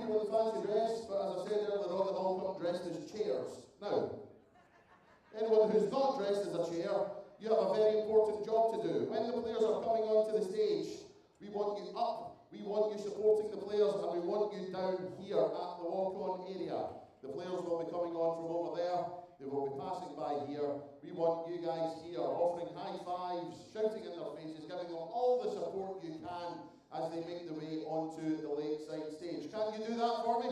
people in fancy dress, but as I said earlier on, they've all come dressed as chairs. Now, anyone who's not dressed as a chair, you have a very important job to do. When the players are coming onto the stage, we want you up, we want you supporting the players, and we want you down here at the walk-on area. The players will be coming on from over there, they will be passing by here. We want you guys here offering high fives, shouting in their faces, giving them all the support you can as they make their way onto the Lakeside stage. Can you do that for me?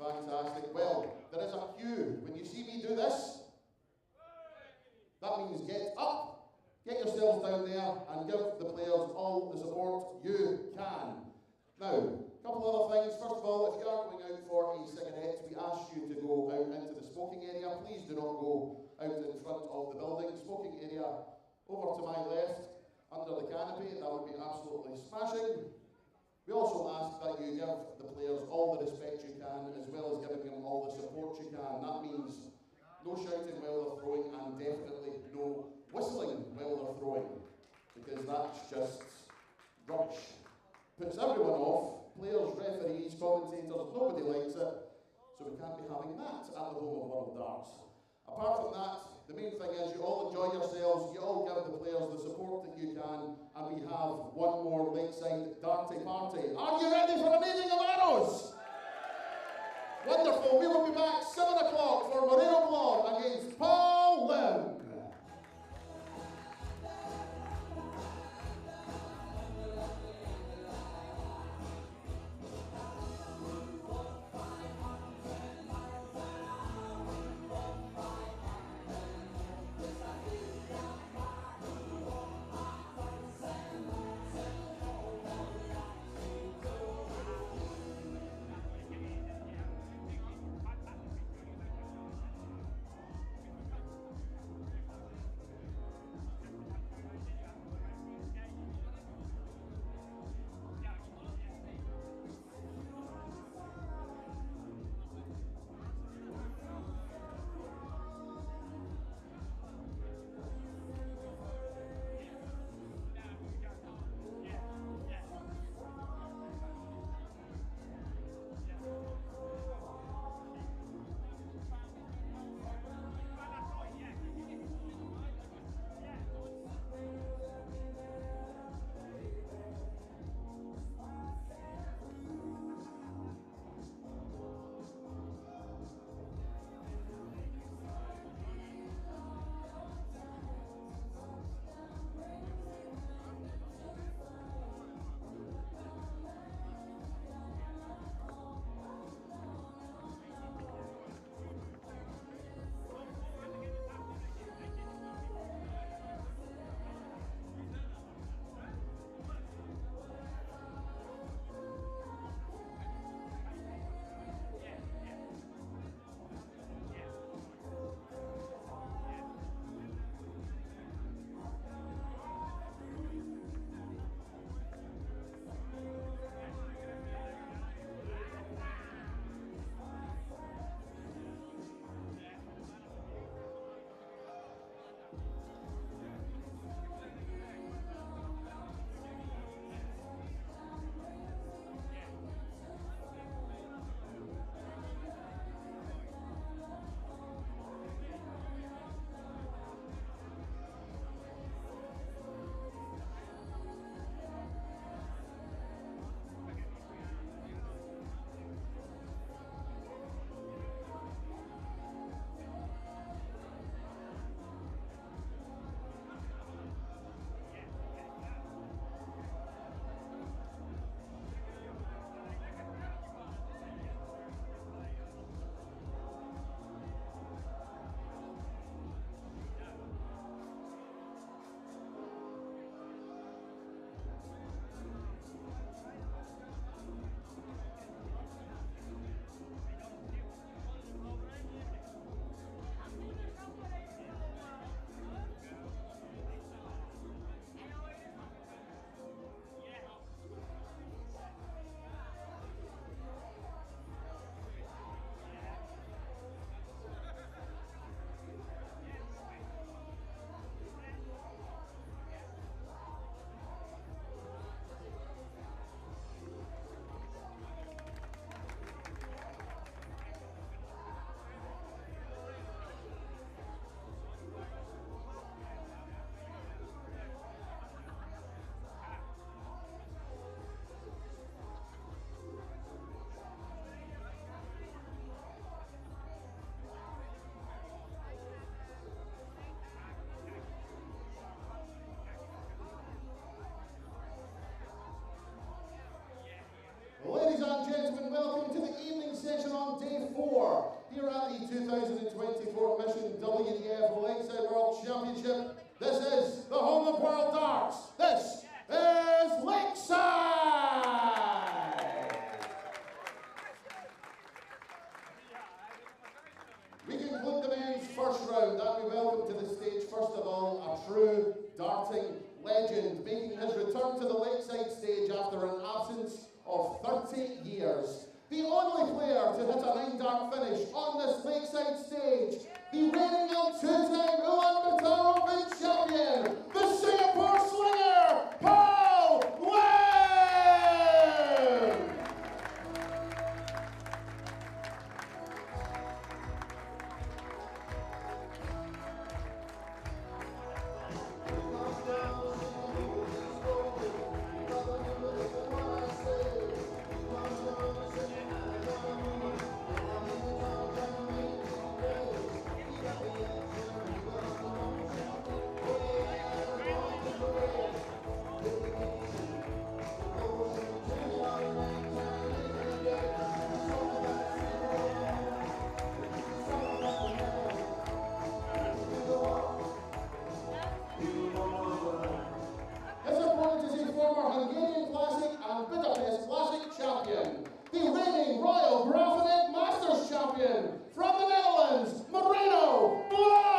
Fantastic. Well, there is a cue. When you see me do this, that means get up, get yourselves down there and give the players all the support you can. Now, a couple other things. First of all, if you are going out for a cigarette, we ask you to go out into the smoking area. Please do not go out in front of the building. Smoking area over to my left, under the canopy. That would be absolutely smashing. We also ask that you give the players all the respect you can, as well as giving them all the support you can. That means no shouting while they're throwing, and definitely no whistling while they're throwing, because that's just rubbish. Puts everyone off, players, referees, commentators, nobody likes it, so we can't be having that at the home of World Darts. Apart from that, the main thing is you all enjoy yourselves, you all give the players the support that you can, and we have one more Lakeside Darty party. Are you ready for an evening of arrows? Wonderful, we will be back 7 o'clock for Moreno Blom against Paul Lim. section on day 4 here at the 2024 Mission WDF Lakeside World Championship. This is the home of World Darts. This is Lakeside! We conclude the men's first round and we welcome to the stage, first of all, a true darting legend, making his return to the Lakeside stage after an absence of 30 years. The only player to hit a 9-dart finish on this Lakeside stage, the reigning and two-time Ulaanbaatar champion, the Singapore slinger, Paul Lim! From the Netherlands, Moreno Blom!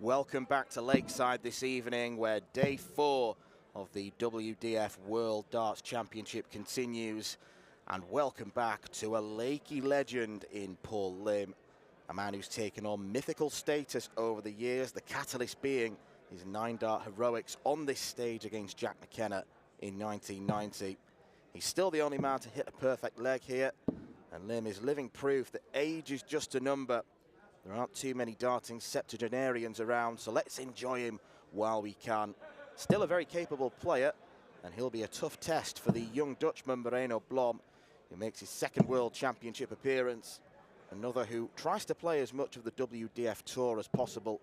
Welcome back to Lakeside this evening, where day 4 of the WDF World Darts Championship continues. And welcome back to a Lakey legend in Paul Lim, a man who's taken on mythical status over the years, the catalyst being his 9-dart heroics on this stage against Jack McKenna in 1990. He's still the only man to hit a perfect leg here, and Lim is living proof that age is just a number. There aren't too many darting septuagenarians around, so let's enjoy him while we can. Still a very capable player, and he'll be a tough test for the young Dutchman Moreno Blom, who makes his second World Championship appearance. Another who tries to play as much of the WDF Tour as possible,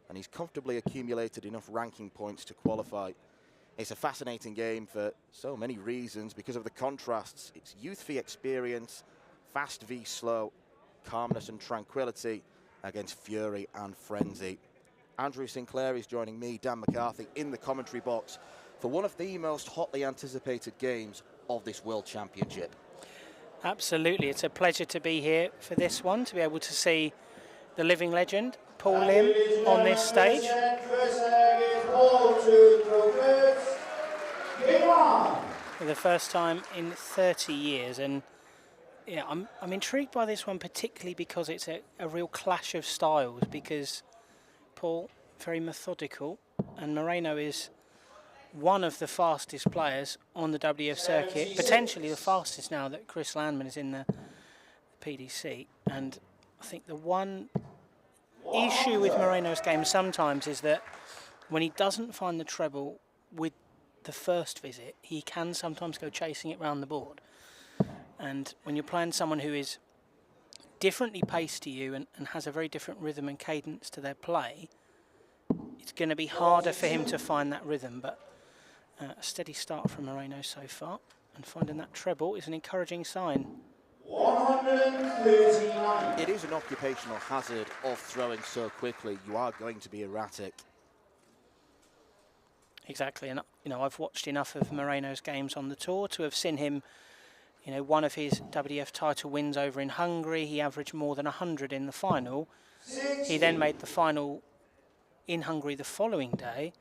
and he's comfortably accumulated enough ranking points to qualify. It's a fascinating game for so many reasons because of the contrasts. It's youth v experience, fast v slow, calmness and tranquility against fury and frenzy. Andrew Sinclair is joining me, Dan McCarthy, in the commentary box for one of the most hotly anticipated games of this World Championship. Absolutely, it's a pleasure to be here for this one, to be able to see the living legend, Paul Lim, on this stage. For the first time in 30 years, and yeah, I'm intrigued by this one, particularly because it's a real clash of styles, because Paul, very methodical, and Moreno is one of the fastest players on the WDF circuit, potentially the fastest now that Chris Landman is in the PDC. And I think the one issue with Moreno's game sometimes is that when he doesn't find the treble with the first visit, he can sometimes go chasing it round the board. And when you're playing someone who is differently paced to you and has a very different rhythm and cadence to their play, it's going to be harder for him to find that rhythm. But a steady start from Moreno so far, and finding that treble is an encouraging sign. 139. It is an occupational hazard of throwing so quickly. You are going to be erratic. Exactly, and you know, I've watched enough of Moreno's games on the tour to have seen him, you know, one of his WDF title wins over in Hungary, he averaged more than 100 in the final. He then made the final in Hungary the following day,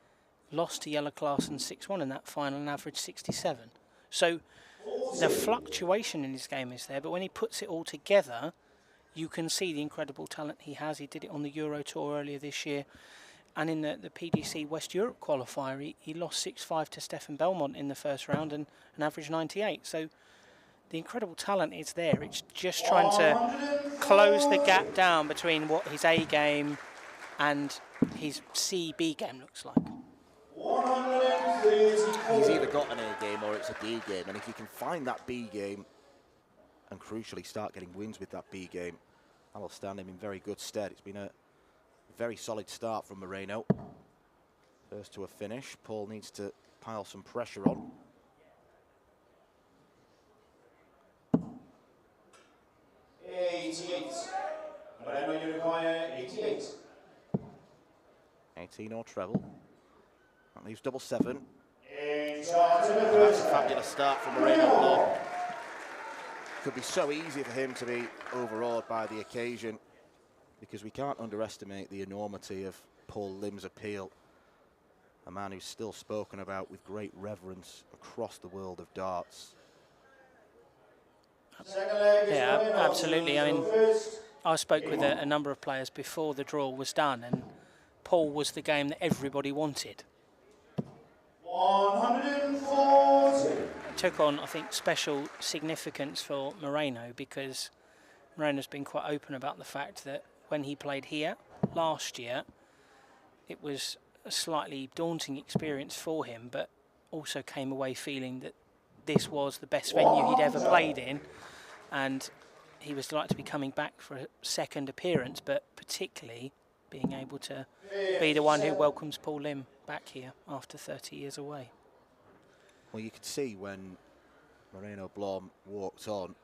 lost to Yellow Class and 6-1 in that final and averaged 67. So the fluctuation in his game is there, but when he puts it all together, you can see the incredible talent he has. He did it on the Euro Tour earlier this year. And in the PDC West Europe qualifier, he lost 6-5 to Stefan Belmont in the first round and averaged 98. So the incredible talent is there. It's just trying to close the gap down between what his A game and his C-B game looks like. He's either got an A game or it's a B game. And if you can find that B game and crucially start getting wins with that B game, that'll stand him in very good stead. It's been a very solid start from Moreno. First to a finish. Paul needs to pile some pressure on. Moreno, you require 88. 18 or treble. That leaves double 7. That's a fabulous start from Moreno Blom. Could be so easy for him to be overawed by the occasion, because we can't underestimate the enormity of Paul Lim's appeal. A man who's still spoken about with great reverence across the world of darts. Yeah, absolutely. I mean, I spoke with a number of players before the draw was done, and Paul was the game that everybody wanted. 140. It took on, I think, special significance for Moreno, because Moreno's been quite open about the fact that when he played here last year, it was a slightly daunting experience for him, but also came away feeling that this was the best venue he'd ever played in, and he was delighted to be coming back for a second appearance, but particularly being able to be the one who welcomes Paul Lim back here after 30 years away. Well, you could see when Moreno Blom walked on,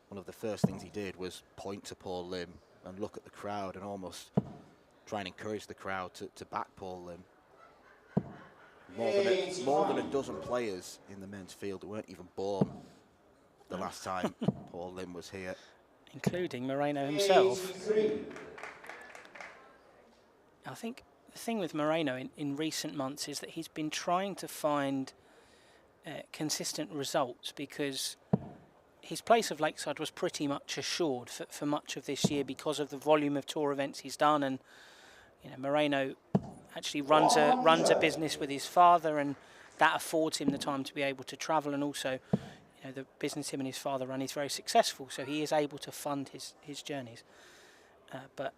one of the first things he did was point to Paul Lim and look at the crowd and almost try and encourage the crowd to back Paul Lim. More than a dozen players in the men's field who weren't even born the last time Paul Lim was here. Including Moreno himself. 83. I think the thing with Moreno in recent months is that he's been trying to find consistent results, because his place of Lakeside was pretty much assured for much of this year because of the volume of tour events he's done. And you know, Moreno actually runs a business with his father, and that affords him the time to be able to travel, and also, you know, the business him and his father run is very successful, so he is able to fund his journeys. But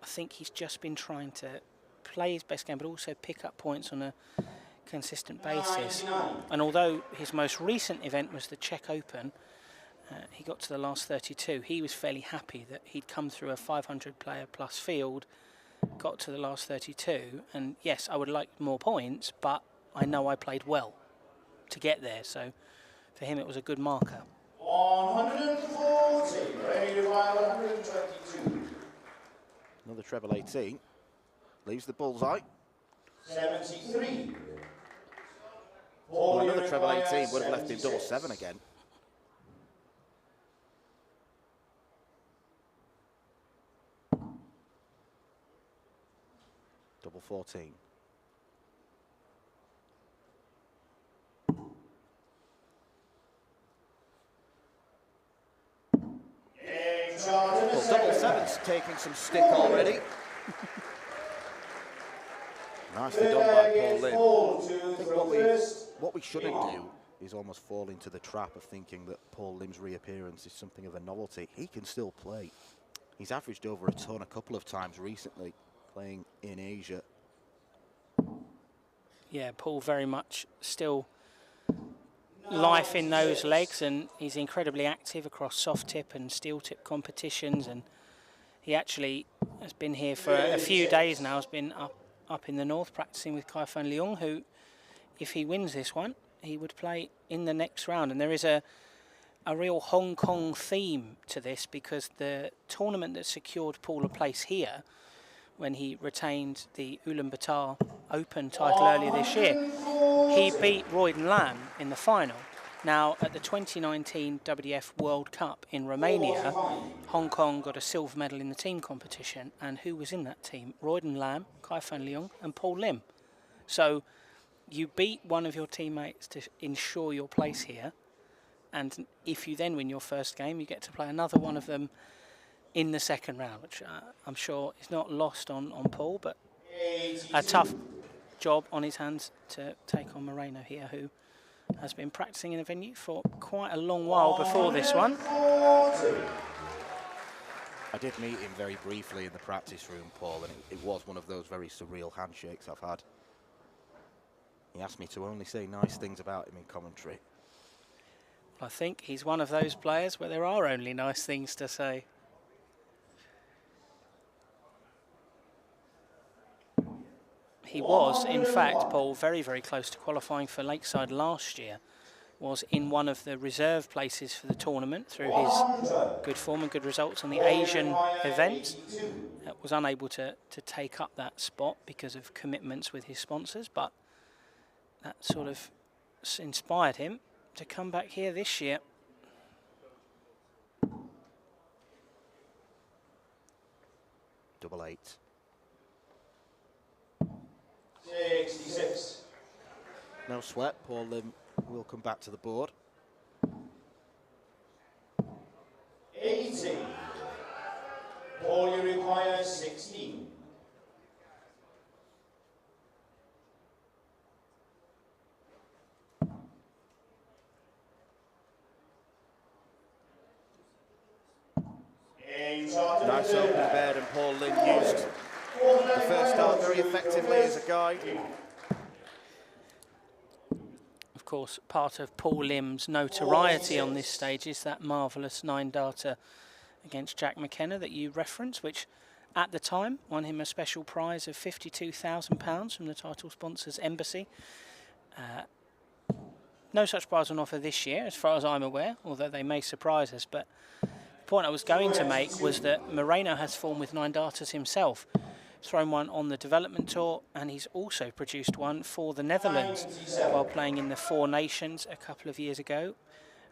I think he's just been trying to play his best game, but also pick up points on a consistent basis. And although his most recent event was the Czech Open, he got to the last 32. He was fairly happy that he'd come through a 500 player plus field, got to the last 32, and yes, I would like more points, but I know I played well to get there. So for him, it was a good marker. 140. Ready to fire 122. Another treble 18. Leaves the bullseye. 73. Well, another treble 18 would have left him double 7 again. Double 14. Well, double 7's taking some stick already. Nicely done by Paul Lim. I think what we shouldn't do is almost fall into the trap of thinking that Paul Lim's reappearance is something of a novelty. He can still play. He's averaged over a ton a couple of times recently, playing in Asia. Yeah, Paul very much still life in those legs, and he's incredibly active across soft tip and steel tip competitions, and he actually has been here for a few days now, has been up in the north practicing with Kai Fan Leung, who, if he wins this one, he would play in the next round. And there is a real Hong Kong theme to this, because the tournament that secured Paul a place here when he retained the Ulaanbaatar Open title earlier this year, he beat Royden Lam in the final. Now, at the 2019 WDF World Cup in Romania, Hong Kong got a silver medal in the team competition, and who was in that team? Royden Lam, Kai Fan Leung and Paul Lim. So you beat one of your teammates to ensure your place here, and if you then win your first game, you get to play another one of them in the second round, which I'm sure is not lost on Paul, but a tough job on his hands to take on Moreno here, who has been practicing in the venue for quite a long while before this one. I did meet him very briefly in the practice room, Paul, and it was one of those very surreal handshakes I've had. He asked me to only say nice things about him in commentary. I think he's one of those players where there are only nice things to say. He was, in fact, Paul, very, very close to qualifying for Lakeside last year. Was in one of the reserve places for the tournament through his good form and good results on the Asian event. Was unable to take up that spot because of commitments with his sponsors, but that sort of inspired him to come back here this year. Double 8. 66. No sweat, Paul Lim will come back to the board. 80. Paul, you require 16. Nice opening bed, and Paul Lim used the first start very effectively as a guide. Of course, part of Paul Lim's notoriety on this stage is that marvellous 9 data against Jack McKenna that you referenced, which at the time won him a special prize of £52,000 from the title sponsor's embassy. No such prize on offer this year, as far as I'm aware, although they may surprise us. But the point I was going to make was that Moreno has formed with 9 datas himself. Thrown one on the development tour, and he's also produced one for the Netherlands while playing in the Four Nations a couple of years ago.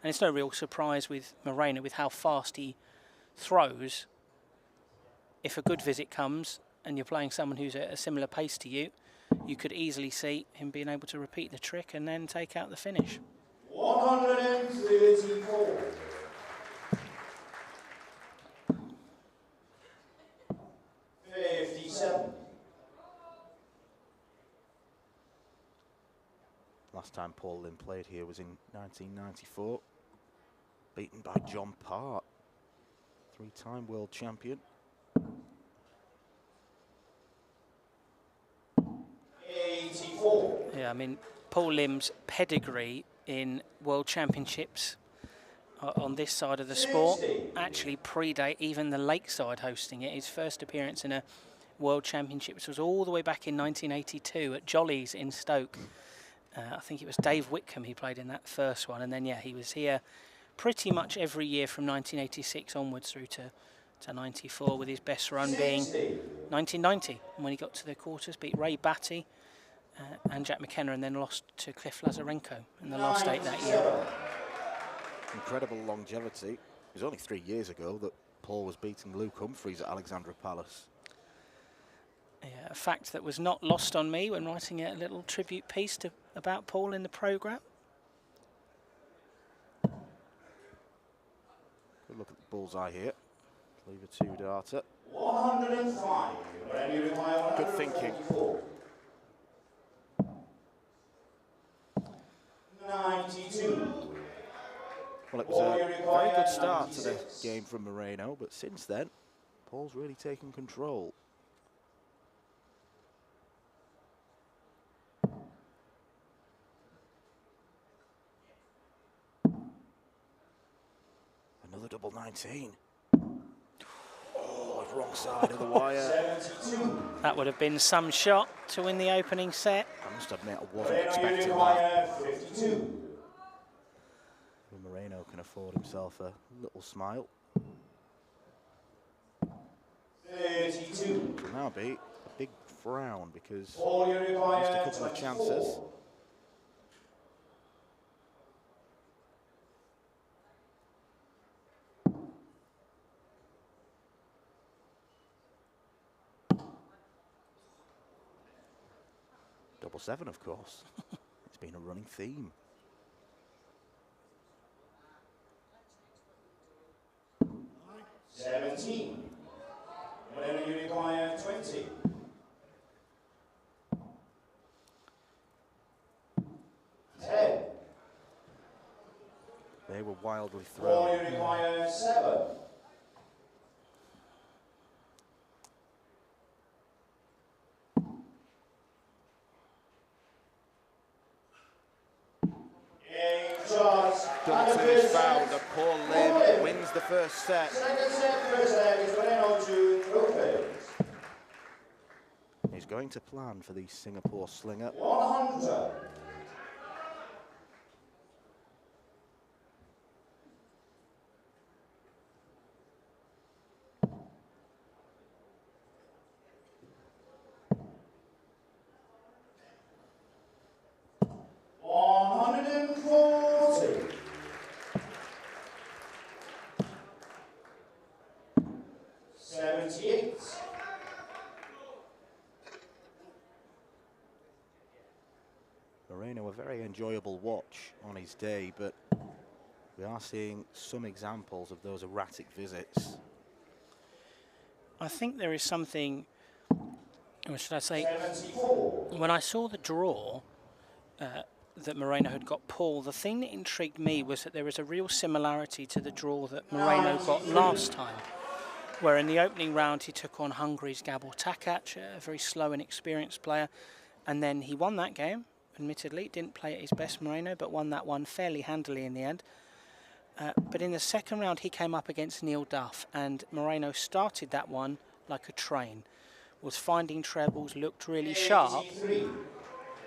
And it's no real surprise with Moreno with how fast he throws. If a good visit comes and you're playing someone who's at a similar pace to you, you could easily see him being able to repeat the trick and then take out the finish. 134. Last time Paul Lim played here was in 1994, beaten by John Part, 3-time world champion. 84. Yeah, I mean, Paul Lim's pedigree in world championships on this side of the sport actually predate even the Lakeside hosting it. His first appearance in a world championships was all the way back in 1982 at Jolly's in Stoke. I think it was Dave Whitcomb he played in that first one, and then yeah, he was here pretty much every year from 1986 onwards through to 94, with his best run being 1990 when he got to the quarters, beat Ray Batty and Jack McKenna, and then lost to Cliff Lazarenko in the last 8 that year. Incredible longevity. It was only 3 years ago that Paul was beating Luke Humphreys at Alexandra Palace. Yeah, a fact that was not lost on me when writing a little tribute piece about Paul in the programme. Good look at the bullseye here. Leave a 2 data. 105. Good thinking. 92. Well, it was a very good start to the game from Moreno, but since then, Paul's really taken control. Another double 19. Oh, wrong side of the wire. That would have been some shot to win the opening set. I must admit, I wasn't expecting that. 52. Moreno can afford himself a little smile. 32. Now be a big frown because All you missed a require couple of chances. 24. Double 7, of course. It's been a running theme. $17. Whatever you require, 20. $10. They were wildly All thrown. you require, 7. Johnson is fouled, and Paul Lim wins the first set. Second set, first leg is Moreno to Beau Greaves. He's going to plan for the Singapore slinger. 100. Moreno, a very enjoyable watch on his day, but we are seeing some examples of those erratic visits. I think there is something, or should I say, 74. when I saw the draw that Moreno had got Paul, the thing that intrigued me was that there was a real similarity to the draw that Moreno got last time, where in the opening round he took on Hungary's Gabor Takac, a very slow and experienced player, and then he won that game. Admittedly, didn't play at his best, Moreno, but won that one fairly handily in the end. But in the second round, he came up against Neil Duff, and Moreno started that one like a train, was finding trebles, looked really sharp, 83.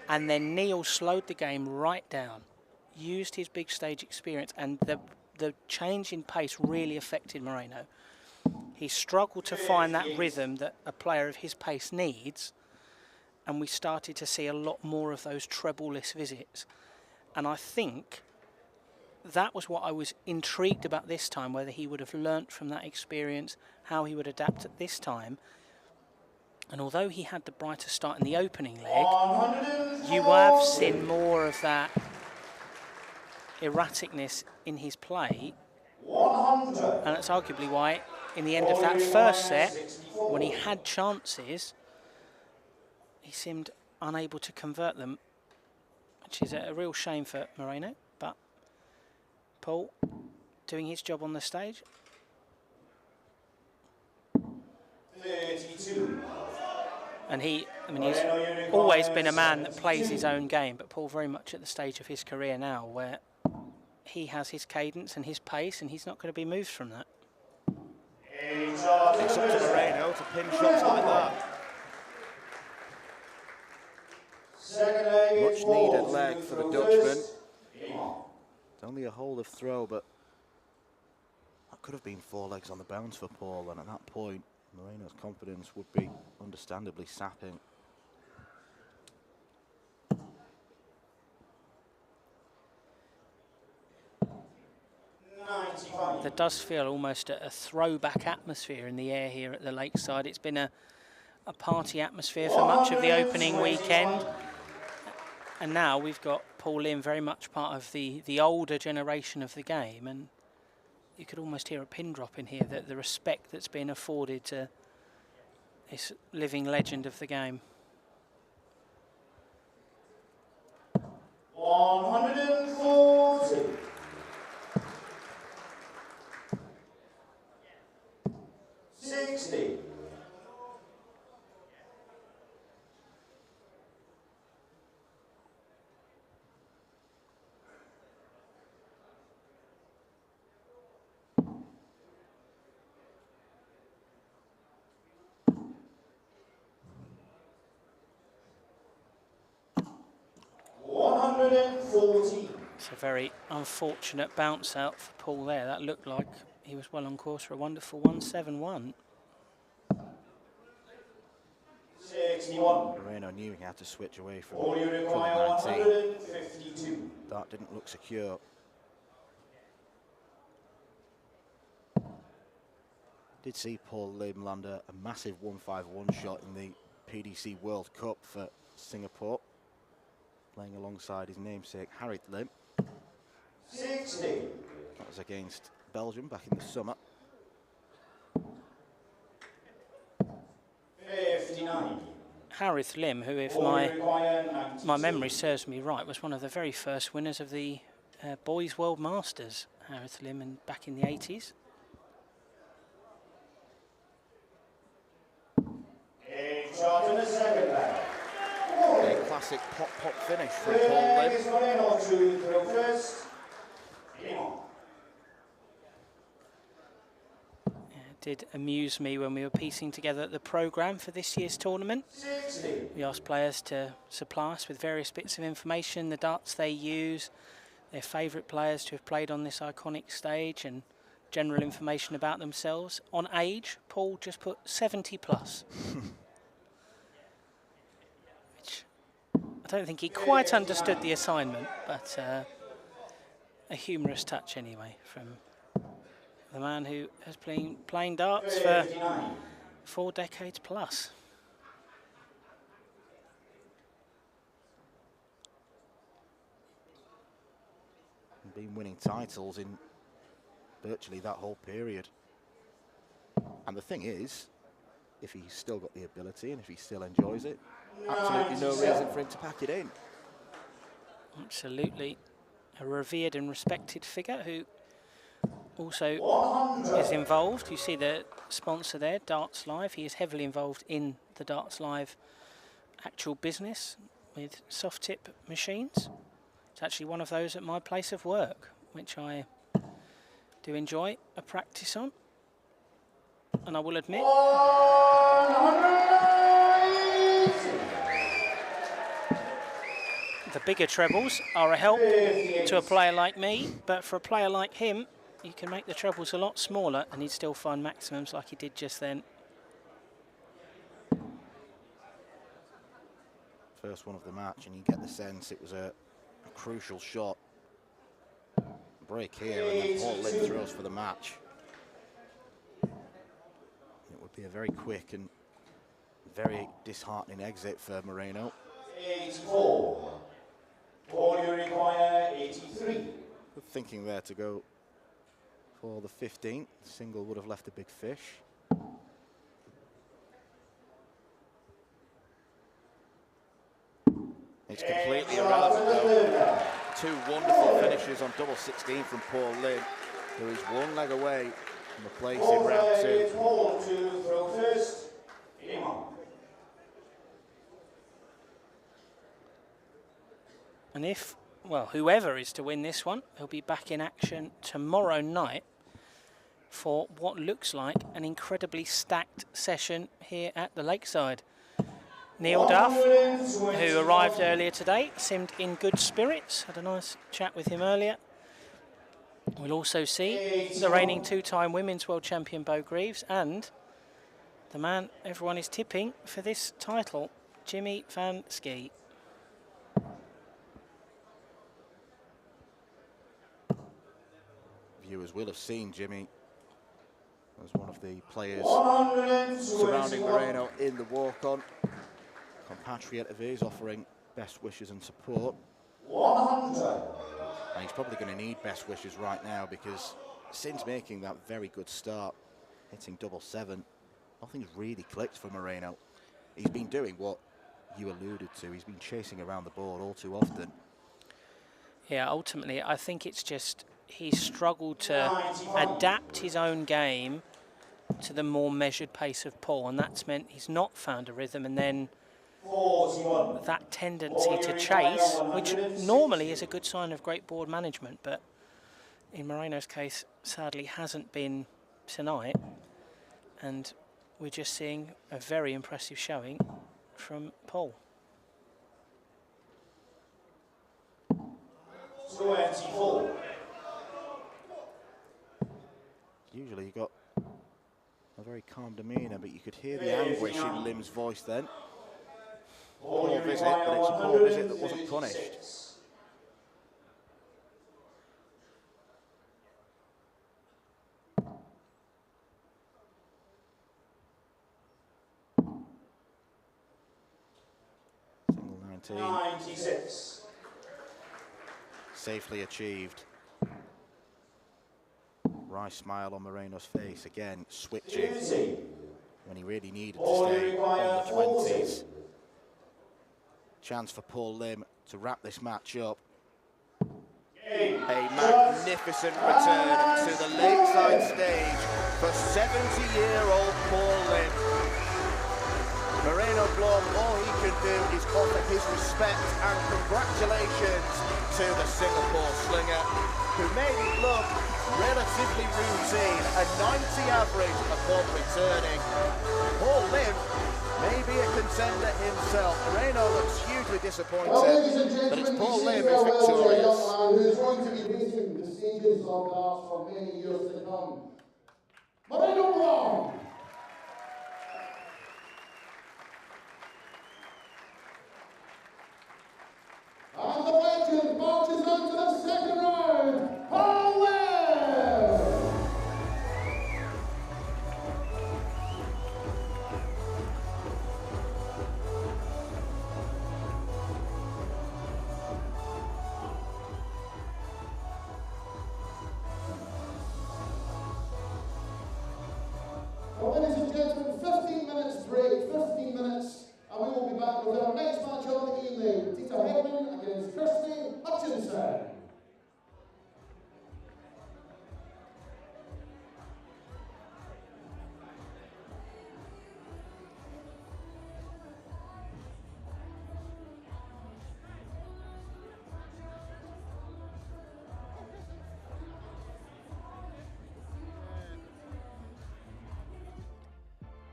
and then Neil slowed the game right down, used his big stage experience, and the change in pace really affected Moreno. He struggled to find that rhythm that a player of his pace needs, and we started to see a lot more of those treble-less visits. And I think that was what I was intrigued about this time, whether he would have learnt from that experience, how he would adapt at this time. And although he had the brighter start in the opening leg, you have seen more of that erraticness in his play. 100. And that's arguably why, in the end of that first set, when he had chances, he seemed unable to convert them, which is a real shame for Moreno. But Paul doing his job on the stage. 32. And he's always been a man that plays his own game, but Paul very much at the stage of his career now where he has his cadence and his pace, and he's not going to be moved from that. It's up to Moreno to pin shots like that. Much needed leg for the Dutchman. It's only a hold of throw, but that could have been 4 legs on the bounce for Paul, and at that point Moreno's confidence would be understandably sapping. There does feel almost a throwback atmosphere in the air here at the Lakeside. It's been a party atmosphere for much of the opening weekend. And now we've got Paul Lim very much part of the older generation of the game. And you could almost hear a pin drop in here, that the respect that's been afforded to this living legend of the game. 140. 60. It's a very unfortunate bounce out for Paul there. That looked like he was well on course for a wonderful 171. 61. Moreno knew he had to switch away from All you require 19. 152. That didn't look secure. Did see Paul Lim land a massive 151 shot in the PDC World Cup for Singapore, playing alongside his namesake Harry Lim. 60. That was against Belgium back in the summer. 59. Harith Lim, who, if my memory serves me right, was one of the very first winners of the Boys World Masters, Harith Lim, and back in the 80s. Shot in the second bag. A classic pop finish from Paul Lim. Moreno to throw first. Did amuse me when we were piecing together the programme for this year's tournament. 60. We asked players to supply us with various bits of information, the darts they use, their favourite players to have played on this iconic stage, and general information about themselves. On age, Paul just put 70 plus. Which I don't think he quite understood the assignment, but a humorous touch anyway from the man who has been playing darts for 4 decades plus. And been winning titles in virtually that whole period. And the thing is, if he's still got the ability and if he still enjoys it, absolutely no reason for him to pack it in. Absolutely. A revered and respected figure who also is involved. You see the sponsor there, Darts Live. He is heavily involved in the Darts Live actual business with soft tip machines. It's actually one of those at my place of work, which I do enjoy a practice on. And I will admit, the bigger trebles are a help to a player like me, but for a player like him, you can make the trebles a lot smaller and he'd still find maximums like he did just then. First one of the match, and you get the sense it was a crucial shot. Break here, and then Paul Lim throws for the match. It would be a very quick and very disheartening exit for Moreno. 84. All you require 83. Good thinking there to go for the 15th. Single would have left a big fish. It's completely irrelevant though. 2 wonderful finishes on double 16 from Paul Lim, who is 1 leg away from a place in round 2. Paul to throw first. And if, well, whoever is to win this one, he'll be back in action tomorrow night for what looks like an incredibly stacked session here at the Lakeside. Neil Duff, who arrived earlier today, seemed in good spirits. Had a nice chat with him earlier. We'll also see the reigning 2-time Women's World Champion Beau Greaves and the man everyone is tipping for this title, Jimmy Van Schie. Viewers will have seen Jimmy as one of the players surrounding Moreno in the walk-on. Compatriot of his offering best wishes and support. 100. And he's probably going to need best wishes right now, because since making that very good start, hitting double 7, nothing's really clicked for Moreno. He's been doing what you alluded to. He's been chasing around the board all too often. Yeah, ultimately, I think it's just he's struggled to adapt his own game to the more measured pace of Paul, and that's meant he's not found a rhythm, and then 41. that tendency to chase, which normally is a good sign of great board management, but in Moreno's case sadly hasn't been tonight, and we're just seeing a very impressive showing from Paul. 24. Usually you've got a very calm demeanour, but you could hear the anguish in Lim's voice then. Poor visit, but it's a poor visit that wasn't punished. Single 19. 96. Safely achieved. Wry smile on Moreno's face, again switching when he really needed to stay on the 20s. Chance for Paul Lim to wrap this match up. A magnificent return to the Lakeside stage for 70-year-old Paul Lim. Moreno Blom, all he can do is offer his respect and congratulations to the Singapore slinger, who made it look relatively routine, a 90 average upon returning. Paul Lim may be a contender himself. Moreno looks hugely disappointed, but it's Paul Lim who's victorious. Who's going to be racing the stages of darts for many years to come. Moreno Blom. And the legend marches on to the second round, Paul Lim! Well, ladies and gentlemen, 15 minutes break, 15 minutes, and we will be back with our next match of the evening. Deta Hedman against Kirsty, Hutchinson.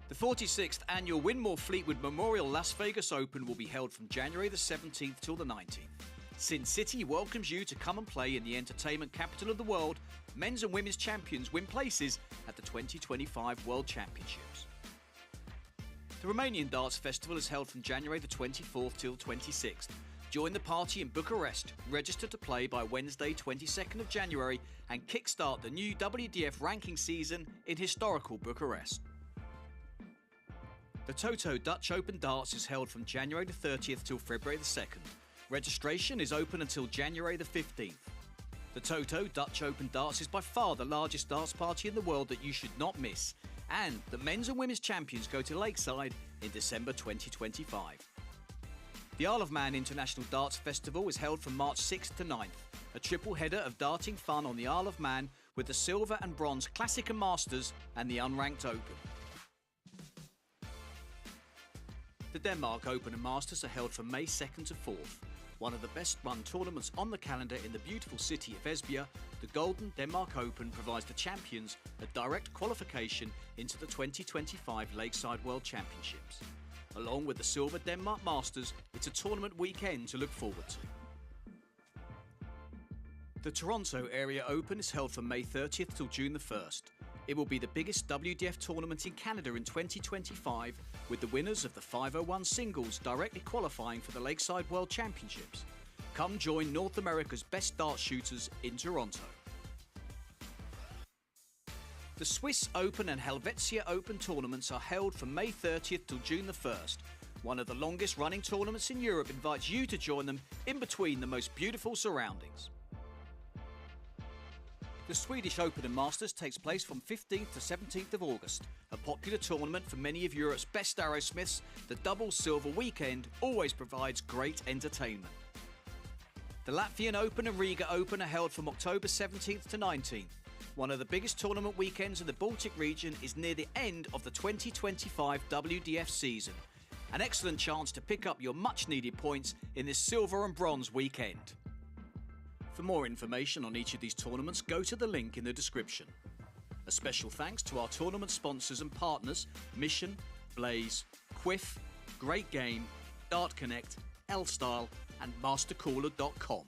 The 46th annual Winmore Fleetwood Memorial Las Vegas Open will be held from January the 17th till the 19th. Sin City welcomes you to come and play in the entertainment capital of the world. Men's and women's champions win places at the 2025 World Championships. The Romanian Darts Festival is held from January the 24th till 26th. Join the party in Bucharest, register to play by Wednesday 22nd of January and kickstart the new WDF ranking season in historical Bucharest. The Toto Dutch Open Darts is held from January the 30th till February the 2nd. Registration is open until January the 15th. The Toto Dutch Open Darts is by far the largest darts party in the world that you should not miss. And the men's and women's champions go to Lakeside in December 2025. The Isle of Man International Darts Festival is held from March 6th to 9th. A triple header of darting fun on the Isle of Man with the Silver and Bronze Classic and Masters and the Unranked Open. The Denmark Open and Masters are held from May 2nd to 4th. One of the best run tournaments on the calendar in the beautiful city of Esbjerg, the Golden Denmark Open provides the champions a direct qualification into the 2025 Lakeside World Championships. Along with the Silver Denmark Masters, it's a tournament weekend to look forward to. The Toronto Area Open is held from May 30th till June the 1st. It will be the biggest WDF tournament in Canada in 2025, with the winners of the 501 singles directly qualifying for the Lakeside World Championships. Come join North America's best dart shooters in Toronto. The Swiss Open and Helvetia Open tournaments are held from May 30th till June the 1st. One of the longest running tournaments in Europe invites you to join them in between the most beautiful surroundings. The Swedish Open and Masters takes place from 15th to 17th of August. A popular tournament for many of Europe's best arrowsmiths, the double silver weekend always provides great entertainment. The Latvian Open and Riga Open are held from October 17th to 19th. One of the biggest tournament weekends in the Baltic region is near the end of the 2025 WDF season. An excellent chance to pick up your much-needed points in this silver and bronze weekend. For more information on each of these tournaments, go to the link in the description. A special thanks to our tournament sponsors and partners, Mission, Blaze, Quiff, Great Game, Dart Connect, L-Style and MasterCooler.com.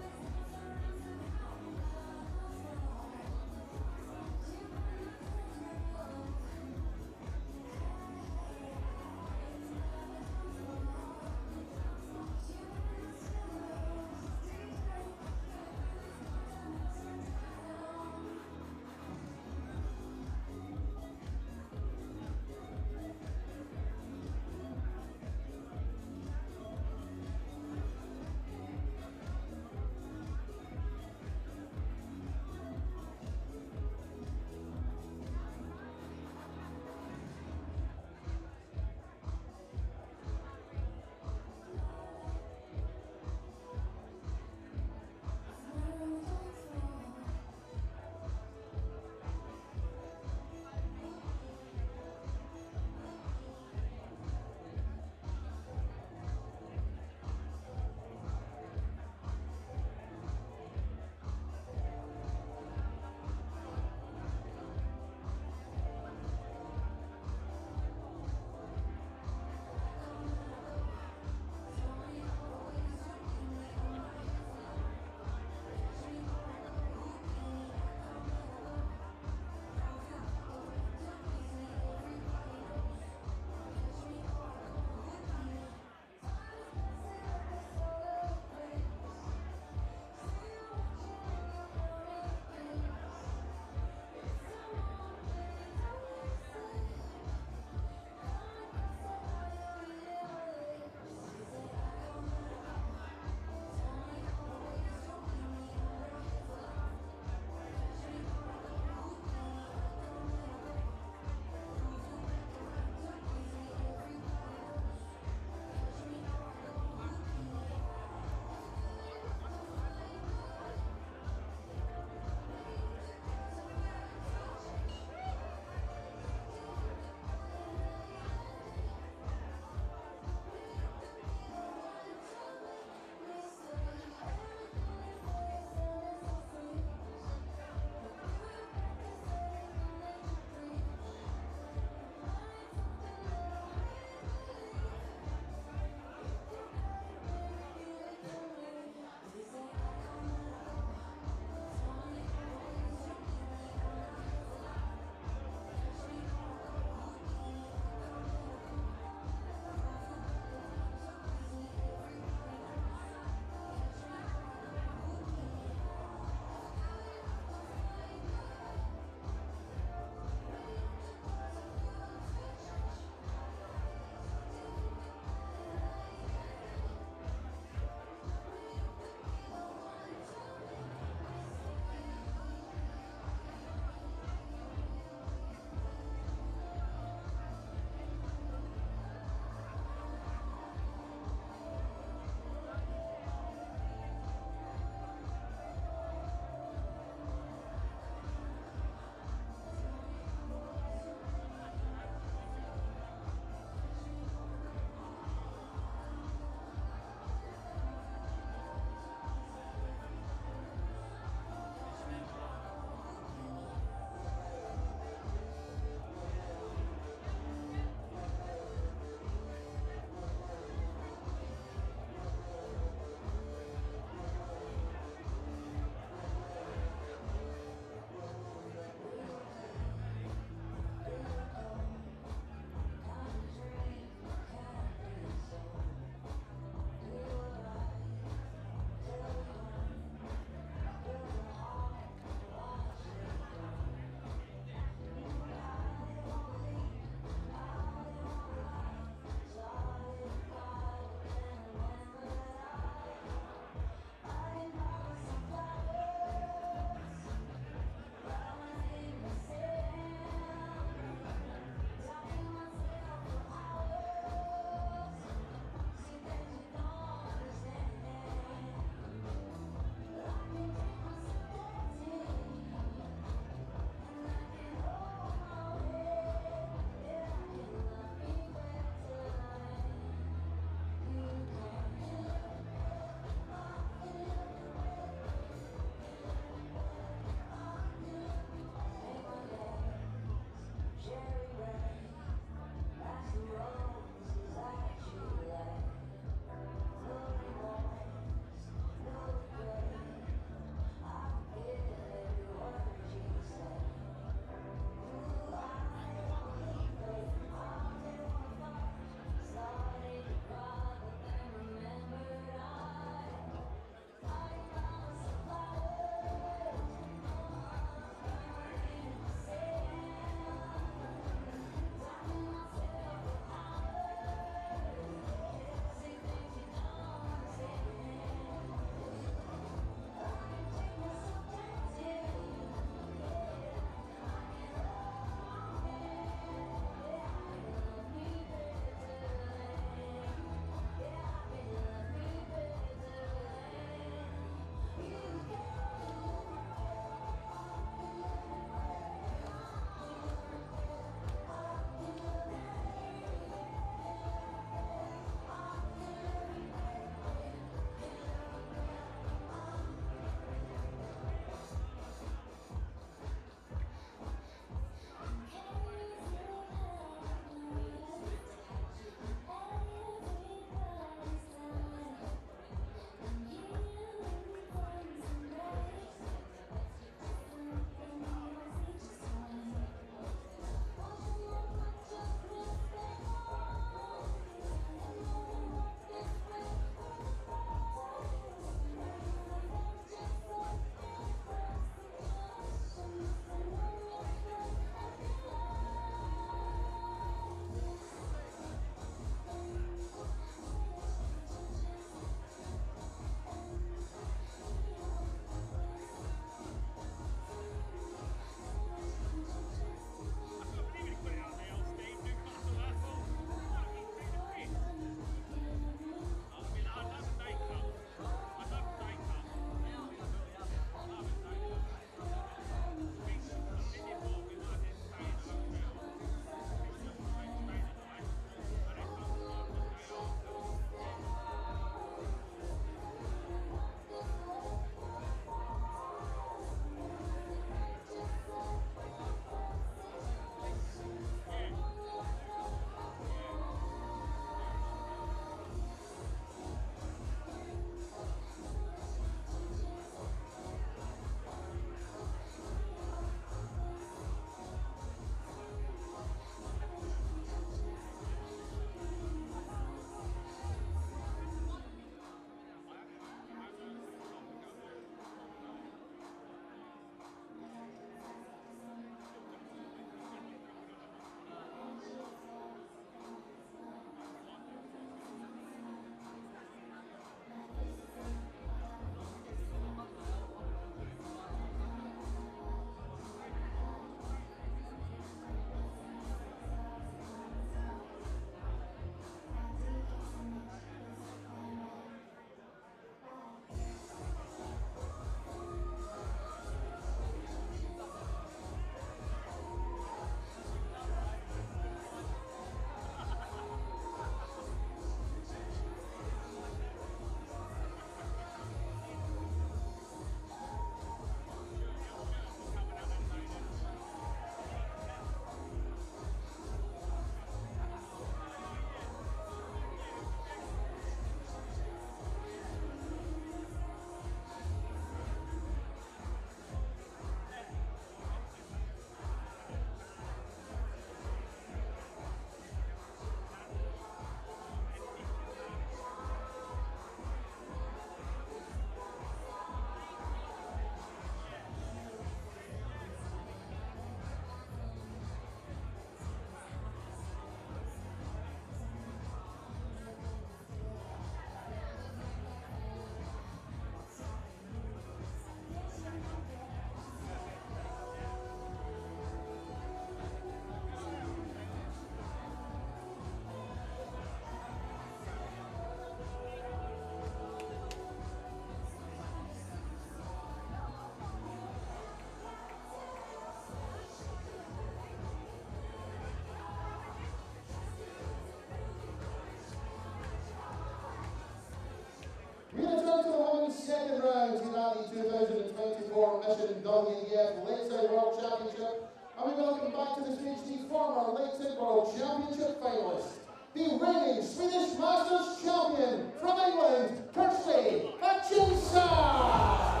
second round to the 2024 Mission WDF Lakeside World Championship. And we welcome back to the stage the former Lakeside World Championship finalist, the reigning Swedish Masters champion from England, Kirsty Hutchinson.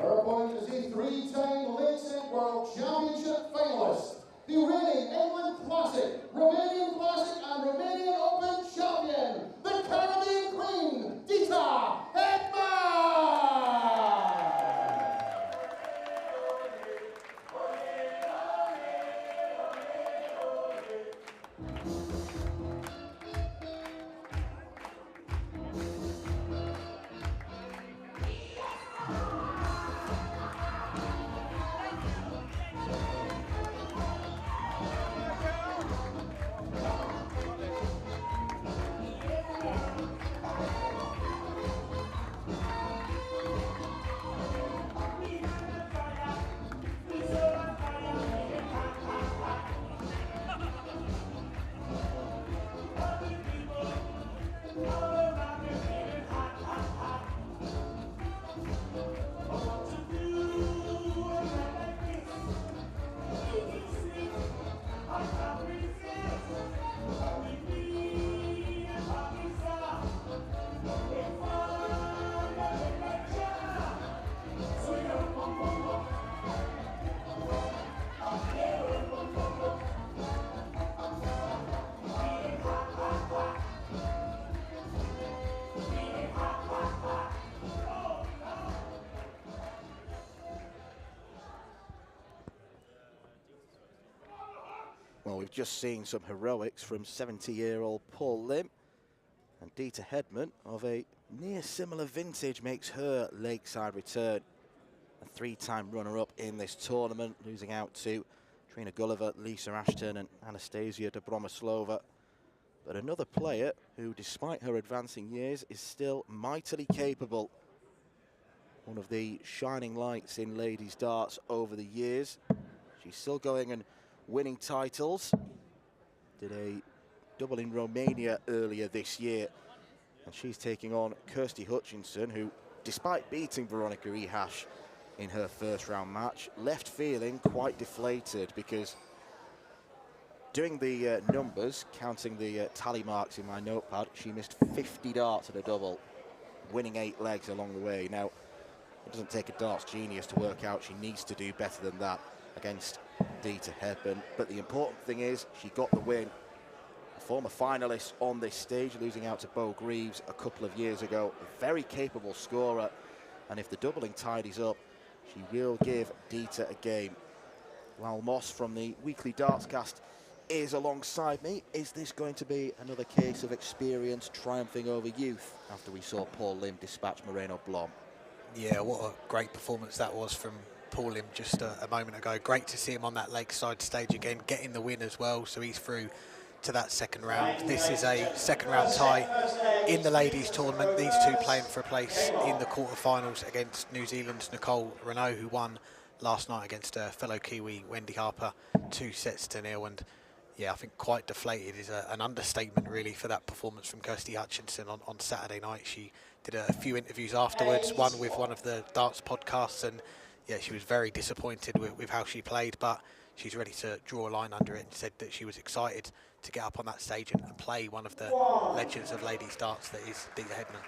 Our opponent is a three-time Lakeside World Championship finalist, the reigning England Classic, Romanian Classic and Romanian Open champion, the Caribbean Queen, Deta, Hedman! Well, we've just seen some heroics from 70-year-old Paul Lim, and Deta Hedman of a near similar vintage makes her Lakeside return. A three-time runner-up in this tournament, losing out to Trina Gulliver, Lisa Ashton and Anastasia Dobromoslova. But another player who, despite her advancing years, is still mightily capable. One of the shining lights in ladies darts over the years. She's still going and winning titles. Did a double in Romania earlier this year. And she's taking on Kirsty Hutchinson, who, despite beating Veronica Ehash in her first round match, left feeling quite deflated because doing the numbers, counting the tally marks in my notepad, she missed 50 darts at a double, winning 8 legs along the way. Now, it doesn't take a darts genius to work out she needs to do better than that against Deta Hedman, but the important thing is she got the win. A former finalist on this stage, losing out to Beau Greaves a couple of years ago. A very capable scorer, and if the doubling tidies up, she will give Deta a game. Lal Moss from the Weekly Dartscast is alongside me. Is this going to be another case of experience triumphing over youth after we saw Paul Lim dispatch Moreno Blom? Yeah, what a great performance that was from Paul Lim just a moment ago. Great to see him on that Lakeside stage again, getting the win as well, so he's through to that second round. This is a second round tie in the ladies tournament. These two playing for a place in the quarterfinals against New Zealand's Nicole Renaud, who won last night against her fellow Kiwi Wendy Harper 2-0. And yeah, I think quite deflated is an understatement really for that performance from Kirsty Hutchinson on Saturday night. She did a few interviews afterwards, one with one of the darts podcasts, and yeah, she was very disappointed with how she played, but she's ready to draw a line under it and said that she was excited to get up on that stage and play one of the legends of ladies darts that is Deta Hedman.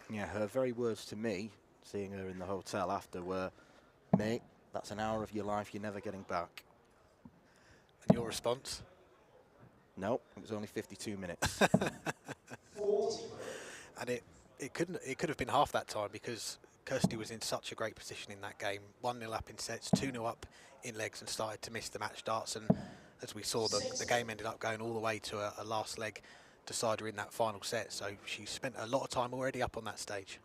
Yeah, her very words to me, seeing her in the hotel after, were, mate, That's an hour of your life you're never getting back. And your response? No, it was only 52 minutes. And it could have been half that time, because Kirsty was in such a great position in that game. 1-0 up in sets, 2-0 up in legs, and started to miss the match darts. And as we saw, the game ended up going all the way to a last leg decider in that final set. So she spent a lot of time already up on that stage.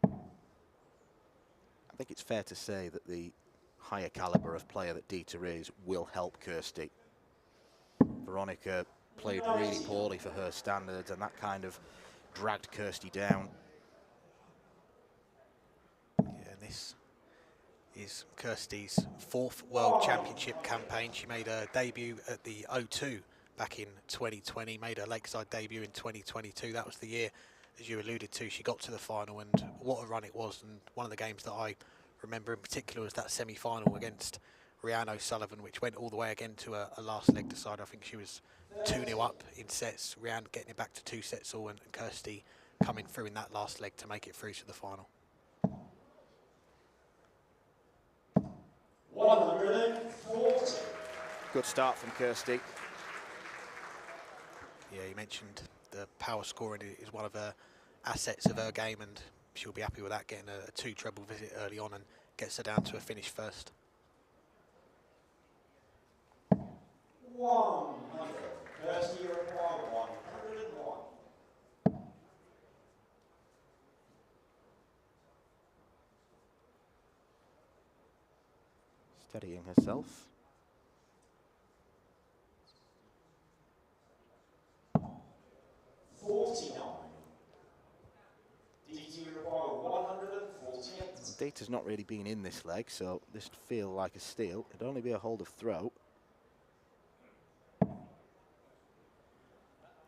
I think it's fair to say that the higher calibre of player that Deta is will help Kirsty. Veronica played really poorly for her standards, and that kind of dragged Kirsty down. Yeah, and this is Kirsty's 4th World Championship campaign. She made her debut at the O2 back in 2020, made her Lakeside debut in 2022. That was the year, as you alluded to, she got to the final, and what a run it was. And one of the games that I remember in particular was that semi-final against Rhiannon O'Sullivan, which went all the way again to a last leg decider. I think she was 2-0 up in sets, Rhiannon getting it back to 2 sets all, and Kirsty coming through in that last leg to make it through to the final. 140. Good start from Kirsty. Yeah, you mentioned the power scoring is one of her assets of her game, and she'll be happy with that, getting a 2 treble visit early on and gets her down to a finish first. 100. Kirsty, you require 101. Steadying herself. Deta's not really been in this leg, so this would feel like a steal. It'd only be a hold of throw.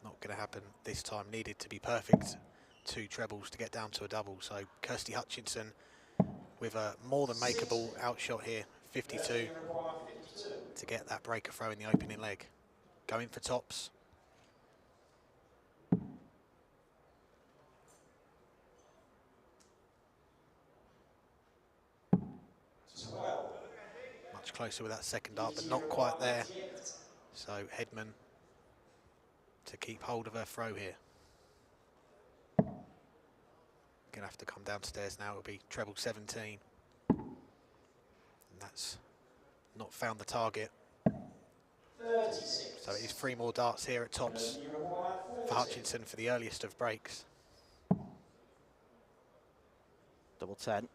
Not going to happen this time. Needed to be perfect. 2 trebles to get down to a double. So Kirsty Hutchinson with a more than makeable outshot here. 52 to get that breaker throw in the opening leg. Going for tops. Much closer with that second dart, but not quite there. So Hedman to keep hold of her throw here. Gonna have to come downstairs now. It'll be treble 17. And that's not found the target. 36. So it is 3 more darts here at tops for Hutchinson for the earliest of breaks. Double 10.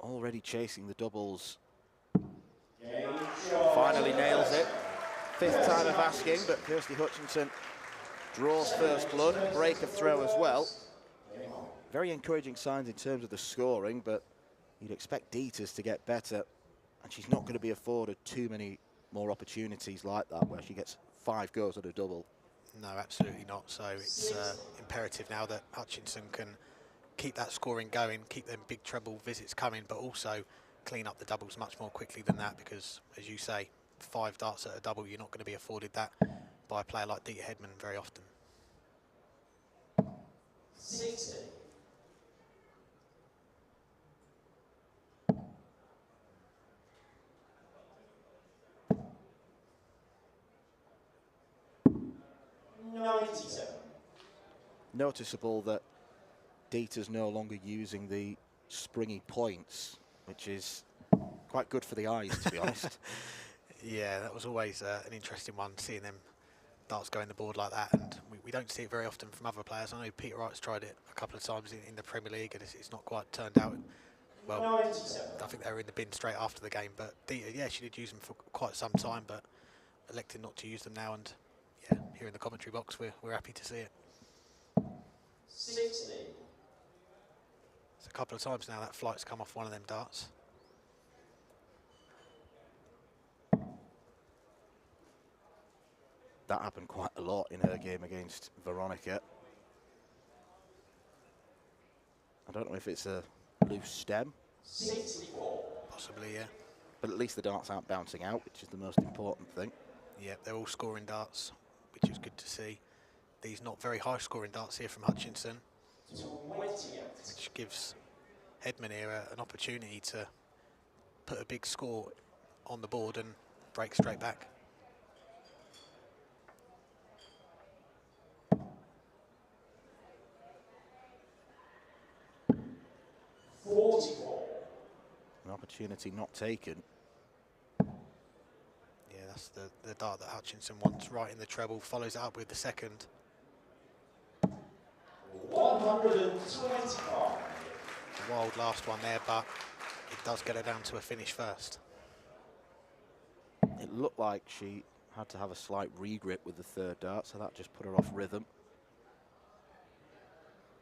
Already chasing the doubles. Finally nails it. 5th time of asking, but Kirsty Hutchinson draws first blood, break of throw as well. Very encouraging signs in terms of the scoring, but you'd expect Deta's to get better, and she's not going to be afforded too many more opportunities like that, where she gets 5 goes at a double. No, absolutely not. So it's imperative now that Hutchinson can keep that scoring going, keep them big treble visits coming, but also clean up the doubles much more quickly than that, because, as you say, 5 darts at a double, you're not going to be afforded that by a player like Deta Hedman very often. 60. Noticeable that Deta's no longer using the springy points, which is quite good for the eyes, to be honest. Yeah, that was always an interesting one, seeing them darts go in the board like that, and we don't see it very often from other players. I know Peter Wright's tried it a couple of times in the Premier League, and it's not quite turned out well. I think they were in the bin straight after the game, but Deta, yeah, she did use them for quite some time, but elected not to use them now, and yeah, here in the commentary box, we're happy to see it. 60. It's a couple of times now that flight's come off one of them darts. That happened quite a lot in her game against Veronica. I don't know if it's a loose stem. 64. Possibly, yeah. But at least the darts aren't bouncing out, which is the most important thing. Yeah, they're all scoring darts, which is good to see. These not very high scoring darts here from Hutchinson, which gives Hedman here an opportunity to put a big score on the board and break straight back. An opportunity not taken. Yeah, that's the dart that Hutchinson wants, right in the treble, follows it up with the second. 125. A wild last one there, but it does get her down to a finish first. It looked like she had to have a slight regrip with the third dart, so that just put her off rhythm.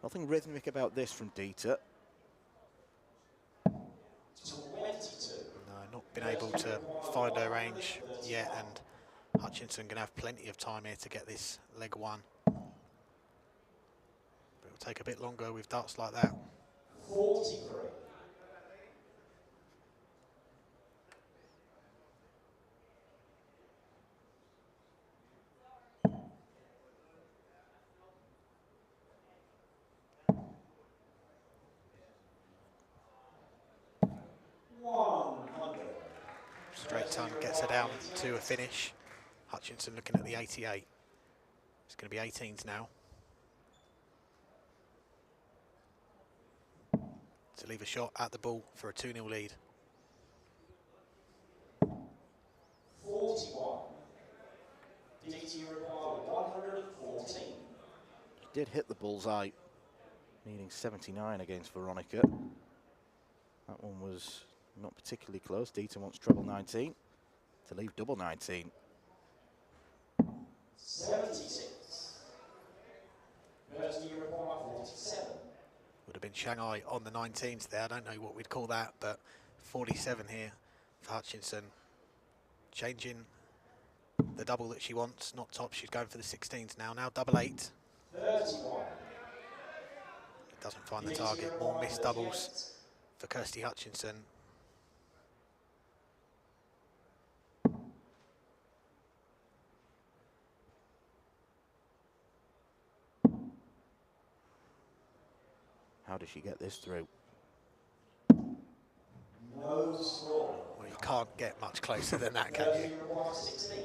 Nothing rhythmic about this from Deta. 22. No, not been able to find her range yet, and Hutchinson going to have plenty of time here to get this leg one. But it'll take a bit longer with darts like that. 43. Straight ton gets her down to a finish. Hutchinson looking at the 88. It's going to be 18s now. To leave a shot at the ball for a 2-0 lead. 41. DT required 114. She did hit the bullseye, needing 79 against Veronica. That one was not particularly close. Deta wants treble 19 to leave double 19. 76. Kirsty required 47. Would have been Shanghai on the 19s there. I don't know what we'd call that, but 47 here for Hutchinson. Changing the double that she wants, not top. She's going for the 16s now. Now double 8. 31. It doesn't find the target. More missed doubles for Kirsty Hutchinson. How does she get this through? No score. Well, you can't get much closer than that, can Kirsty you? required 16.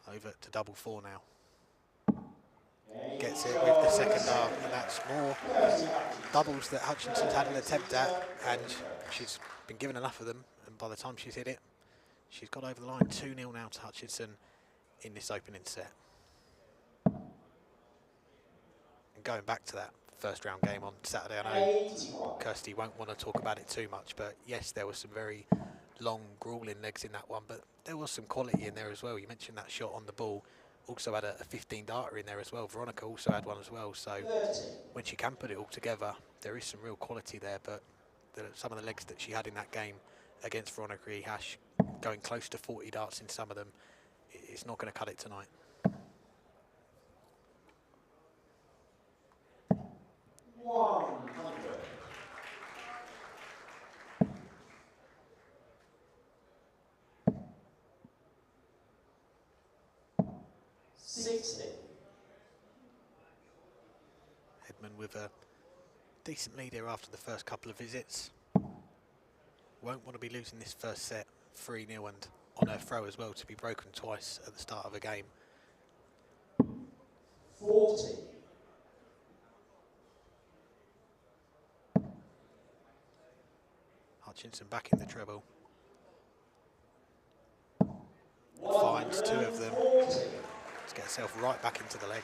Over to double 4 now. Gets it with the second dart, and that's more doubles that Hutchinson's had an attempt at, and she's been given enough of them, and by the time she's hit it, she's got over the line. 2-0 now to Hutchinson in this opening set. And going back to that first round game on Saturday, I know Kirsty won't want to talk about it too much, but yes, there were some very long, grueling legs in that one, but there was some quality in there as well. You mentioned that shot on the ball. Also had a 15 darter in there as well. Veronica also had one as well. So when she can put it all together, there is some real quality there. But some of the legs that she had in that game against Veronica Ehash, going close to 40 darts in some of them, it's not going to cut it tonight. Hedman with a decent lead here after the first couple of visits. Won't want to be losing this first set 3-0 and on her throw as well to be broken twice at the start of a game. 40. Hutchinson back in the treble. Finds 2 of them. Let's get herself right back into the leg.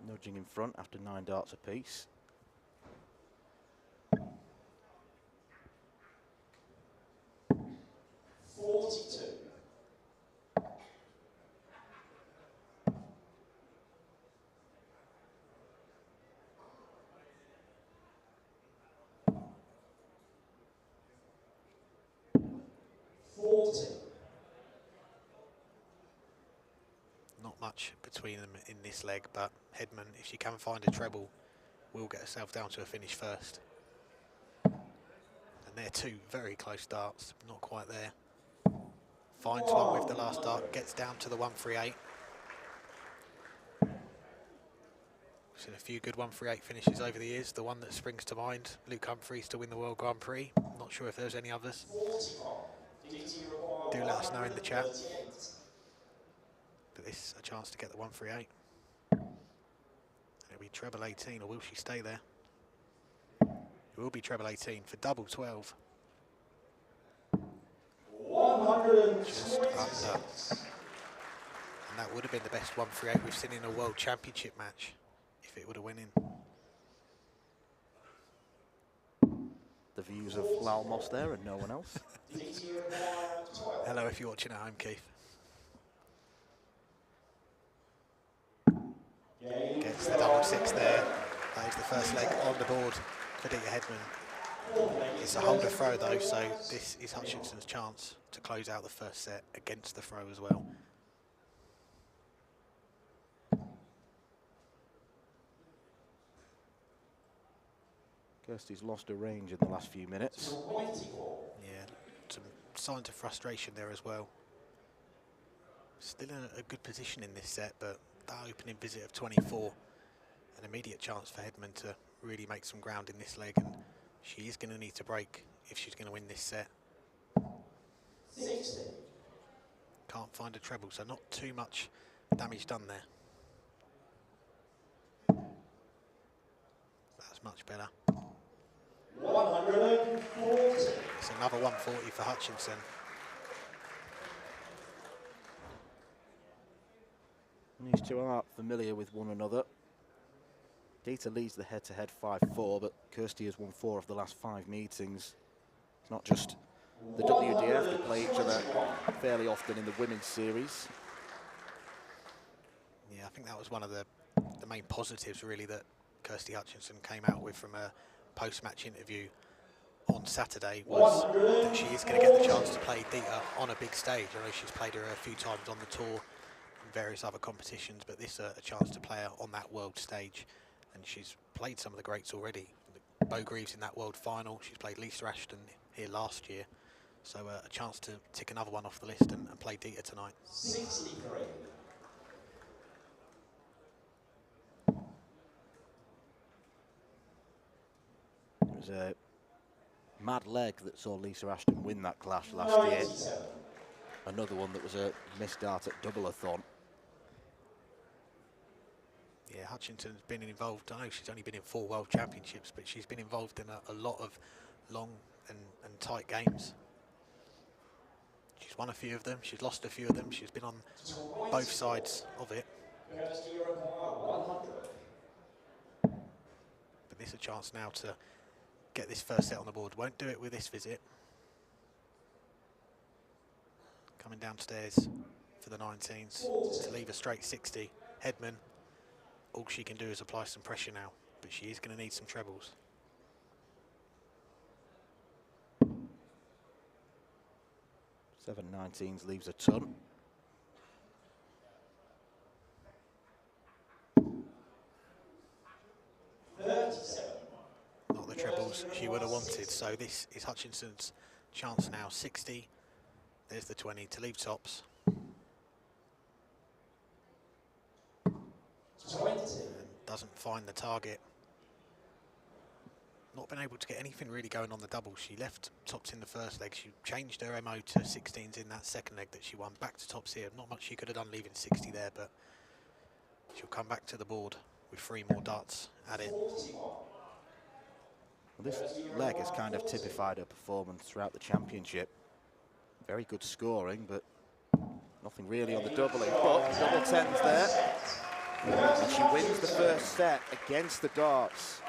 Nudging in front after 9 darts apiece. Not much between them in this leg, but Hedman, if she can find a treble, will get herself down to a finish first. And they're 2 very close darts, not quite there. finds one with the last dart, gets down to the 138. Seen a few good 138 finishes over the years. The one that springs to mind, Luke Humphries to win the World Grand Prix. Not sure if there's any others. Do let us know in the chat. But this is a chance to get the 138. It'll be treble 18, or will she stay there? It will be treble 18 for double 12. 126. Just under. And that would have been the best 138 we've seen in a World Championship match, if it would have went in. The views of Lal Moss there and no one else. Hello if you're watching at home, Keith. Gets the double 6 there. That is the first leg on the board for Deta Hedman. It's a holder throw though, so this is Hutchinson's chance to close out the first set against the throw as well. Kirsty's lost her range in the last few minutes. Yeah, some signs of frustration there as well. Still in a good position in this set, but that opening visit of 24, an immediate chance for Hedman to really make some ground in this leg, and she is going to need to break if she's going to win this set. 60. Can't find a treble, so not too much damage done there. That's much better. 140. It's another 140 for Hutchinson. These two are familiar with one another. Deta leads the head-to-head 5-4, but Kirsty has won 4 of the last 5 meetings. It's not just the WDF that play each other fairly often in the women's series. Yeah, I think that was one of the main positives really that Kirsty Hutchinson came out with from a post-match interview on Saturday, was that she is going to get the chance to play Deta on a big stage. I know she's played her a few times on the tour and various other competitions, but this is a chance to play her on that world stage. And she's played some of the greats already. Beau Greaves in that world final. She's played Lisa Ashton here last year. So a chance to tick another one off the list and play Deta tonight. 63. It was a mad leg that saw Lisa Ashton win that clash last year. 97. Another one that was a missed dart at double-a-thon. Yeah, Hutchinson's been involved. I know she's only been in 4 World Championships, but she's been involved in a lot of long and tight games. She's won a few of them, she's lost a few of them, she's been on both sides of it. Kirsty, you require 100. But this is a chance now to get this first set on the board. Won't do it with this visit. Coming downstairs for the 19s to leave a straight 60. Hedman, all she can do is apply some pressure now, but she is going to need some trebles. Seven 19s leaves a ton. Not the trebles she would have wanted, so this is Hutchinson's chance now. 60, there's the 20 to leave tops. 20. And doesn't find the target. Not been able to get anything really going on the double. She left tops in the first leg. She changed her MO to 16s in that second leg that she won. Back to tops here. Not much she could have done leaving 60 there, but she'll come back to the board with 3 more darts at it. Well, this leg has kind of typified her performance throughout the championship. Very good scoring, but nothing really on the doubling. But double 10s there. And she wins the first set against the darts.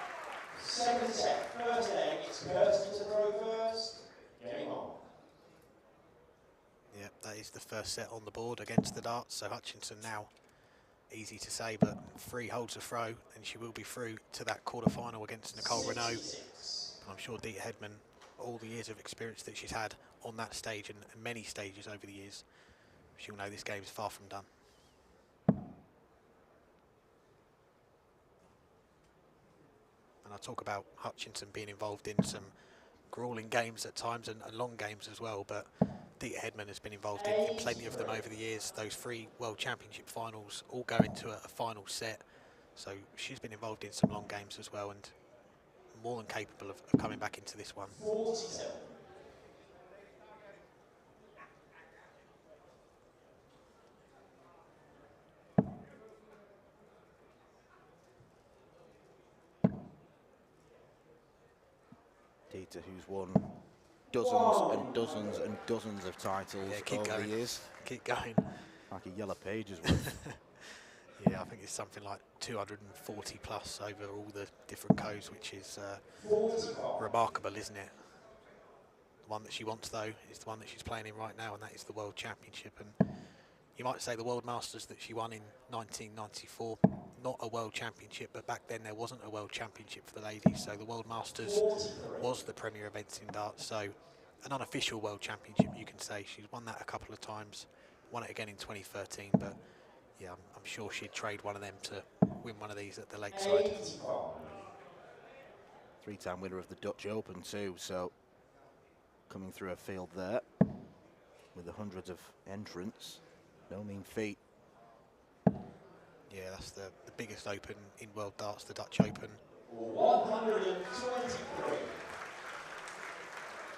Second set, first leg, it's Kirsty to throw first. Game on. Yep, that is the first set on the board against the darts. So Hutchinson now, easy to say, but 3 holds a throw, and she will be through to that quarter-final against Nicole Renaud. And I'm sure Deta Hedman, all the years of experience that she's had on that stage and many stages over the years, she'll know this game is far from done. And I talk about Hutchinson being involved in some grueling games at times and long games as well, but Deta Hedman has been involved in plenty of them over the years. Those 3 World Championship finals all go into a final set. So she's been involved in some long games as well, and more than capable of coming back into this one. 47. Deta, who's won dozens and dozens and dozens of titles over the years. Keep going. Like a yellow Paige's worth. Yeah, I think it's something like 240 plus over all the different codes, which is remarkable, isn't it? The one that she wants, though, is the one that she's playing in right now, and that is the World Championship. And you might say the World Masters that she won in 1994, not a World Championship, but back then there wasn't a World Championship for the ladies, so the World Masters was the premier event in darts, so an unofficial World Championship, you can say. She's won that a couple of times, won it again in 2013, but yeah, I'm sure she'd trade one of them to win one of these at the Lakeside. 3-time winner of the Dutch Open too, so coming through a field there with the hundreds of entrants, no mean feat. Yeah, that's the biggest open in world darts, the Dutch Open. 123.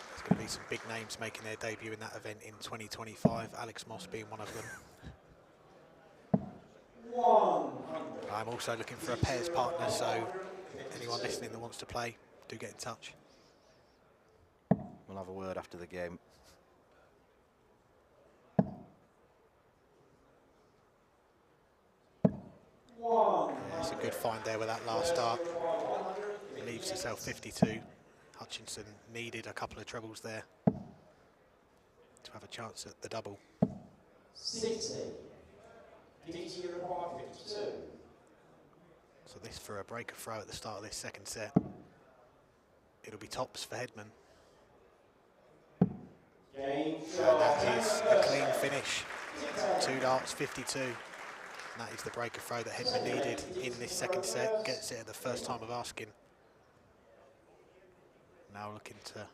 There's going to be some big names making their debut in that event in 2025, Alex Moss being one of them. 100. I'm also looking for a pairs partner, so anyone listening that wants to play, do get in touch. We'll have a word after the game. Yeah, it's a good find there with that last start. Leaves herself 52. Hutchinson needed a couple of trebles there to have a chance at the double. 60. DT required 52. So this for a breaker throw at the start of this second set. It'll be tops for Hedman. Game And that is a clean finish. 2 darts, 52. And that is the breaker throw that Hedman needed in this second set. Gets it at the first time of asking. Now looking to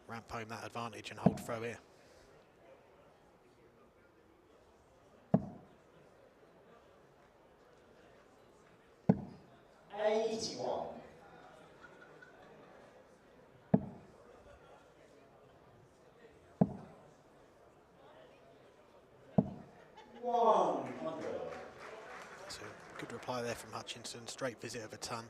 ramp home that advantage and hold throw here. So good reply there from Hutchinson, straight visit of a ton.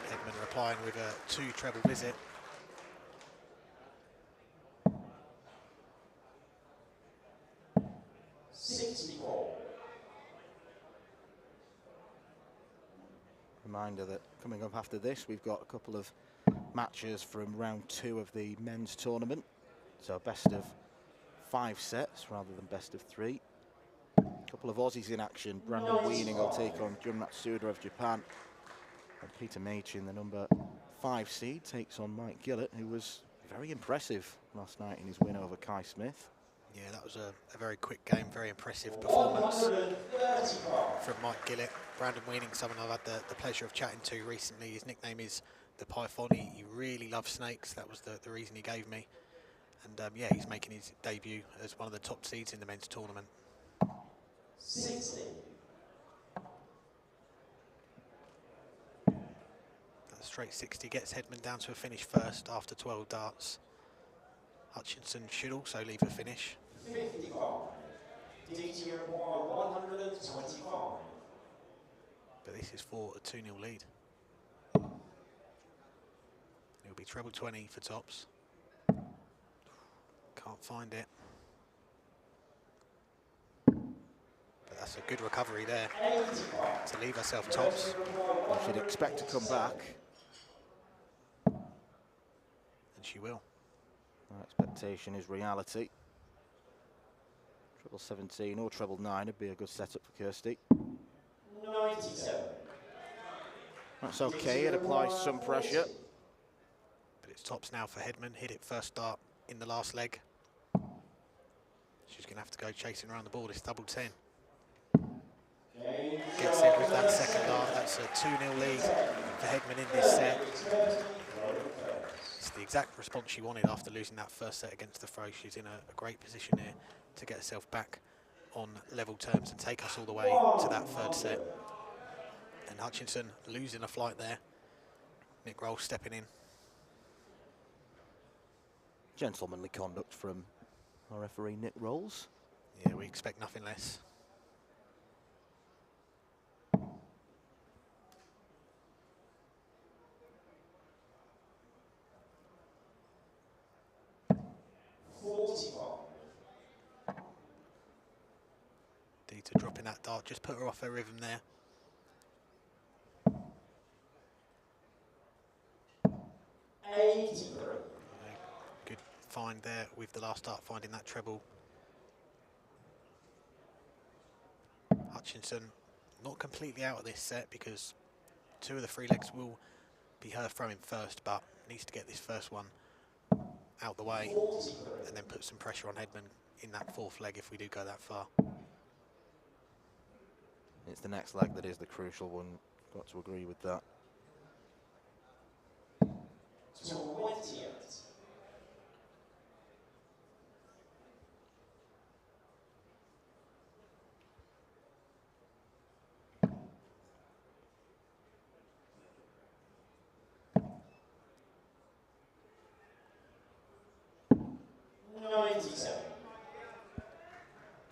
Hedman replying with a 2 treble visit. Reminder that coming up after this, we've got a couple of matches from round 2 of the men's tournament. So best of 5 sets rather than best of 3. A couple of Aussies in action. Brandon Weening will take on Jun Matsuda of Japan. And Peter Machin, the number 5 seed, takes on Mike Gillet, who was very impressive last night in his win over Kai Smith. Yeah, that was a very quick game, very impressive performance from Mike Gillet. Brandon Weening, someone I've had the pleasure of chatting to recently. His nickname is the Python. He really loves snakes. That was the reason he gave me. And yeah, he's making his debut as one of the top seeds in the men's tournament. 60. That straight 60 gets Hedman down to a finish first after 12 darts. Hutchinson should also leave a finish. 55. DT required 125. But this is for a 2-0 lead. It'll be treble 20 for tops. Can't find it. But that's a good recovery there to leave herself tops. You should expect to come back. And she will. Our expectation is reality. Treble 17 or treble 9 would be a good setup for Kirsty. 97. That's okay, it applies some pressure. But it's tops now for Hedman. Hit it first dart in the last leg. She's going to have to go chasing around the ball, this double 10. Gets it with that second dart. That's a 2-0 lead for Hedman in this set. It's the exact response she wanted after losing that first set against the throw. She's in a great position here to get herself back on level terms and take us all the way to that third set. And Hutchinson losing a flight there. Nick Rolls stepping in. Gentlemanly conduct from our referee Nick Rolls. Yeah, we expect nothing less. Deta dropping that dart, just put her off her rhythm there. Good find there with the last dart, finding that treble. Hutchinson not completely out of this set because 2 of the 3 legs will be her throwing first, but needs to get this first one out the way and then put some pressure on Hedman in that 4th leg if we do go that far. It's the next leg that is the crucial one. Got to agree with that. 28.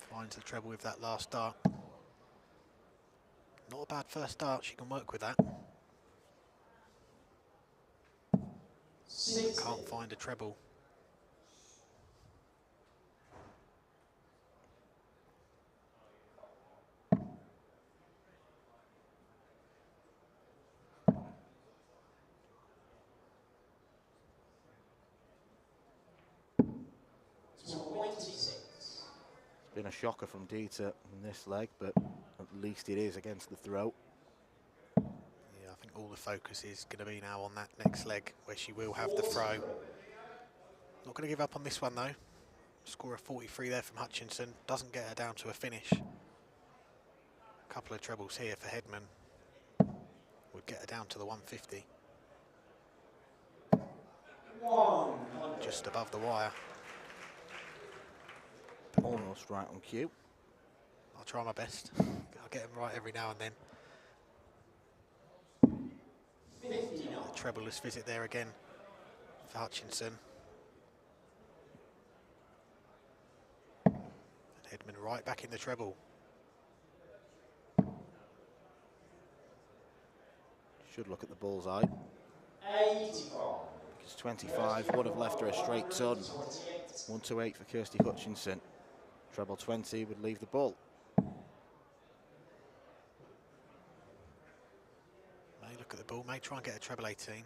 Finds the treble with that last dart. Not a bad first start, she can work with that. Can't find a treble. Been a shocker from Deta in this leg, but at least it is against the throat. Yeah, I think all the focus is going to be now on that next leg where she will have the throw. Not going to give up on this one though. Score of 43 there from Hutchinson. Doesn't get her down to a finish. A couple of trebles here for Hedman. Would get her down to the 150. Just above the wire. Almost right on cue. I'll try my best. I'll get them right every now and then. The trebleless visit there again for Hutchinson. And Hedman right back in the treble. Should look at the bullseye. Because 25 would have left her a straight ton. 128 for Kirsty Hutchinson. Treble 20 would leave the ball. May look at the ball, may try and get a treble 18.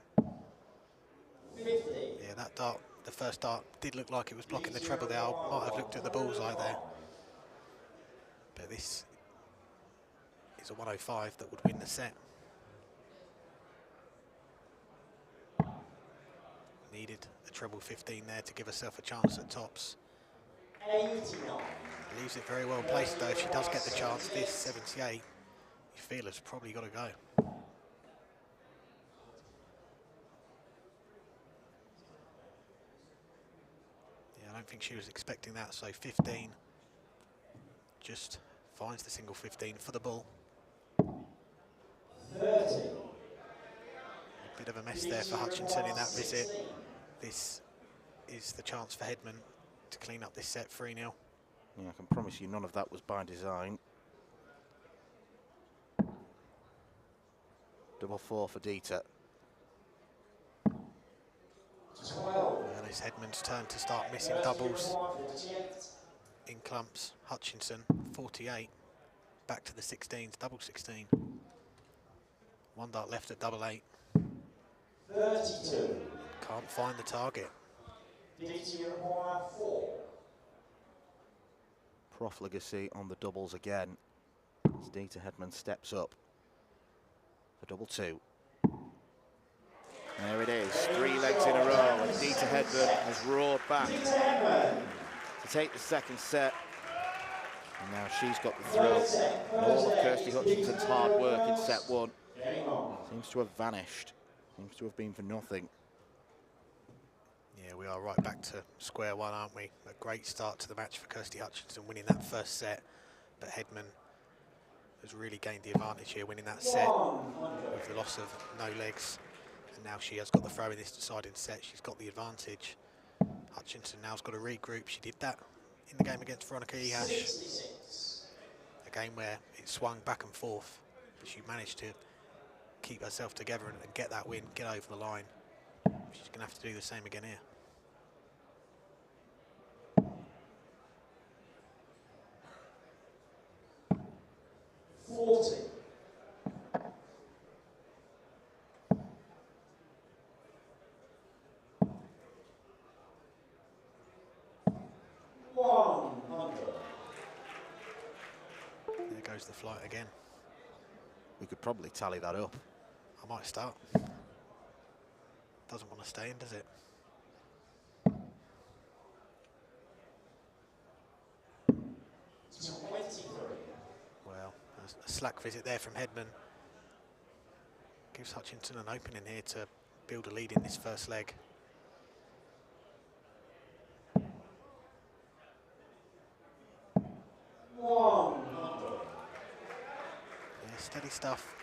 Yeah, that dart, the first dart, did look like it was blocking the treble there. I might have looked at the bullseye there. But this is a 105 that would win the set. Needed a treble 15 there to give herself a chance at tops. 89. Leaves it very well placed though. If she does get the chance, this 78, you feel it's probably got to go. Yeah, I don't think she was expecting that, so 15 just finds the single 15 for the ball. 30. A bit of a mess there for Hutchinson in that visit. This is the chance for Hedman to clean up this set 3-0. Yeah, I can promise you none of that was by design. Double 4 for Deta. 12. And it's Hedman's turn to start missing doubles in clumps. Hutchinson, 48. Back to the 16s, double 16. 1 dart left at double 8. 32. Can't find the target. Require 4. Profligacy on the doubles again. As Deta Hedman steps up for double 2. There it is, 3 legs in a row, and Deta Hedman has roared back to take the second set And now she's got the throw. And all of Kirsty Hutchinson's hard work in set one seems to have vanished. Seems to have been for nothing. Yeah, we are right back to square one, aren't we? A great start to the match for Kirsty Hutchinson, winning that first set. But Hedman has really gained the advantage here, winning that set with the loss of no legs. And now she has got the throw in this deciding set. She's got the advantage. Hutchinson now's got to regroup. She did that in the game against Veronica Ehash. A game where it swung back and forth, but she managed to keep herself together and get that win, get over the line. She's going to have to do the same again here. There goes the flight again. We could probably tally that up. I might start. Doesn't want to stay in, does it? Well, a slack visit there from Hedman. Gives Hutchinson an opening here to build a lead in this first leg. Yeah, steady stuff.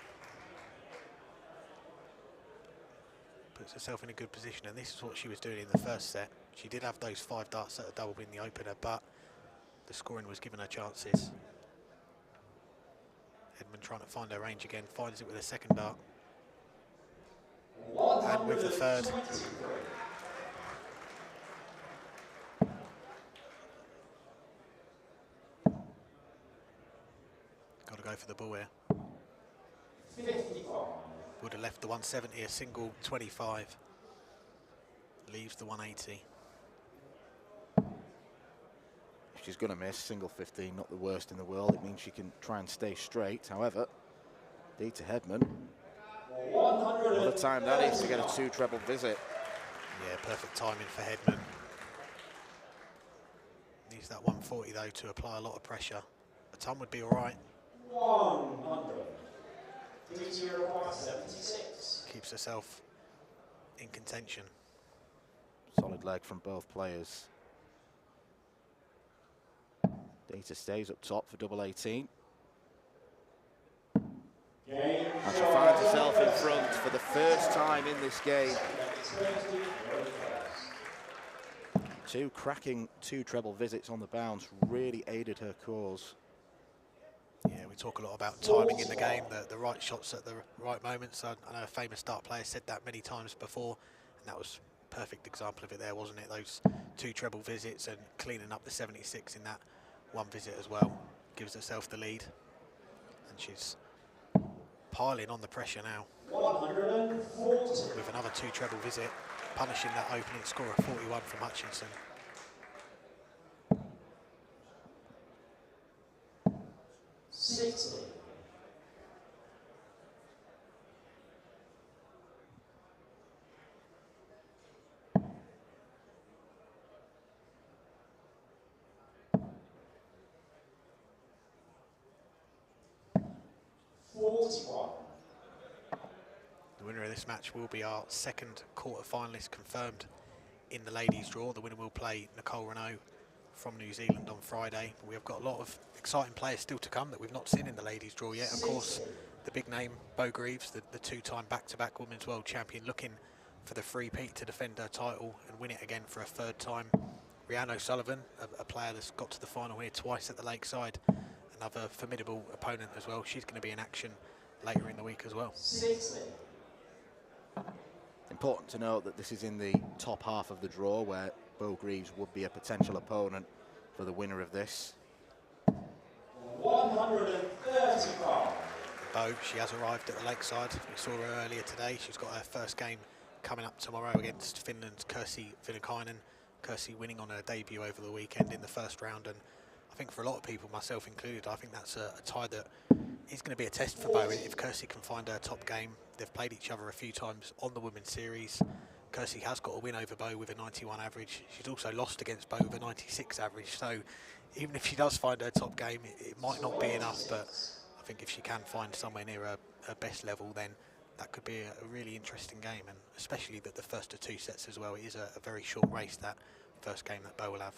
Puts herself in a good position, and this is what she was doing in the first set. She did have those 5 darts at a double in the opener, but the scoring was giving her chances. Hedman trying to find her range again, finds it with a second dart. And with the third. Got to go for the ball here. 55. Would have left the 170, a single 25. Leaves the 180. If she's going to miss, single 15, not the worst in the world. It means she can try and stay straight. However, Deta Hedman, what a time that is to get a 2 treble visit. Yeah, perfect timing for Hedman. Needs that 140 though to apply a lot of pressure. A ton would be all right. 100. 76. Keeps herself in contention. Solid leg from both players. Deta stays up top for double 18. And she finds herself in front for the first time in this game. 2 cracking 2 treble visits on the bounce really aided her cause. Yeah, we talk a lot about timing in the game, the right shots at the right moments. I know a famous dart player said that many times before, and that was a perfect example of it there, wasn't it? Those 2 treble visits and cleaning up the 76 in that one visit as well. Gives herself the lead, and she's piling on the pressure now. 140. With another 2 treble visit, punishing that opening score of 41 from Hutchinson. The winner of this match will be our second quarter-finalist confirmed in the ladies' draw. The winner will play Nicole Renault from New Zealand on Friday. We have got a lot of exciting players still to come that we've not seen in the ladies' draw yet. Of course, the big name, Beau Greaves, the 2-time back-to-back Women's World Champion, looking for the three-peat to defend her title and win it again for a 3rd time. Rhiannon O'Sullivan, a player that's got to the final here twice at the Lakeside. Another formidable opponent as well. She's going to be in action later in the week as well. Important to note that this is in the top half of the draw, where Beau Greaves would be a potential opponent for the winner of this. 135. Beau, she has arrived at the Lakeside. We saw her earlier today. She's got her first game coming up tomorrow against Finland's Kirsty Vinnikainen. Kirsty winning on her debut over the weekend in the first round, and I think for a lot of people, myself included, I think that's a tie that is going to be a test for Beau if Kirsty can find her top game. They've played each other a few times on the Women's Series. Kirsty has got a win over Beau with a 91 average. She's also lost against Beau with a 96 average. So even if she does find her top game, it might not be enough. But I think if she can find somewhere near her best level, then that could be a really interesting game. And especially that the first of 2 sets as well. It is a very short race, that first game that Beau will have.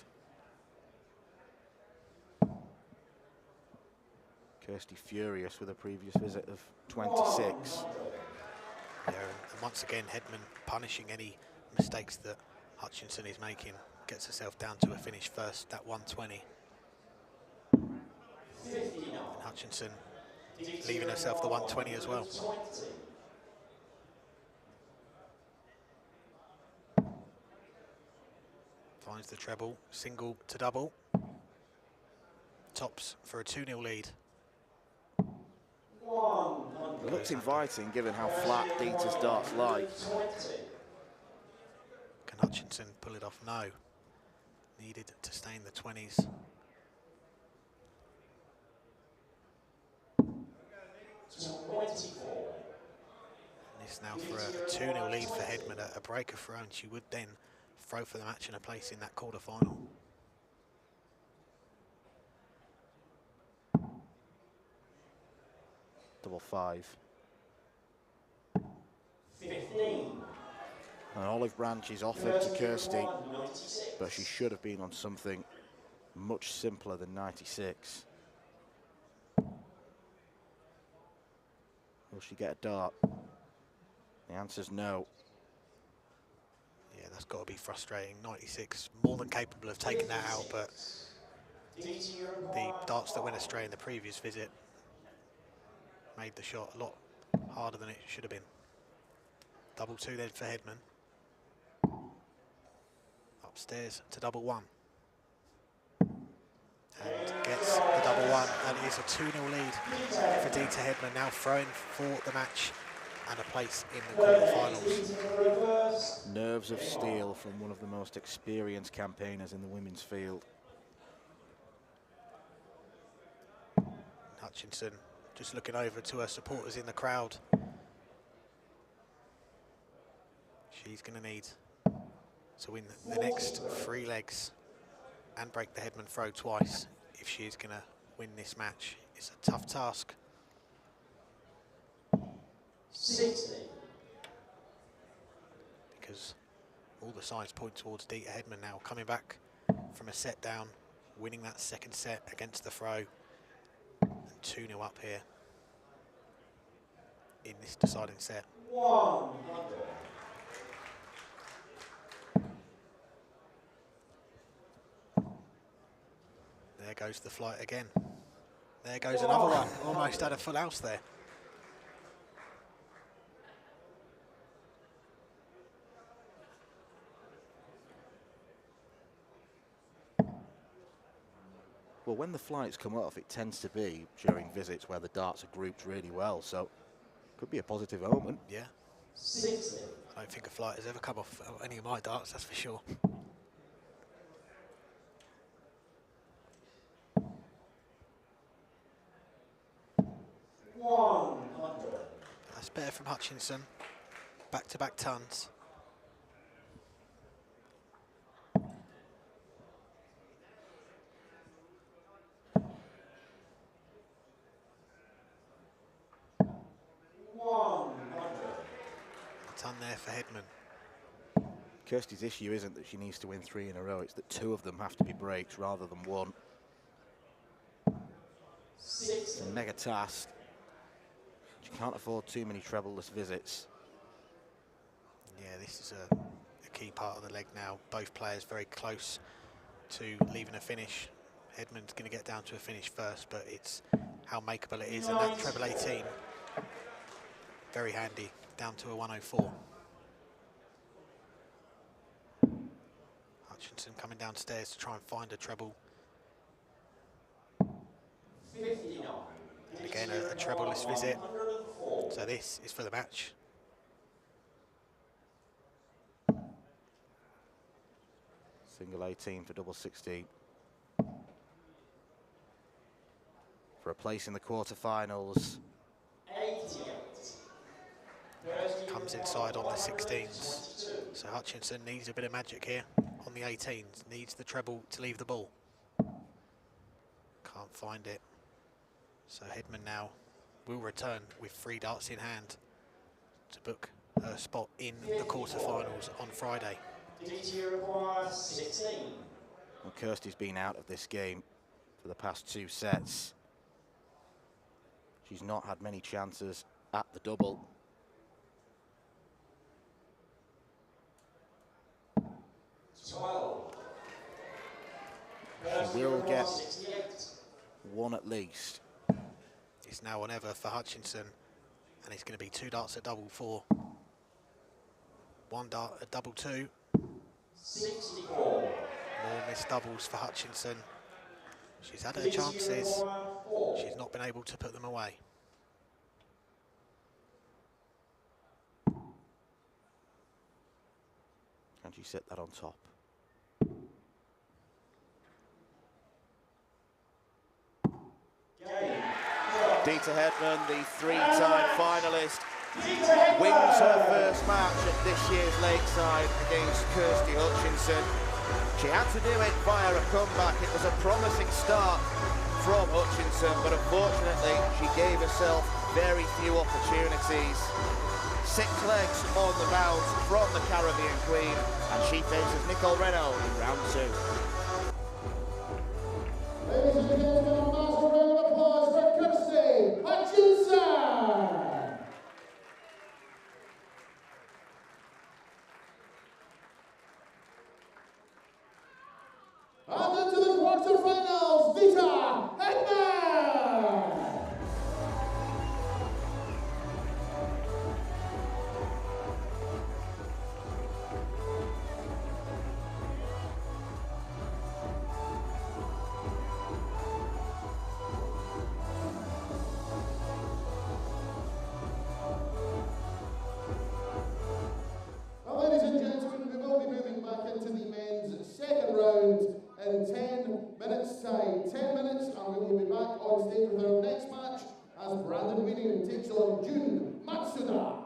Kirsty furious with a previous visit of 26. Yeah, and once again, Hedman punishing any mistakes that Hutchinson is making. Gets herself down to a finish first, that 120. And Hutchinson leaving herself the 120 as well. Finds the treble, single to double. Tops for a 2-0 lead. It looks inviting given how flat Deta's darts lie. Can Hutchinson pull it off? No. Needed to stay in the 20s. This now for a 2-0 lead for Hedman, a break of her own. She would then throw for the match and a place in that quarter-final. Double 5. 15. An olive branch is offered to Kirsty, but she should have been on something much simpler than 96. Will she get a dart? The answer's no. Yeah, that's got to be frustrating. 96, more than capable of taking that out, but the darts that went astray in the previous visit made the shot a lot harder than it should have been. Double 2 then for Hedman. Upstairs to double 1. And gets the double 1, and it is a 2-0 lead for Deta Hedman, now throwing for the match and a place in the quarterfinals. Nerves of steel from one of the most experienced campaigners in the women's field. Hutchinson just looking over to her supporters in the crowd. She's going to need to win the next 3 legs and break the Hedman throw twice if she is going to win this match. It's a tough task. 60. Because all the signs point towards Deta Hedman now coming back from a set down, winning that second set against the throw, and 2-0 up here in this deciding set. 100. There goes the flight again. There goes another one. Almost had a full house there. Well, when the flights come off, it tends to be during visits where the darts are grouped really well, so could be a positive omen. Yeah. 60. I don't think a flight has ever come off any of my darts, that's for sure. That's better from Hutchinson. Back-to-back tons. A ton there for Hedman. Kirsty's issue isn't that she needs to win 3 in a row, it's that 2 of them have to be breaks rather than 1. It's a mega task. She can't afford too many treble-less visits. Yeah, this is a key part of the leg now. Both players very close to leaving a finish. Hedman's going to get down to a finish first, but it's how makeable it is. And that treble 18, very handy, down to a 104. Hutchinson coming downstairs to try and find a treble. 59. And again, a treble-less visit. So this is for the match. Single 18 for double 16. For a place in the quarterfinals. 88. Comes comes inside on the 16s. So Hutchinson needs a bit of magic here on the 18s, needs the treble to leave the ball. Can't find it. So Hedman now will return with 3 darts in hand to book a spot in the quarterfinals on Friday. Deta requires 16. Well, Kirsty's been out of this game for the past 2 sets. She's not had many chances at the double. She will get 1 at least. It's now or never for Hutchinson, and it's going to be 2 darts at double 4. 1 dart at double 2. 64. More missed doubles for Hutchinson. She's had her chances. She's not been able to put them away. Can she set that on top? Deta Hedman, the 3-time finalist, wins her first match at this year's Lakeside against Kirsty Hutchinson. She had to do it via a comeback. It was a promising start from Hutchinson, but unfortunately she gave herself very few opportunities. 6 legs on the bounce from the Caribbean Queen, and she faces Nicole Moreno in round 2. Ladies and gentlemen, a massive round of applause for Kirsty Hutchinson! And into the quarterfinals, Deta Hedman! Well, ladies and gentlemen, we will be moving back into the men's second round in 10 minutes time. 10 minutes and we will be back on stage with our next match as Brandon Weening takes on June Matsuda.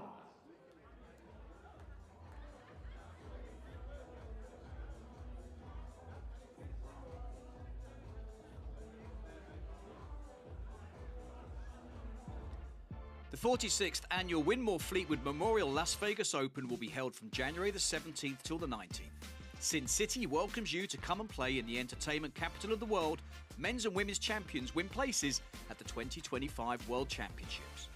The 46th annual Winmore Fleetwood Memorial Las Vegas Open will be held from January the 17th till the 19th. Sin City welcomes you to come and play in the entertainment capital of the world. Men's and women's champions win places at the 2025 World Championships.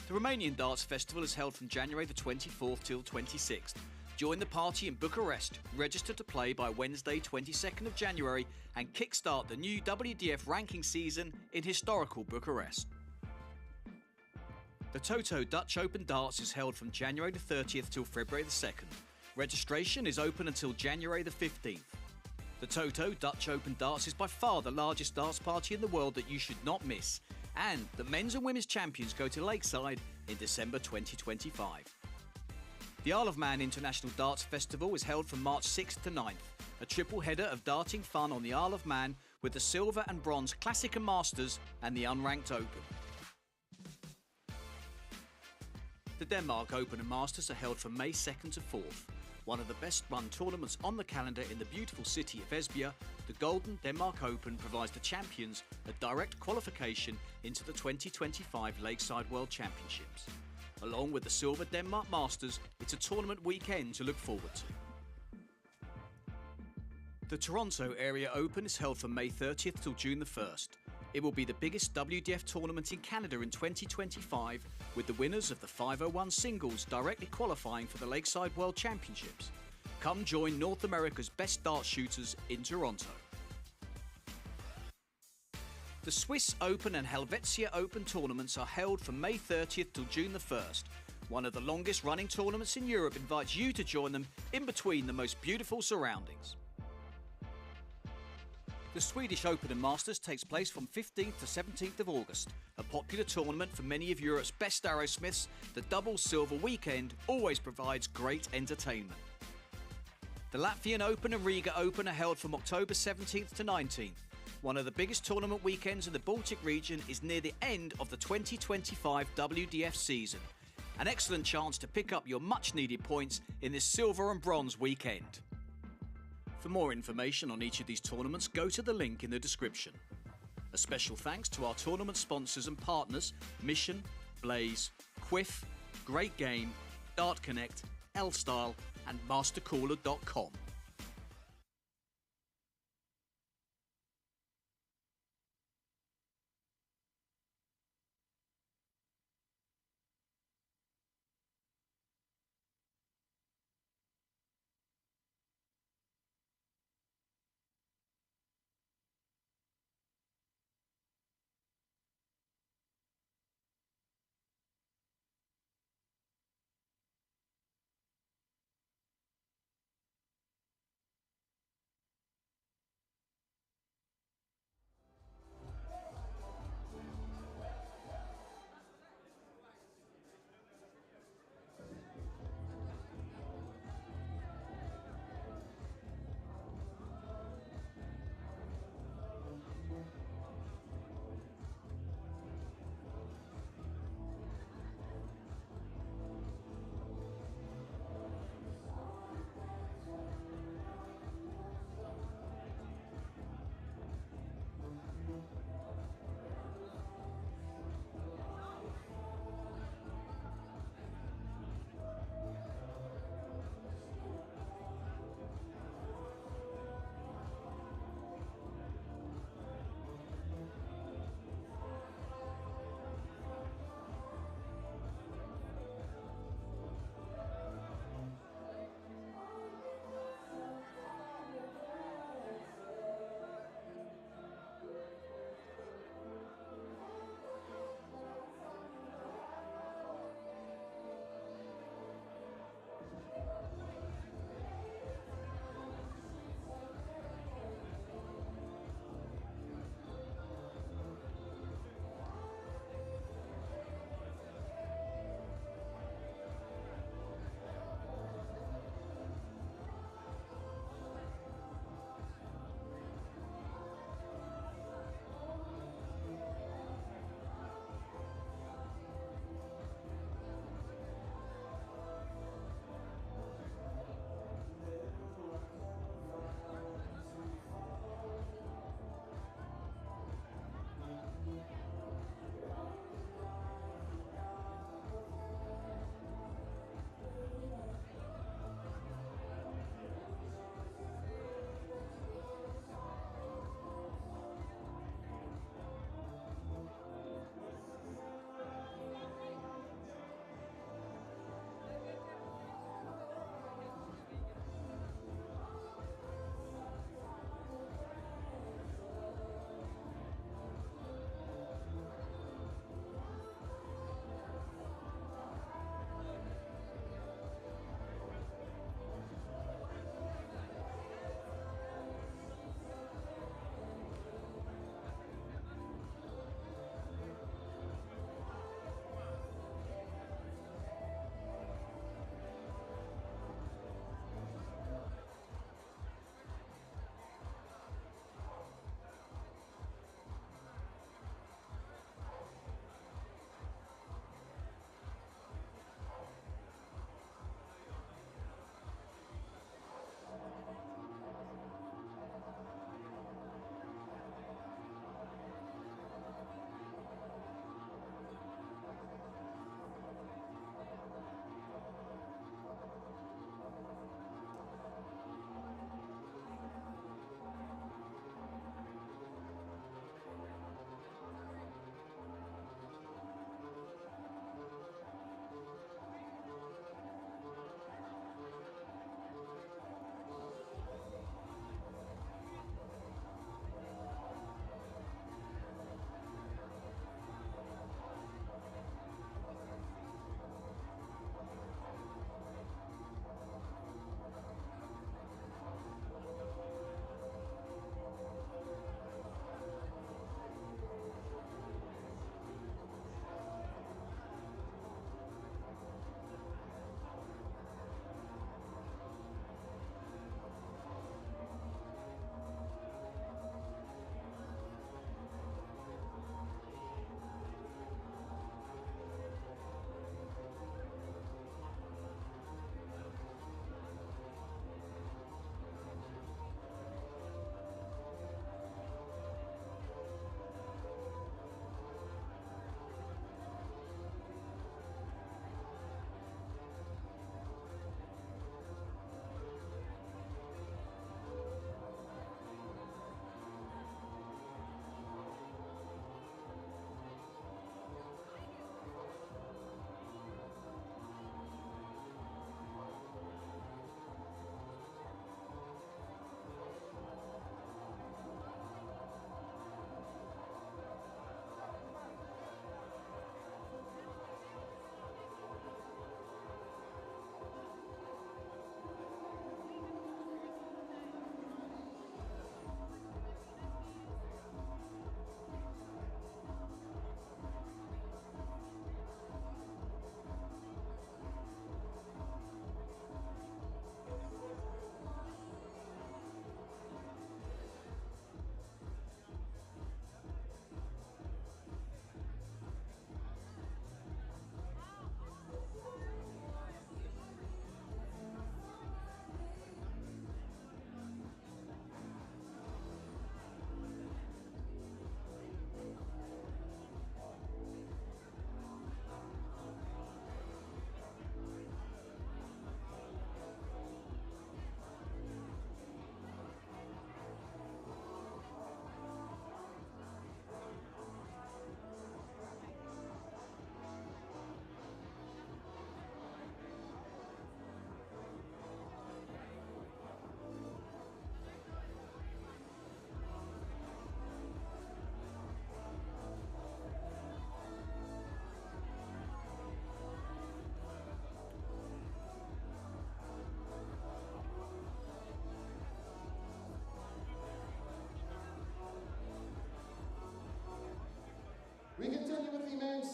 The Romanian Darts Festival is held from January the 24th till 26th. Join the party in Bucharest, register to play by Wednesday 22nd of January and kickstart the new WDF ranking season in historical Bucharest. The Toto Dutch Open Darts is held from January the 30th till February the 2nd. Registration is open until January the 15th. The Toto Dutch Open Darts is by far the largest darts party in the world that you should not miss. And the men's and women's champions go to Lakeside in December 2025. The Isle of Man International Darts Festival is held from March 6th to 9th. A triple header of darting fun on the Isle of Man with the Silver and Bronze Classic and Masters and the Unranked Open. The Denmark Open and Masters are held from May 2nd to 4th. One of the best run tournaments on the calendar in the beautiful city of Esbjerg, the Golden Denmark Open provides the champions a direct qualification into the 2025 Lakeside World Championships. Along with the Silver Denmark Masters, it's a tournament weekend to look forward to. The Toronto Area Open is held from May 30th till June the 1st. It will be the biggest WDF tournament in Canada in 2025, with the winners of the 501 singles directly qualifying for the Lakeside World Championships. Come join North America's best dart shooters in Toronto. The Swiss Open and Helvetia Open tournaments are held from May 30th till June the 1st. One of the longest running tournaments in Europe invites you to join them in between the most beautiful surroundings. The Swedish Open and Masters takes place from 15th to 17th of August. A popular tournament for many of Europe's best arrowsmiths, the double silver weekend always provides great entertainment. The Latvian Open and Riga Open are held from October 17th to 19th. One of the biggest tournament weekends in the Baltic region is near the end of the 2025 WDF season. An excellent chance to pick up your much-needed points in this silver and bronze weekend. For more information on each of these tournaments, go to the link in the description. A special thanks to our tournament sponsors and partners, Mission, Blaze, Quiff, Great Game, Dart Connect, L-Style and MasterCooler.com.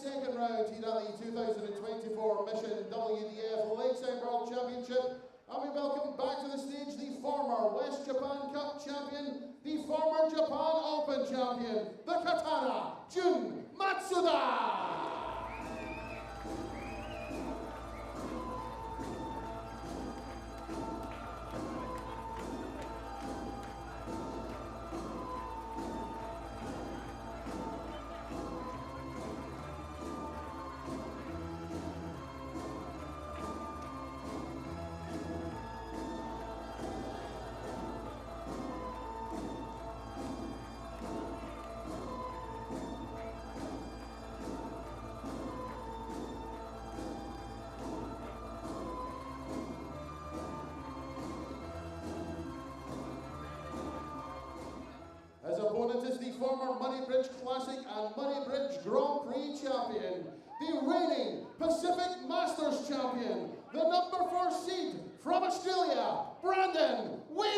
second round here at the 2024 Mission WDF Lakeside World Championship. And we welcome back to the stage the former West Japan Cup champion, the former Japan Open champion, the Katana, Jun Matsuda! His opponent is the former Murraybridge Classic and Murraybridge Grand Prix champion, the reigning Pacific Masters champion, the number 4 seed from Australia, Brandon Weening!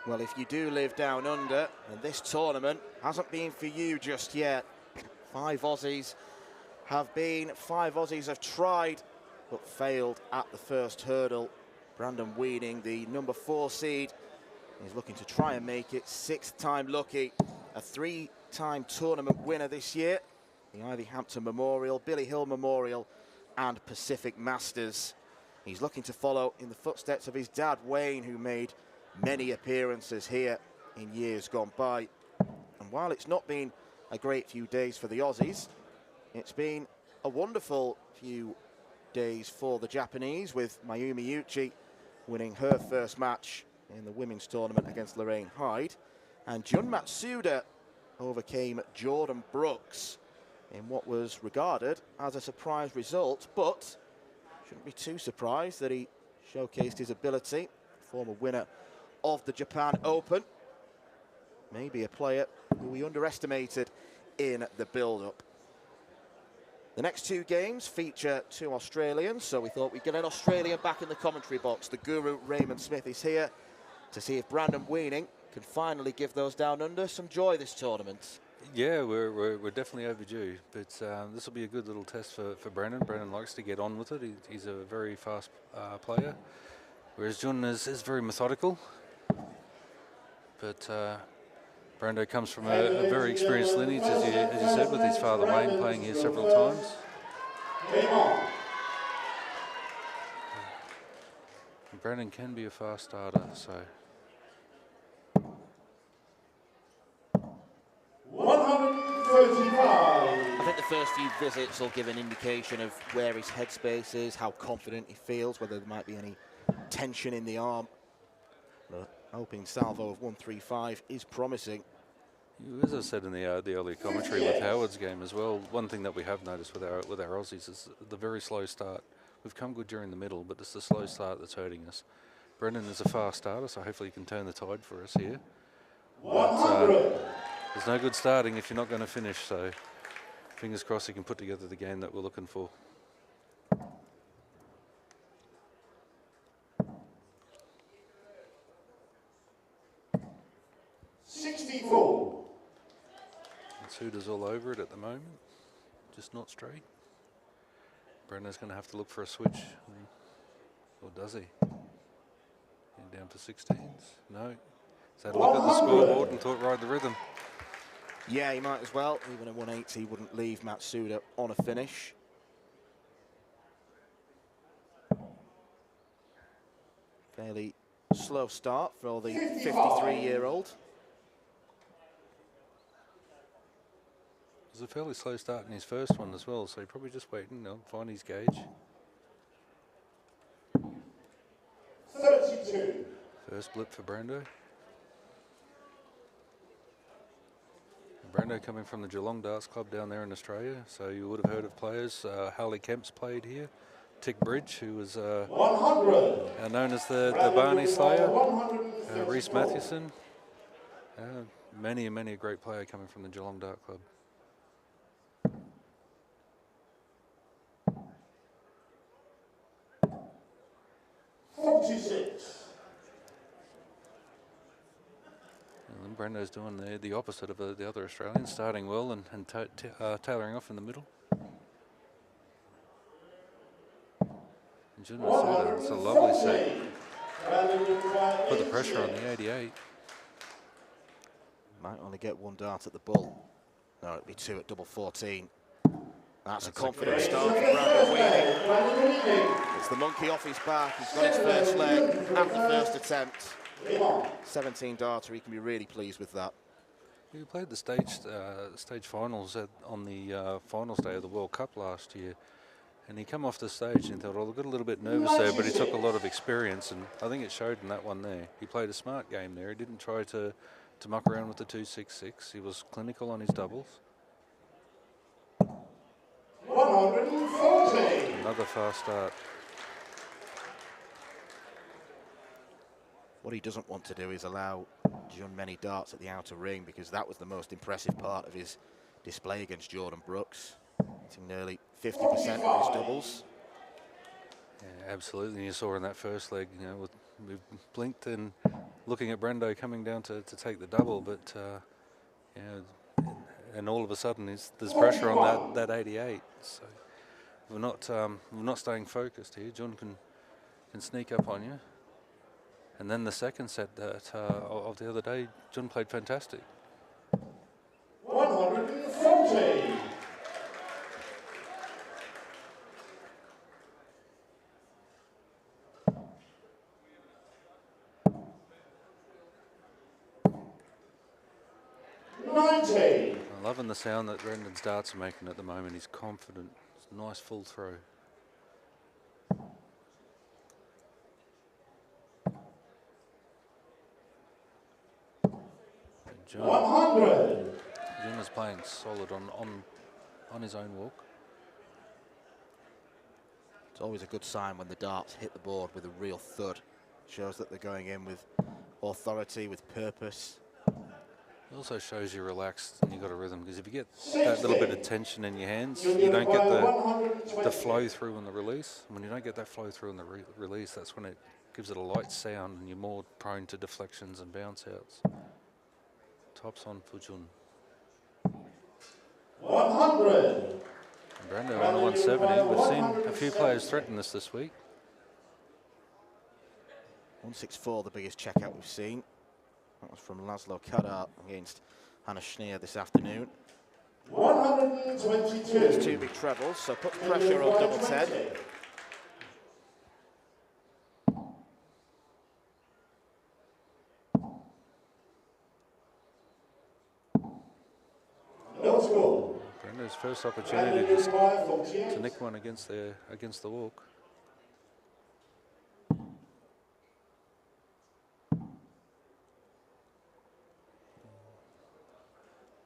Well, if you do live down under, and this tournament hasn't been for you just yet. 5 Aussies have tried, but failed at the first hurdle. Brandon Weening, the number 4 seed, is looking to try and make it 6th time lucky. A 3-time tournament winner this year. The Ivy Hampton Memorial, Billy Hill Memorial, and Pacific Masters. He's looking to follow in the footsteps of his dad, Wayne, who made many appearances here in years gone by. And while it's not been a great few days for the Aussies, it's been a wonderful few days for the Japanese, with Mayumi Uchi winning her first match in the women's tournament against Lorraine Hyde. And Jun Matsuda overcame Jordan Brooks in what was regarded as a surprise result, but shouldn't be too surprised that he showcased his ability. Former winner of the Japan Open, maybe a player who we underestimated in the build-up. The next 2 games feature 2 Australians, so we thought we'd get an Australian back in the commentary box. The guru, Raymond Smith, is here to see if Brandon Weening can finally give those down under some joy this tournament. Yeah, we're definitely overdue, but this will be a good little test for Brandon. Brandon likes to get on with it. He's a very fast player, whereas Jun is very methodical. But Brando comes from a very experienced lineage, as you said, with his father Wayne playing here several times. And Brandon can be a fast starter, so. 135. I think the first few visits will give an indication of where his headspace is, how confident he feels, whether there might be any tension in the arm. Opening salvo of 135 is promising. As I said in the earlier commentary with Howard's game as well, one thing that we have noticed with our Aussies is the very slow start. We've come good during the middle, but it's the slow start that's hurting us. Brendan is a fast starter, so hopefully he can turn the tide for us here. But, there's no good starting if you're not going to finish, so fingers crossed he can put together the game that we're looking for. Matsuda's all over it at the moment, just not straight. Brendan's going to have to look for a switch. Or does he? Down to 16s. No. He's had a look at the scoreboard and thought, ride the rhythm. Yeah, he might as well. Even at 180, he wouldn't leave Matsuda on a finish. Fairly slow start for the 53-year-old. It was a fairly slow start in his first one as well, so he probably just waiting to find his gauge. 32. First blip for Brando. Brando coming from the Geelong Darts Club down there in Australia, so you would have heard of players. Harley Kemp's played here. Tick Bridge, who was 100. known as the Barney Slayer. Reese Mathewson. Many a great player coming from the Geelong Dart Club. And Brendo's doing the opposite of the other Australians, starting well and tailoring off in the middle. Matsuda, it's a lovely set. Put the pressure on the 88. Might only get one dart at the bull. No, it'll be two at double 14. That's a confident start for Brandon Weening. It's the monkey off his back. He's got his first leg at the first attempt. 17 darter, he can be really pleased with that. He played the stage finals on the finals day of the World Cup last year. And he come off the stage and thought, well, I got a little bit nervous there, but he took a lot of experience, and I think it showed in that one there. He played a smart game there. He didn't try to muck around with the 266. He was clinical on his doubles. 140. Another fast start. What he doesn't want to do is allow Jun many darts at the outer ring, because that was the most impressive part of his display against Jordan Brooks. Hitting nearly 50% of his doubles. Yeah, absolutely. You saw in that first leg, you know, we blinked and looking at Brando coming down to take the double, but you know, and all of a sudden there's pressure on that 88. So we're not staying focused here. John can sneak up on you. And then the second set of the other day, John played fantastic. 140. I'm loving the sound that Brendan's darts are making at the moment. He's confident. It's a nice full throw. John, 100. John is playing solid on his own walk. It's always a good sign when the darts hit the board with a real thud. Shows that they're going in with authority, with purpose. It also shows you're relaxed and you've got a rhythm, because if you get that little bit of tension in your hands, you don't get the flow through and the release. And when you don't get that flow through and the release, that's when it gives it a light sound and you're more prone to deflections and bounce outs. Tops on for Jun. 100. Brando on the 170. We've seen a few players threaten this week. 164, the biggest checkout we've seen. That was from Laszlo Kadar against Hannah Schneer this afternoon. 122. There's two big trebles, so puts pressure on double 10. Brendo's first opportunity to nick one against the walk.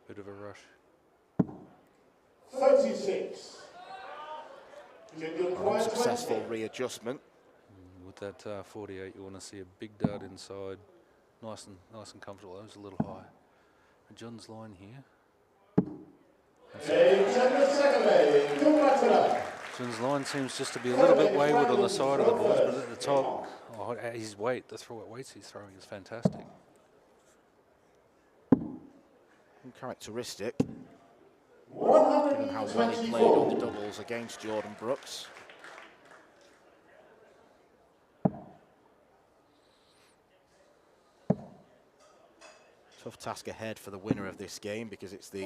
Bit of a rush. 36. Unsuccessful readjustment. With that 48, you want to see a big dart inside, nice and comfortable. That was a little high. And John's line here. John's line seems just to be a little bit wayward on the side of the boards, but at the top, his weight, the weights he's throwing is fantastic. Uncharacteristic, given how how well he played on the doubles against Jordan Brooks. Tough task ahead for the winner of this game, because it's the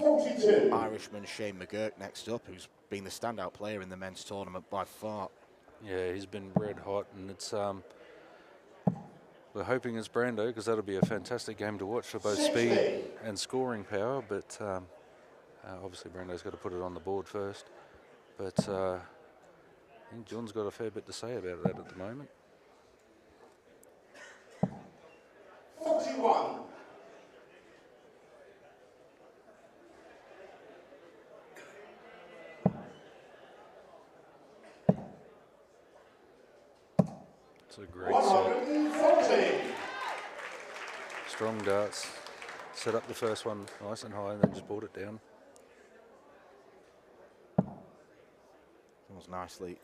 Irishman Shane McGurk next up, who's been the standout player in the men's tournament by far. Yeah, he's been red hot, and it's we're hoping it's Brando, because that'll be a fantastic game to watch for both speed and scoring power. But obviously Brando's got to put it on the board first. But I think John's got a fair bit to say about that at the moment. 41. It's a great set. Strong darts. Set up the first one nice and high and then just brought it down. It was nicely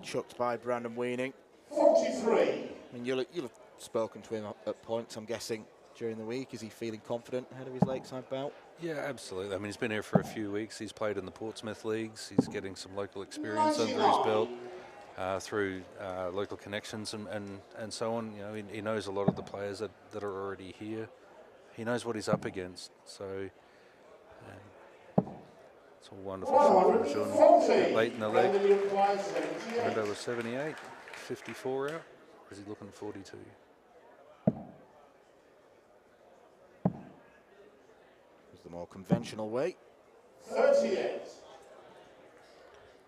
chucked by Brandon Weening. 43. I mean, you'll have spoken to him at points, I'm guessing, during the week. Is he feeling confident ahead of his Lakeside bout? Yeah, absolutely. I mean, he's been here for a few weeks. He's played in the Portsmouth leagues. He's getting some local experience under his belt. Through local connections and so on. You know, he knows a lot of the players that are already here. He knows what he's up against. So it's a wonderful shot from John. Late in the leg. Window was 78, 54 out. Or is he looking at 42? It's the more conventional way. 38.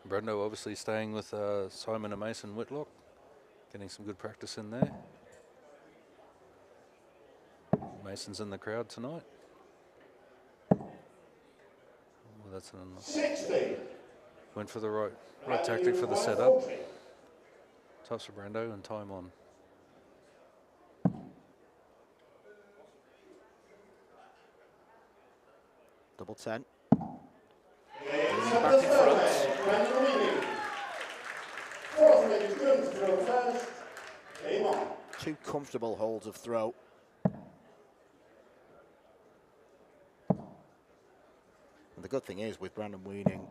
Brando obviously staying with Simon and Mason Whitlock, getting some good practice in there. Mason's in the crowd tonight. Well, that's an 60. Went for the right tactic for the setup. Tops for Brando and time on. Double 10. Back in front. Two comfortable holds of throw. And the good thing is, with Brandon Weening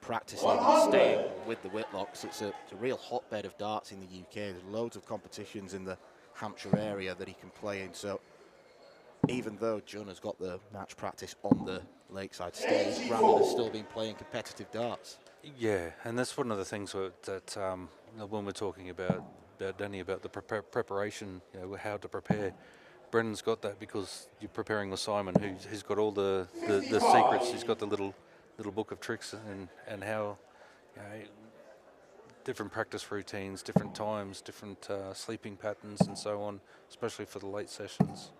practicing and staying with the Whitlocks, it's a real hotbed of darts in the UK. There's loads of competitions in the Hampshire area that he can play in. So even though John has got the match practice on the Lakeside stage, Raman has still been playing competitive darts. Yeah, and that's one of the things that when we're talking about Danny, about the preparation, you know, how to prepare. Brendan's got that because you're preparing with Simon, who's got all the secrets. He's got the little book of tricks and how, you know, different practice routines, different times, different sleeping patterns, and so on, especially for the late sessions.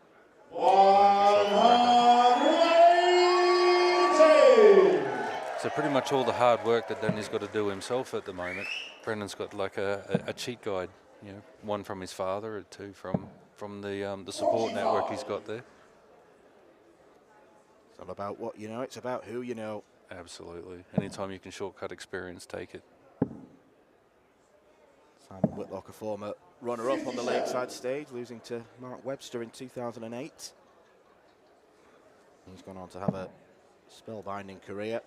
So pretty much all the hard work that Danny's got to do himself at the moment, Brendan's got like a cheat guide, you know, one from his father, or two from the support network he's got there. It's not about what you know, it's about who you know. Absolutely. Anytime you can shortcut experience, take it. Simon Whitlock, a former runner-up on the Lakeside stage, losing to Mark Webster in 2008. He's gone on to have a spellbinding career.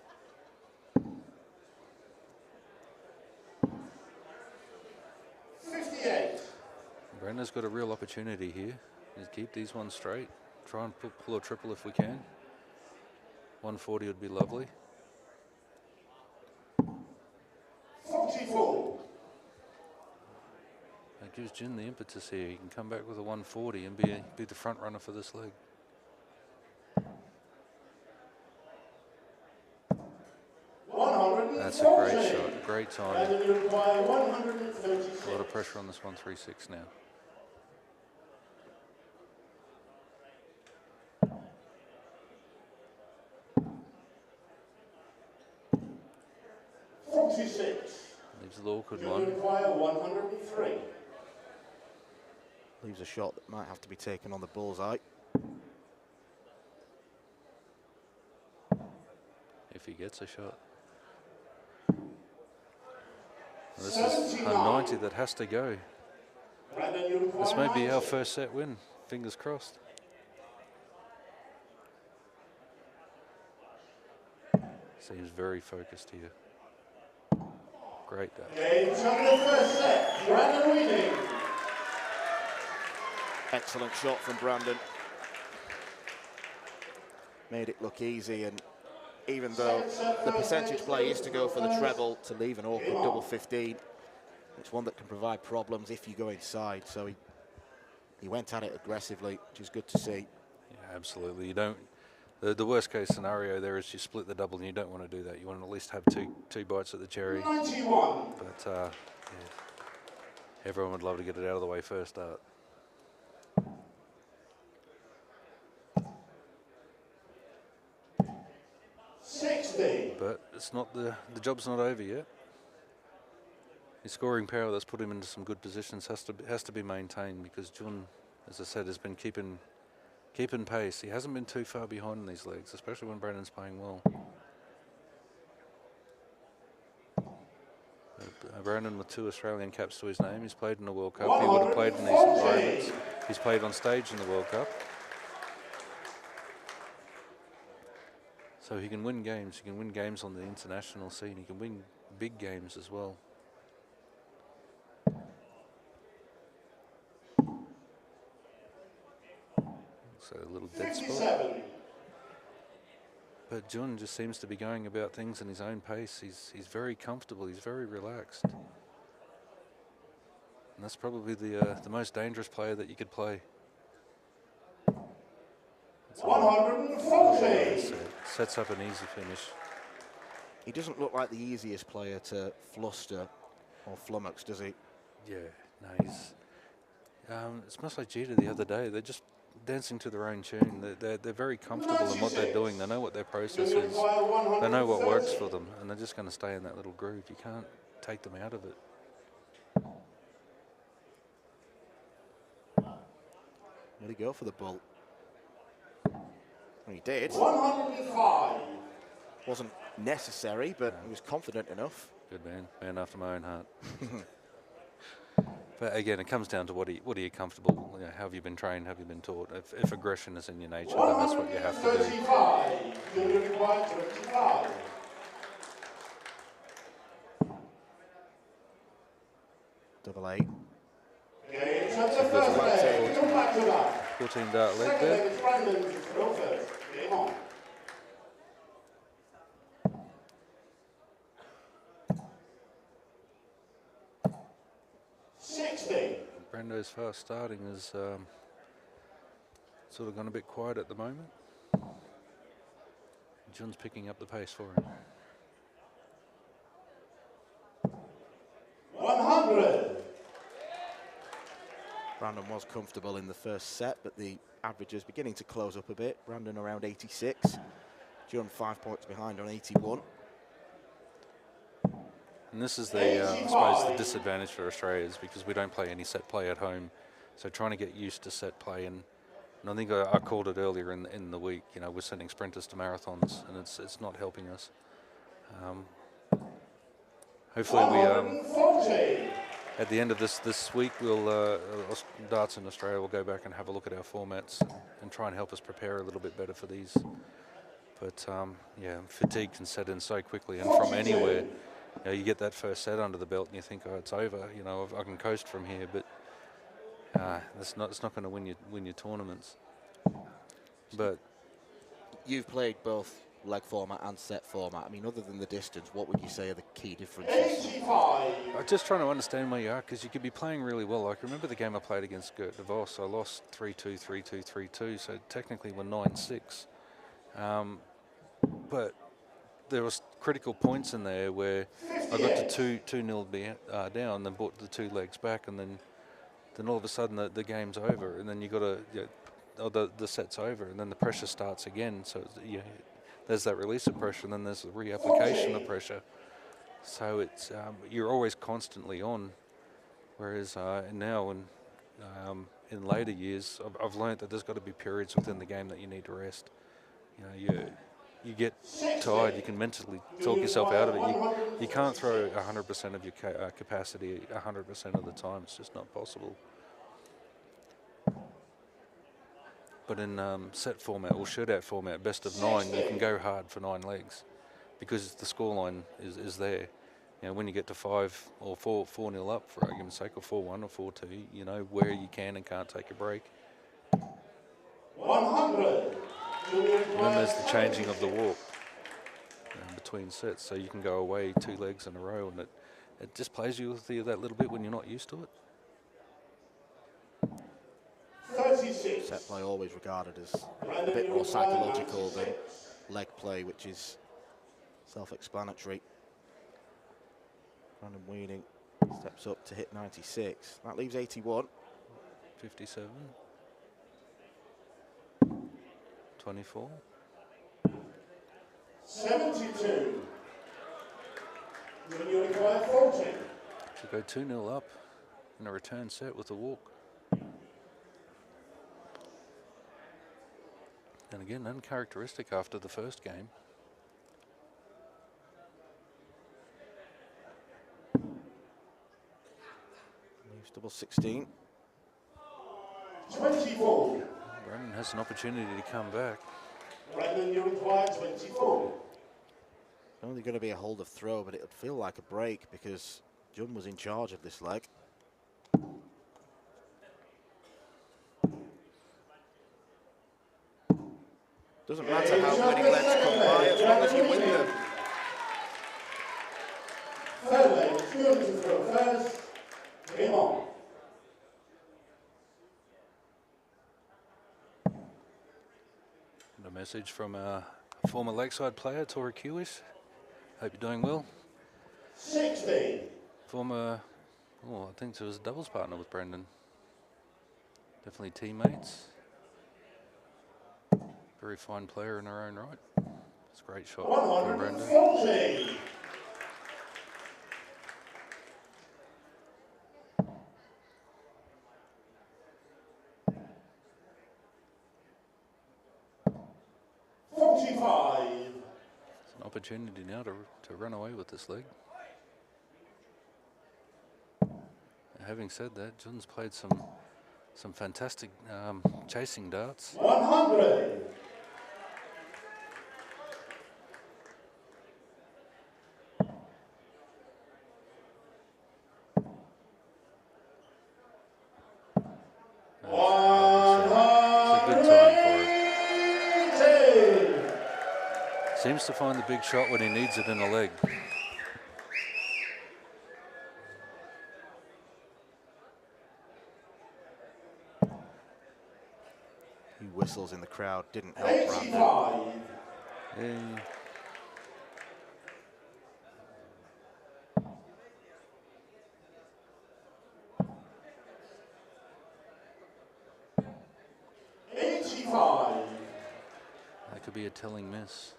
Brenda's got a real opportunity here. Just keep these ones straight. Try and pull a triple if we can. 140 would be lovely. 44. That gives Jin the impetus here. He can come back with a 140 and be the front runner for this leg. That's a great shot, great timing. A lot of pressure on this 136 now. Leaves the awkward one. 103. Leaves a shot that might have to be taken on the bullseye. If he gets a shot. This is a 90 that has to go. This may be our first set win. Fingers crossed. Seems very focused here. Great day. Game champion first set, Brandon Weening. Excellent shot from Brandon. Made it look easy, and even though the percentage play is to go for the treble, to leave an awkward double 15, it's one that can provide problems if you go inside. So he went at it aggressively, which is good to see. Yeah, absolutely. You don't. The worst case scenario there is you split the double, and you don't want to do that. You want to at least have two bites at the cherry. 91. But yeah, everyone would love to get it out of the way first start. But it's not the job's not over yet. His scoring power that's put him into some good positions has to be maintained, because Jun, as I said, has been keeping pace. He hasn't been too far behind in these legs, especially when Brandon's playing well. Brandon with 2 Australian caps to his name. He's played in the World Cup. He would have played in these environments. He's played on stage in the World Cup. So he can win games. He can win games on the international scene. He can win big games as well. So a little dead spot. But Jun just seems to be going about things in his own pace. He's very comfortable. He's very relaxed. And that's probably the most dangerous player that you could play. 140. Sets up an easy finish. He doesn't look like the easiest player to fluster or flummox, does he? Yeah, no, he's. It's much like Deta the other day. They're just dancing to their own tune. They're very comfortable in what they're doing. They know what their process is. They know what works for them, and they're just going to stay in that little groove. You can't take them out of it. Will he go for the bull? Well, he did. 105. Wasn't necessary, but he was confident enough. Good man after my own heart. But again, it comes down to what are you comfortable? You know, how have you been trained? Have you been taught? If aggression is in your nature, then that's what you have to do. 135. Double 8. 14 dart leg there. Brando's fast starting is sort of gone a bit quiet at the moment. Jun's picking up the pace for him. 100. Brandon was comfortable in the first set, but the average is beginning to close up a bit. Brandon around 86. Jun 5 points behind on 81. And this is the, I suppose, the disadvantage for Australia is because we don't play any set play at home. So trying to get used to set play, and I think I called it earlier in the week. You know, we're sending sprinters to marathons, and it's not helping us. Hopefully we at the end of this week we'll Darts in Australia will go back and have a look at our formats and try and help us prepare a little bit better for these. But yeah, fatigue can set in so quickly, and from anywhere. You know, you get that first set under the belt and you think, oh, it's over. You know, I can coast from here, but it's not going to win your tournaments. But you've played both leg format and set format. I mean, other than the distance, what would you say are the key differences? I'm just trying to understand where you are, because you could be playing really well. Like, remember the game I played against Gert de Vos? I lost 3-2, 3-2, 3-2, so technically we're 9-6. But there was critical points in there where I got to 2-0 down, then brought the 2 legs back, and then all of a sudden the game's over, and then you got to, the set's over, and then the pressure starts again. So there's that release of pressure, and then there's the reapplication of pressure. So it's you're always constantly on. Whereas now in later years, I've learned that there's got to be periods within the game that you need to rest. You know, you get tired, you can mentally talk yourself out of it. You can't throw 100% of your capacity 100% of the time. It's just not possible. But in set format or shootout format, best of 9, you can go hard for 9 legs. because the scoreline is there. You know, when you get to 5 or 4-0 up, for argument's sake, or 4-1 or 4-2, you know where you can and can't take a break. 100. And then there's the changing of the walk between sets, so you can go away 2 legs in a row, and it just plays you with you that little bit when you're not used to it. 36. Set play always regarded as a bit more psychological than leg play, which is self-explanatory. Brandon Weening steps up to hit 96. That leaves 81. 57. 24. 72. You require 40. To go 2-0 up in a return set with a walk. And again, uncharacteristic after the first game. Leaves double 16. 24. Brandon has an opportunity to come back. Brandon, you require 24. Only going to be a hold of throw, but it would feel like a break because Jun was in charge of this leg. Doesn't matter how winning legs come by, as long as you win them. Third leg, Jun to throw first. Game on. And a message from a former Lakeside player, Tori Kiwis. Hope you're doing well. 60. Former, I think she was a doubles partner with Brendan. Definitely teammates. Very fine player in her own right. It's a great shot from Brendan. 140. It's an opportunity now to run away with this leg. Having said that, Jun's played some fantastic chasing darts. 100. Seems to find the big shot when he needs it in a leg. He whistles in the crowd, didn't help Brandon. Yeah. That could be a telling miss.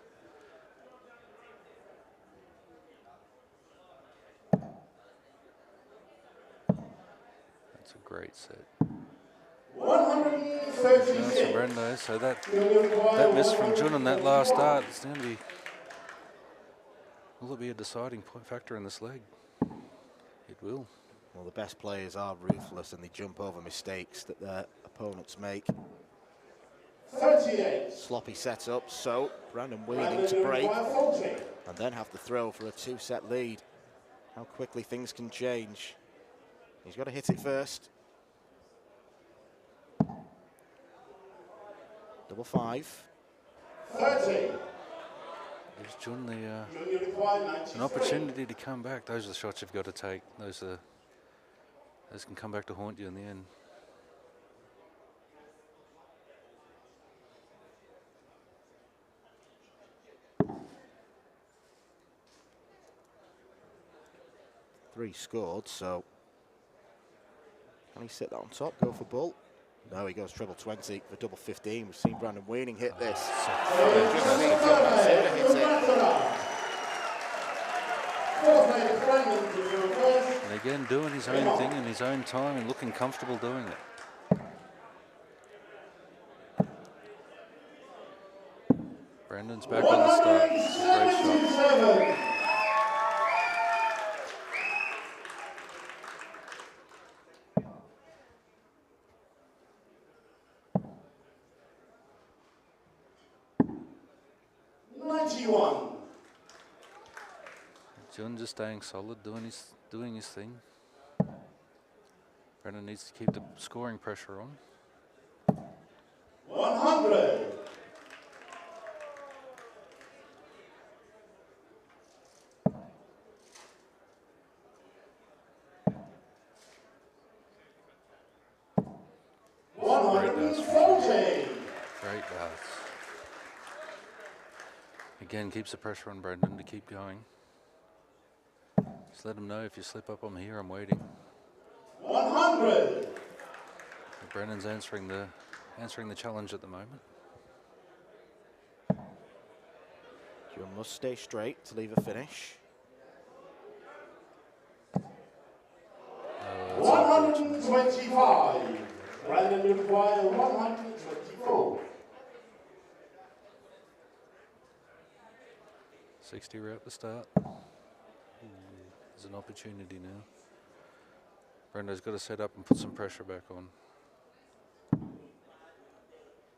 That's a great set. 136. Brendo, so that miss from Jun on that last dart is going to be. Will it be a deciding factor in this leg? It will. Well, the best players are ruthless and they jump over mistakes that their opponents make. 38. Sloppy setup, so Brandon Weening to break and then have the throw for a 2-set lead. How quickly things can change. He's got to hit it first. Double 5. 30. Gives Jun an opportunity to come back. Those are the shots you've got to take. Those can come back to haunt you in the end. Three scored, so can he sit that on top, go for bull? No, he goes treble 20 for double 15. We've seen Brandon Weening hit this. And again, doing his own thing in his own time and looking comfortable doing it. Brandon's back on the start. It's a great shot. Jun just staying solid, doing his thing. Brennan needs to keep the scoring pressure on. 100. Great darts. Again, keeps the pressure on Brendan to keep going. Just let him know, if you slip up, I'm here, I'm waiting. 100. Brendan's answering the challenge at the moment. You must stay straight to leave a finish. 125. Brendan, you require 124. 60 right at the start. There's an opportunity now. Brendan's got to set up and put some pressure back on.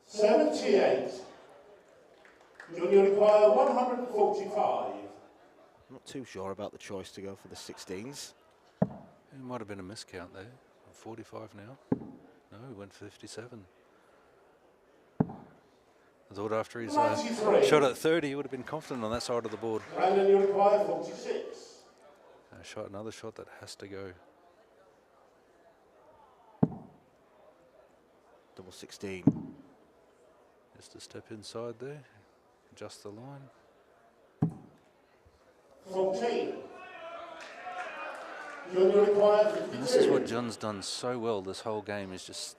78. You require 145. Not too sure about the choice to go for the 16s. It might have been a miscount there. 45 now. No, he went 57. I thought after his shot at 30, he would have been confident on that side of the board. Brandon, you require 46. Another shot that has to go. Double 16. Just a step inside there. Adjust the line. 14. You require 52. And this is what John's done so well this whole game, is just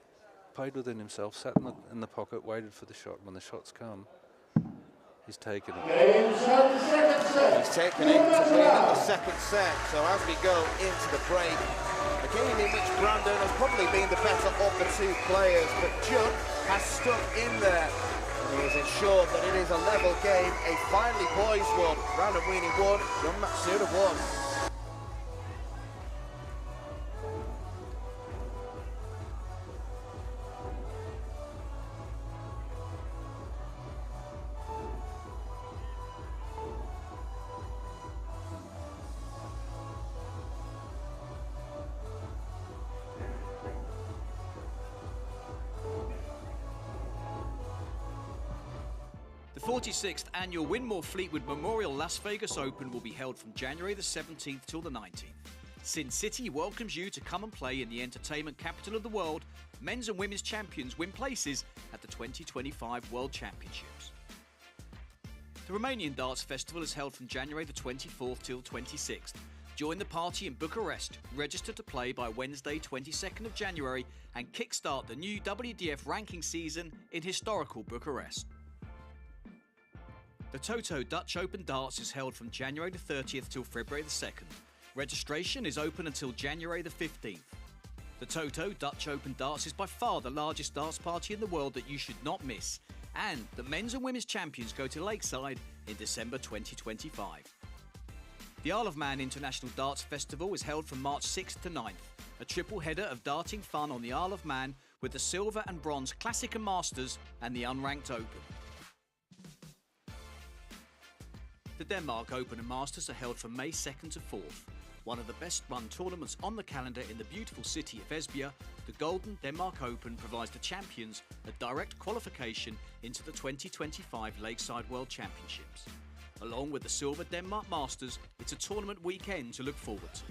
played within himself, sat in the pocket, waited for the shot. When the shots come, he's taken it. He's taken it to win the second set. So as we go into the break, a game in which Brandon has probably been the better of the two players, but Jun has stuck in there. And he has ensured that it is a level game. A finally boys one. Brandon Weening 1, Jun Matsuda 1. The 46th annual Winmore Fleetwood Memorial Las Vegas Open will be held from January the 17th till the 19th. Sin City welcomes you to come and play in the entertainment capital of the world. Men's and women's champions win places at the 2025 World Championships. The Romanian Darts Festival is held from January the 24th till 26th. Join the party in Bucharest, register to play by Wednesday 22nd of January and kickstart the new WDF ranking season in historical Bucharest. The Toto Dutch Open Darts is held from January the 30th till February the 2nd. Registration is open until January the 15th. The Toto Dutch Open Darts is by far the largest darts party in the world that you should not miss. And the men's and women's champions go to Lakeside in December 2025. The Isle of Man International Darts Festival is held from March 6th to 9th. A triple header of darting fun on the Isle of Man with the Silver and Bronze Classic and Masters and the Unranked Open. The Denmark Open and Masters are held from May 2nd to 4th. One of the best run tournaments on the calendar in the beautiful city of Esbjerg, the Golden Denmark Open provides the champions a direct qualification into the 2025 Lakeside World Championships. Along with the Silver Denmark Masters, it's a tournament weekend to look forward to.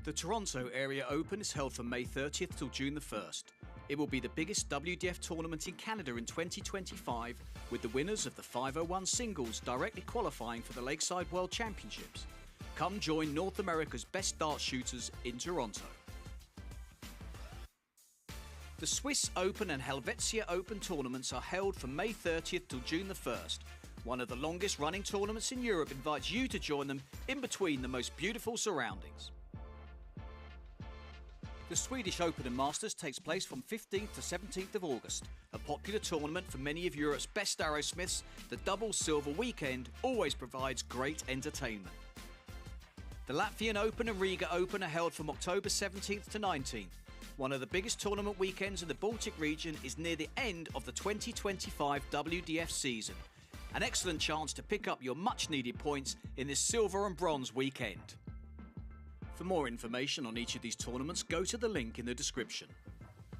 The Toronto Area Open is held from May 30th till June the 1st. It will be the biggest WDF tournament in Canada in 2025, with the winners of the 501 singles directly qualifying for the Lakeside World Championships. Come join North America's best dart shooters in Toronto. The Swiss Open and Helvetia Open tournaments are held from May 30th till June the 1st. One of the longest running tournaments in Europe invites you to join them in between the most beautiful surroundings. The Swedish Open and Masters takes place from 15th to 17th of August. A popular tournament for many of Europe's best arrowsmiths, the double silver weekend always provides great entertainment. The Latvian Open and Riga Open are held from October 17th to 19th. One of the biggest tournament weekends in the Baltic region is near the end of the 2025 WDF season. An excellent chance to pick up your much-needed points in this silver and bronze weekend. For more information on each of these tournaments, go to the link in the description.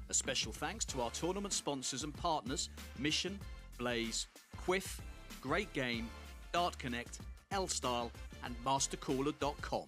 A special thanks to our tournament sponsors and partners, Mission, Blaze, Quiff, Great Game, Dart Connect, L-Style and MasterCooler.com.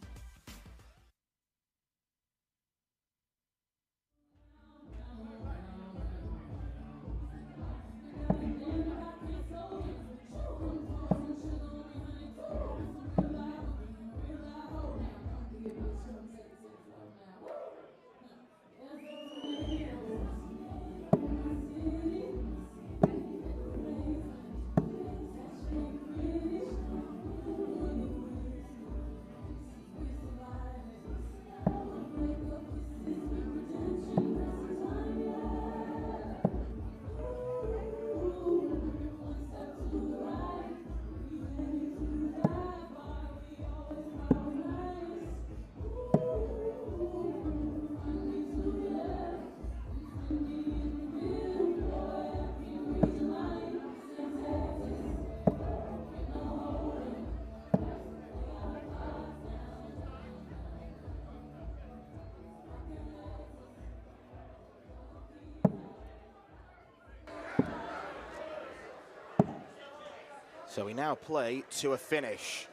So we now play to a finish.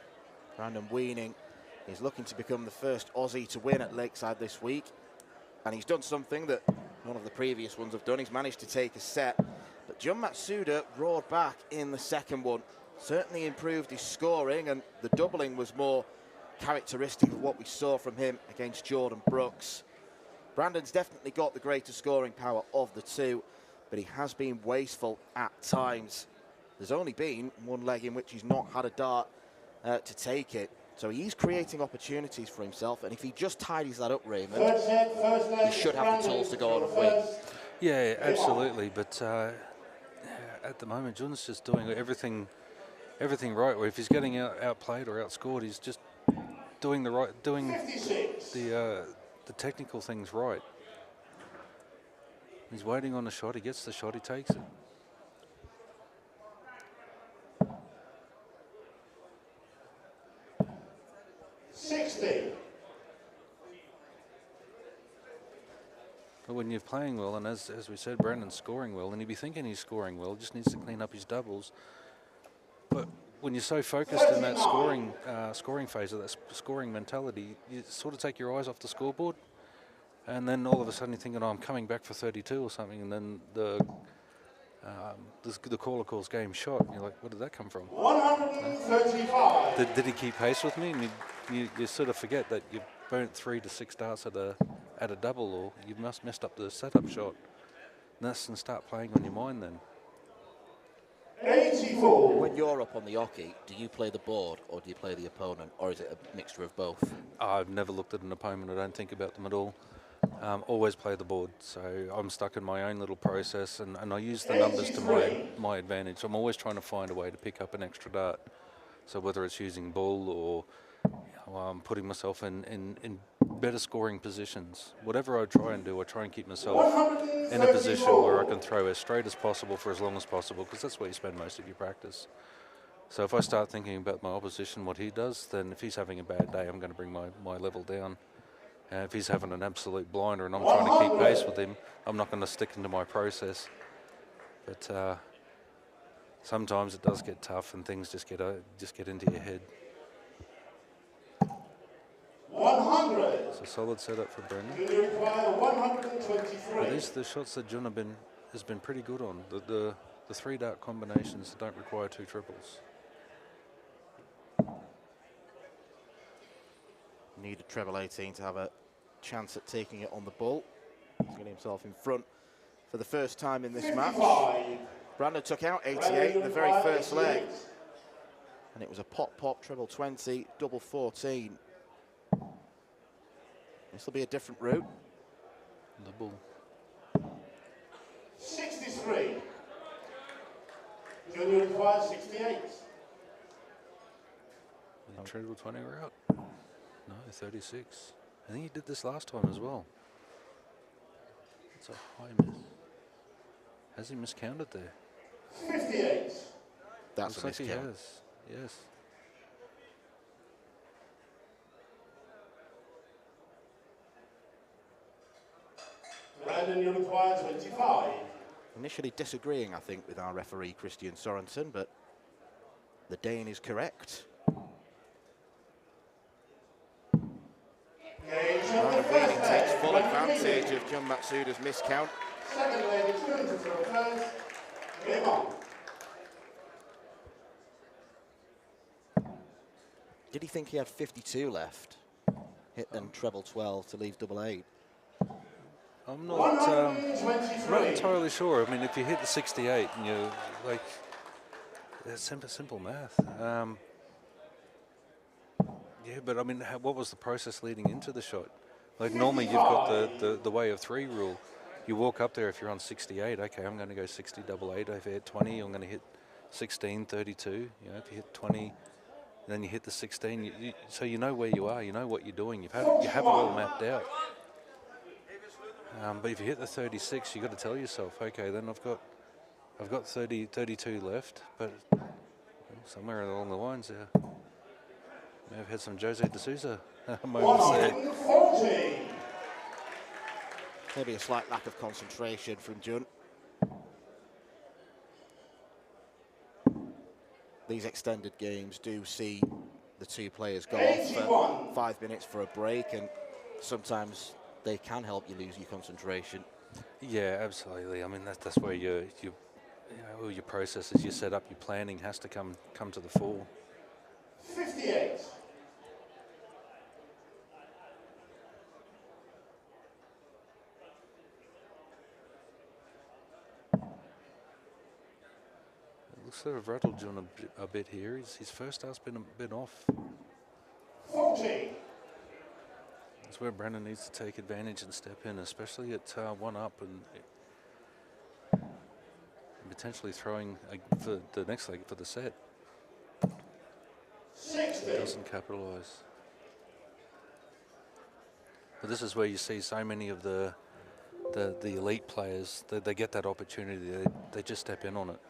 Brandon Weening is looking to become the first Aussie to win at Lakeside this week. And he's done something that none of the previous ones have done. He's managed to take a set. But John Matsuda roared back in the second one. Certainly improved his scoring, and the doubling was more characteristic of what we saw from him against Jordan Brooks. Brandon's definitely got the greater scoring power of the two, but he has been wasteful at times. There's only been one leg in which he's not had a dart to take it. So he's creating opportunities for himself, and if he just tidies that up, Raymond, he should have the tools to go on and win. Yeah, absolutely. But at the moment, John's just doing everything right. Where if he's getting outplayed or outscored, he's just doing the technical things right. He's waiting on the shot. He gets the shot. He takes it. But when you're playing well, and as we said, Brandon's scoring well, and he'd be thinking he's scoring well, just needs to clean up his doubles. But when you're so focused in that scoring phase, of that scoring mentality, you sort of take your eyes off the scoreboard, and then all of a sudden you're thinking, oh, I'm coming back for 32 or something, and then the caller calls game shot, and you're like, where did that come from? 135. Did he keep pace with me? And you sort of forget that you burnt 3 to 6 darts at a double, or you messed up the setup shot. And that's and start playing on your mind then. 84. When you're up on the hockey, do you play the board or do you play the opponent, or is it a mixture of both? I've never looked at an opponent. I don't think about them at all. Always play the board. So I'm stuck in my own little process, and I use the numbers to my advantage. I'm always trying to find a way to pick up an extra dart. So whether it's using ball or putting myself in better scoring positions, whatever I try and do, I try and keep myself in a position where I can throw as straight as possible for as long as possible, because that's where you spend most of your practice. So if I start thinking about my opposition, what he does, then if he's having a bad day, I'm going to bring my level down. If he's having an absolute blinder and I'm trying to keep pace with him, I'm not going to stick into my process. But sometimes it does get tough and things just get into your head. 100. It's a solid setup for Brendan. You require 123. But these are the shots that John has been pretty good on. The 3 dart combinations that don't require 2 triples. Need a treble 18 to have a chance at taking it on the ball. He's getting himself in front for the first time in this 55. match. Brandon took out 88 in the very first leg. And it was a pop, treble 20, double 14. This will be a different route. The ball. 63. Junior requires 68. Treble 20 we're out. No, 36. I think he did this last time as well. It's a high miss. Has he miscounted there? 58. That's Looks a like he miscount. has. Yes. Brandon, you require 25. Initially disagreeing, I think, with our referee, Christian Sorensen, but the Dane is correct. Brandon Weening takes full advantage of John Matsuda's miscount. Second lady, 2 to throw first. Game on. Did he think he had 52 left? Hit then treble 12 to leave double 8. I'm not entirely sure. I mean, if you hit the 68 and you like, it's simple math. Yeah, but I mean, what was the process leading into the shot? Like normally you've got the way of 3 rule. You walk up there if you're on 68. Okay, I'm going to go 60 double 8. If you hit 20, I'm going to hit 16 32. You know, if you hit 20, then you hit the 16. So you know where you are. You know what you're doing. You have it all mapped out. But if you hit the 36, you've got to tell yourself, okay, then I've got 32 left, but somewhere along the lines there, may have had some Jose de Souza moments there. Maybe a slight lack of concentration from Jun. These extended games do see the 2 players go off for 5 minutes for a break, and sometimes they can help you lose your concentration. Yeah, absolutely. I mean, that's where all your processes, your setup, your planning has to come to the fore. 58. It looks like I've rattled John a bit here. His first start's been a bit off. 40. That's where Brandon needs to take advantage and step in, especially at 1 up and potentially throwing for the next leg for the set. 60. Doesn't capitalise. But this is where you see so many of the elite players. They get that opportunity. They just step in on it.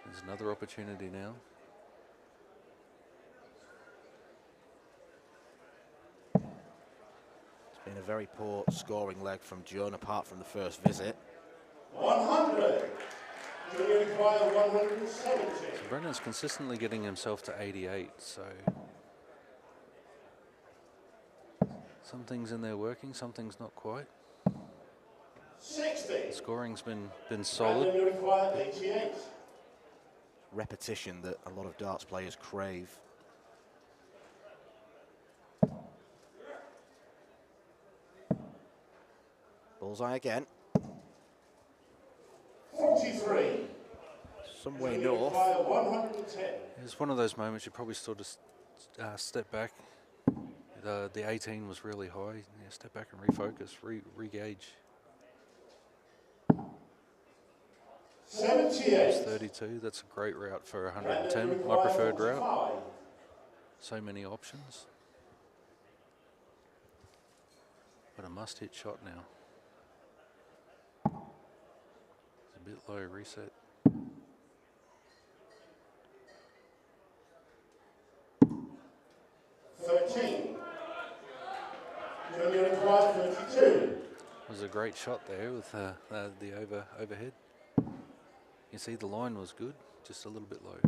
There's another opportunity now. It's been a very poor scoring leg from John, apart from the first visit. 100. Do you require 170? So Brendan's consistently getting himself to 88, so some things in there working, some things not quite. 60. The scoring's been solid. You require 88. Repetition that a lot of darts players crave. Bullseye again. 43. Some way north. 110. It's one of those moments you probably sort of step back. The 18 was really high. Yeah, step back and refocus, re-gauge. 78. 32, that's a great route for 110, my preferred route. So many options. But a must-hit shot now. It's a bit low, reset. Junior requires 32. It was a great shot there with the overhead. You see the line was good, just a little bit low.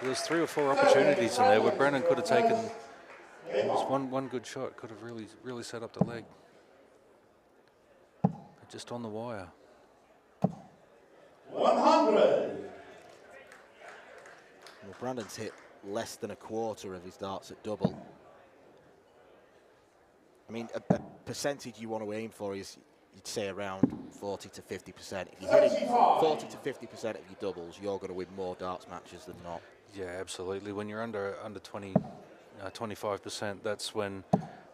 There was 3 or 4 opportunities in there where Brennan could have taken just one good shot, could have really set up the leg. But just on the wire. 100. Well, Brandon's hit less than a quarter of his darts at double. I mean, a percentage you want to aim for is, you'd say, around 40 to 50%. If you're hitting 40 to 50% of your doubles, you're going to win more darts matches than not. Yeah, absolutely. When you're under 20, 25%, that's when,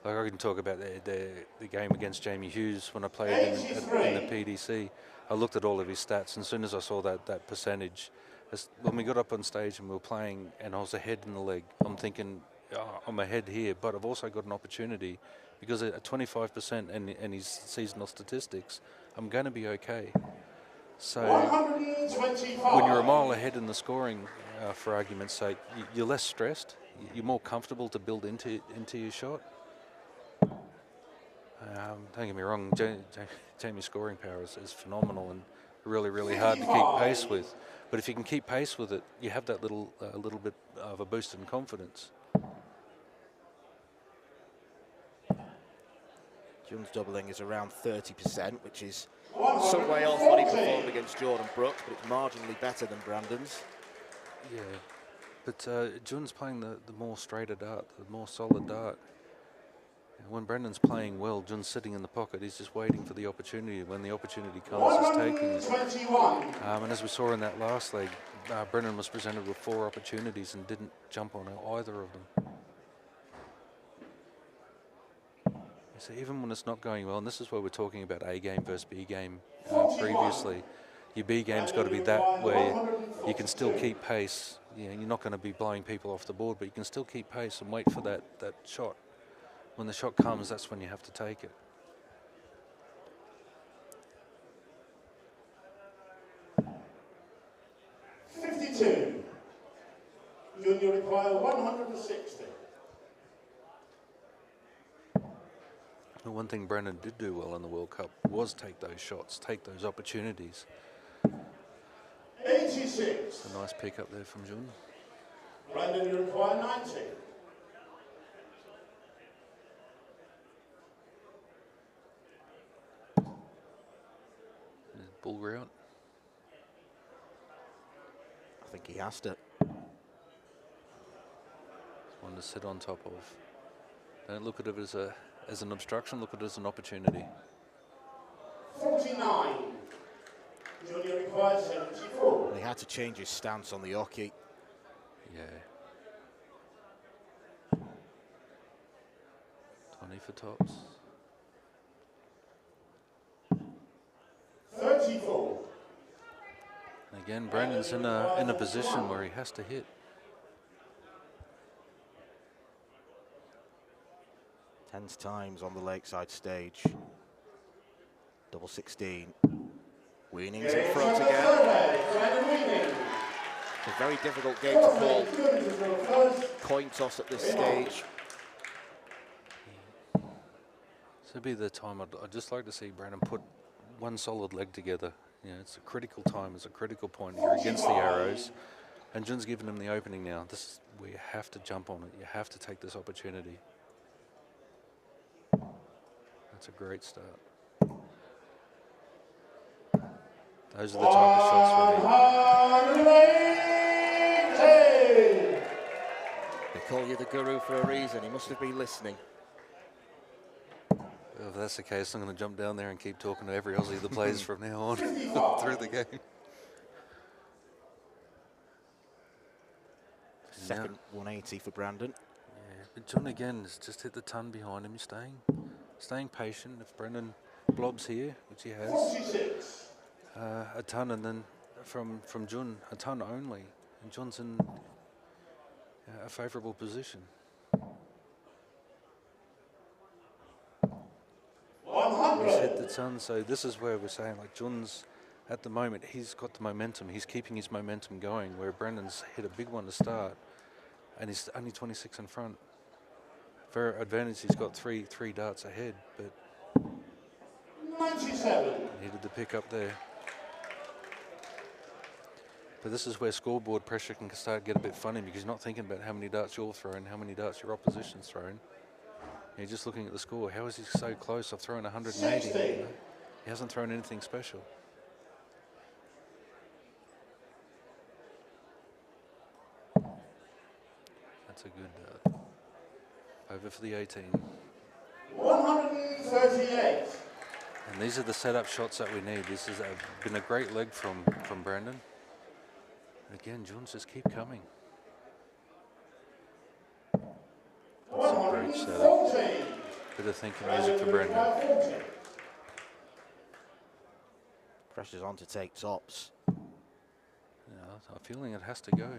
like I can talk about the game against Jamie Hughes when I played in the PDC. I looked at all of his stats, and as soon as I saw that percentage, when we got up on stage and we were playing and I was ahead in the leg, I'm thinking, oh, on my head here, but I've also got an opportunity because at 25% and his seasonal statistics, I'm going to be okay. So when you're a mile ahead in the scoring, for argument's sake, you're less stressed. You're more comfortable to build into your shot. Don't get me wrong, Jamie's scoring power is phenomenal and really, really hard to keep pace with. But if you can keep pace with it, you have that little bit of a boost in confidence. Jun's doubling is around 30%, which is some way off what he performed against Jordan Brooks, but it's marginally better than Brandon's. Yeah, but Jun's playing the more straighter dart, the more solid dart. When Brendan's playing well, Jun's sitting in the pocket. He's just waiting for the opportunity. When the opportunity comes, he's taking it. And as we saw in that last leg, Brendan was presented with 4 opportunities and didn't jump on either of them. So even when it's not going well, and this is where we're talking about A game versus B game previously, your B game's got to be that where you can still keep pace. You know, you're not going to be blowing people off the board, but you can still keep pace and wait for that shot. When the shot comes, that's when you have to take it. You require 160. The one thing Brendan did do well in the World Cup was take those shots, take those opportunities. 86. A nice pick up there from Jun. Brendan, you require 90. Ball route. I think he has to. One to sit on top of. Don't look at it as an obstruction, look at it as an opportunity. 49. Junior requires 74. He had to change his stance on the hockey. Yeah. 20 for tops. 34. Again, Brendan's in a position where he has to hit. 10 times on the Lakeside stage. Double 16. Weening's in front again. It's a very difficult game to call. Coin toss at this stage. This would be the time I'd just like to see Brandon put one solid leg together. You know, it's a critical time, it's a critical point here against the arrows. And Jun's given him the opening now. This is where you have to jump on it. You have to take this opportunity. That's a great start. Those are the type of shots we need. They call you the guru for a reason. He must have been listening. Well, if that's the case, I'm going to jump down there and keep talking to every Aussie that plays from now on through the game. Second 180 for Brandon. Yeah, but Jun again has just hit the ton behind him. He's staying patient. If Brendan blobs here, which he has, a ton, and then from Jun, a ton only. And Jun's in a favourable position. 100. He's hit the ton, so this is where we're saying, like, Jun's at the moment, he's got the momentum. He's keeping his momentum going, where Brendan's hit a big one to start, and he's only 26 in front. For advantage, he's got three darts ahead, but 97. Needed to pick up there. But this is where scoreboard pressure can start to get a bit funny, because you're not thinking about how many darts you're throwing, how many darts your opposition's thrown. You're just looking at the score. How is he so close? I've thrown 180. You know? He hasn't thrown anything special. That's a good dart. Over for the 18. 138. And these are the setup shots that we need. This has been a great leg from Brandon. And again, Jun's just keep coming. That's a great setup. Bit of thinking music for Brandon. Pressure's on to take tops. Yeah, I'm feeling it has to go.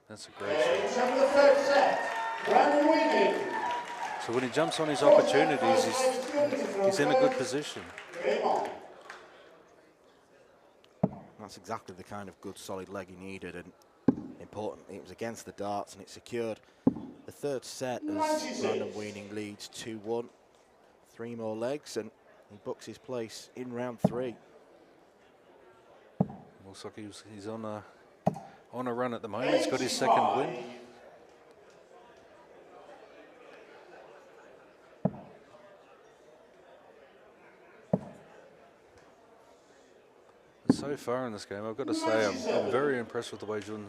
That's a great shot. Weening. So when he jumps on his opportunities, he's in a good position. That's exactly the kind of good solid leg he needed, and important. It was against the darts and it secured the third set as Brandon Weening leads 2-1. 3 more legs and he books his place in round 3. Looks like he's on a run at the moment. He's got his second win. So far in this game, I've got to say I'm very impressed with the way Jun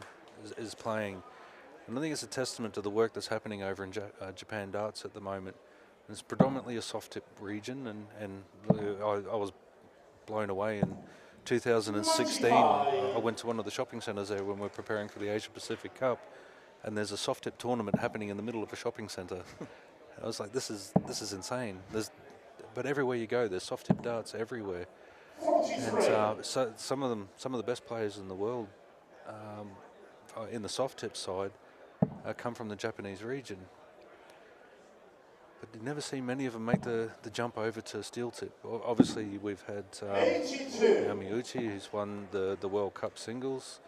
is playing. And I think it's a testament to the work that's happening over in Japan darts at the moment. And it's predominantly a soft tip region, and I was blown away. In 2016, I went to one of the shopping centres there when we were preparing for the Asia Pacific Cup, and there's a soft tip tournament happening in the middle of a shopping centre. I was like, this is insane. But everywhere you go, there's soft tip darts everywhere. And so some of the best players in the world in the soft tip side come from the Japanese region. But you never see many of them make the jump over to steel tip. Obviously, we've had Yamauchi, who's won the World Cup singles.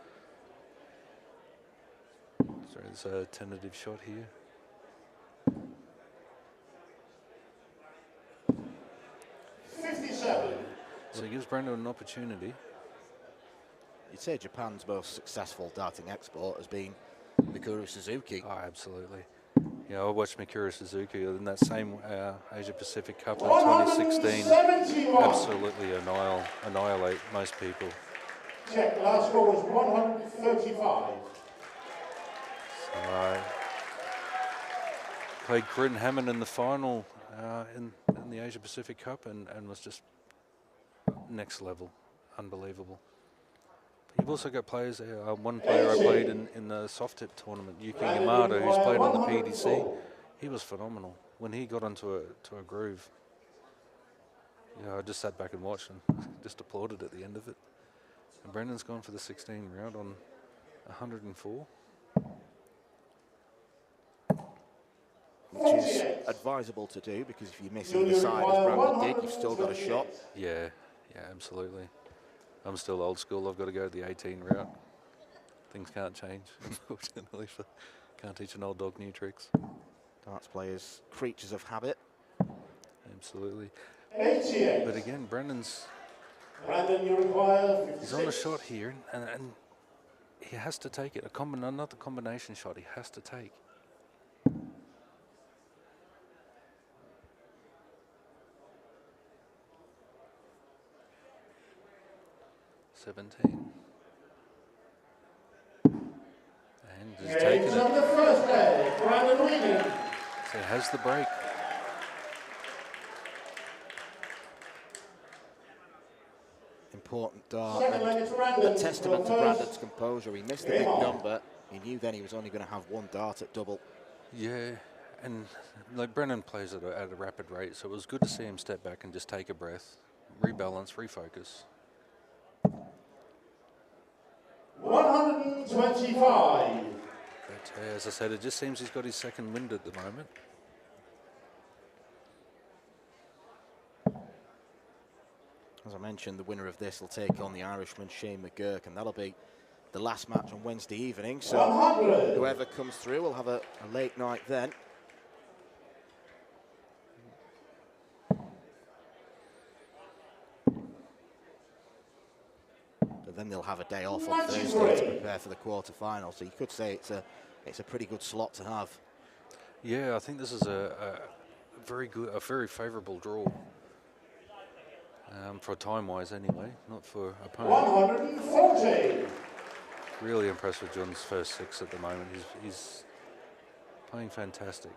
Sorry, there's a tentative shot here. So he gives Brandon an opportunity. You'd say Japan's most successful darting export has been Mikuru Suzuki. Oh, absolutely. Yeah, I watched Mikuru Suzuki in that same Asia Pacific Cup in 2016. Absolutely annihilate most people. Check, last score was 135. So, played Corinne Hammond in the final in the Asia Pacific Cup and was just next level, unbelievable. But you've also got players. One player I played in the soft tip tournament, Yuki Yamada, who's played on the PDC. He was phenomenal when he got onto a groove. Yeah, I just sat back and watched and just applauded at the end of it. And Brendan's gone for the 16 round on 104. Which is advisable to do, because if you miss either side as Brandon did, you've still got a shot. Yeah, absolutely. I'm still old school. I've got to go to the 18 route. Things can't change, unfortunately. Can't teach an old dog new tricks. Darts players, creatures of habit. Absolutely. 88. But again, Brandon, you require 56. He's on a shot here, and he has to take it. Another combination shot he has to take. 17. And he's taken it. On the first day, Brian Raman. So he has the break. Important dart, and a testament to Brandon's composure. He missed the big number. He knew then he was only going to have one dart at double. Yeah, and like Brennan plays at a rapid rate, so it was good to see him step back and just take a breath, rebalance, refocus. 125. But as I said, it just seems he's got his second wind at the moment. As I mentioned, the winner of this will take on the Irishman Shane McGurk, and that'll be the last match on Wednesday evening. So 100. whoever comes through will have a late night then. But then they'll have a day off on Thursday to prepare for the quarter-final. So you could say it's a pretty good slot to have. Yeah, I think this is a very favourable draw. For time-wise anyway, not for opponent. 140. Really impressed with John's first six at the moment. He's playing fantastic.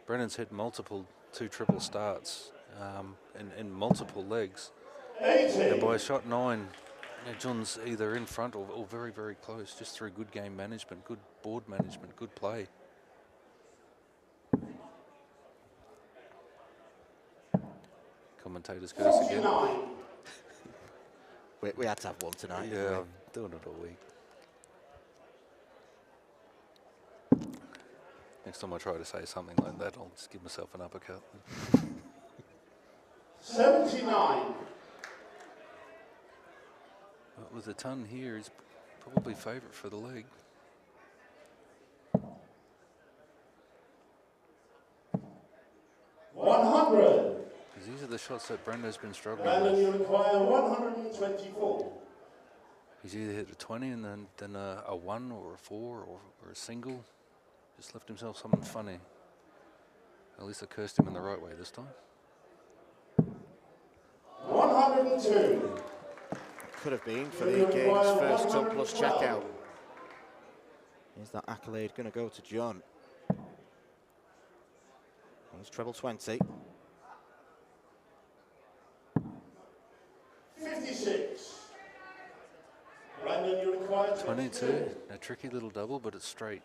Brennan's hit multiple 2 triple starts in multiple legs. 80. And by shot 9, John's either in front or very, very close, just through good game management, good board management, good play. Commentators curse again. We had to have one tonight. Yeah, I'm doing it all week. Next time I try to say something like that, I'll just give myself an uppercut. 79. But with the ton here, he's probably favourite for the leg. $100. Because these are the shots that Brendo's been struggling Brandon, you with. require 124. He's either hit a 20 and then a 1 or a 4 or a single. Just left himself something funny. At least I cursed him in the right way this time. 102. Could have been for the game's first ton plus checkout. Is that accolade going to go to John? Here's treble 20. 56. Brandon, you require 22. A tricky little double, but it's straight.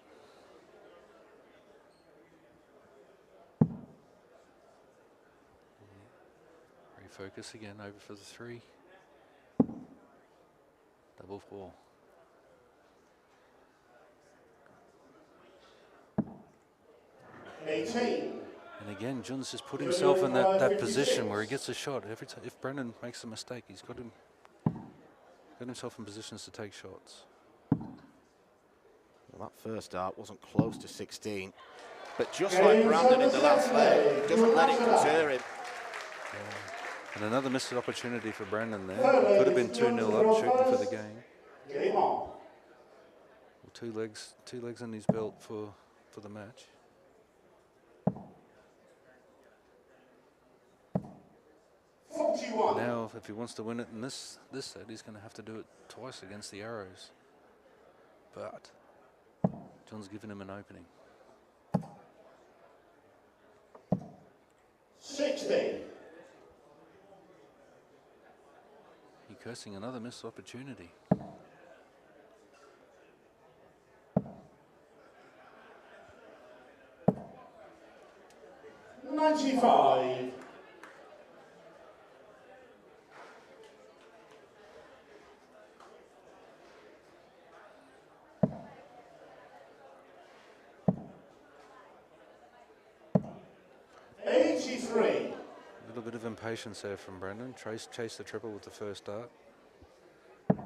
Refocus again, over for the 3. Double 4. And again, John's just put himself in that position where he gets a shot. Every time, if Brendan makes a mistake, he's got himself in positions to take shots. Well, that first dart wasn't close to 16, but just like Brandon in the last leg, he doesn't let it deter him. And another missed opportunity for Brandon there. It could have been 2-0 up, shooting for the game. Well, two legs in his belt for the match. Now, if he wants to win it in this set, he's going to have to do it twice against the arrows. But John's given him an opening. 60. He cursing another missed opportunity. $95. A little bit of impatience there from Brendan. Chase the triple with the first dart. But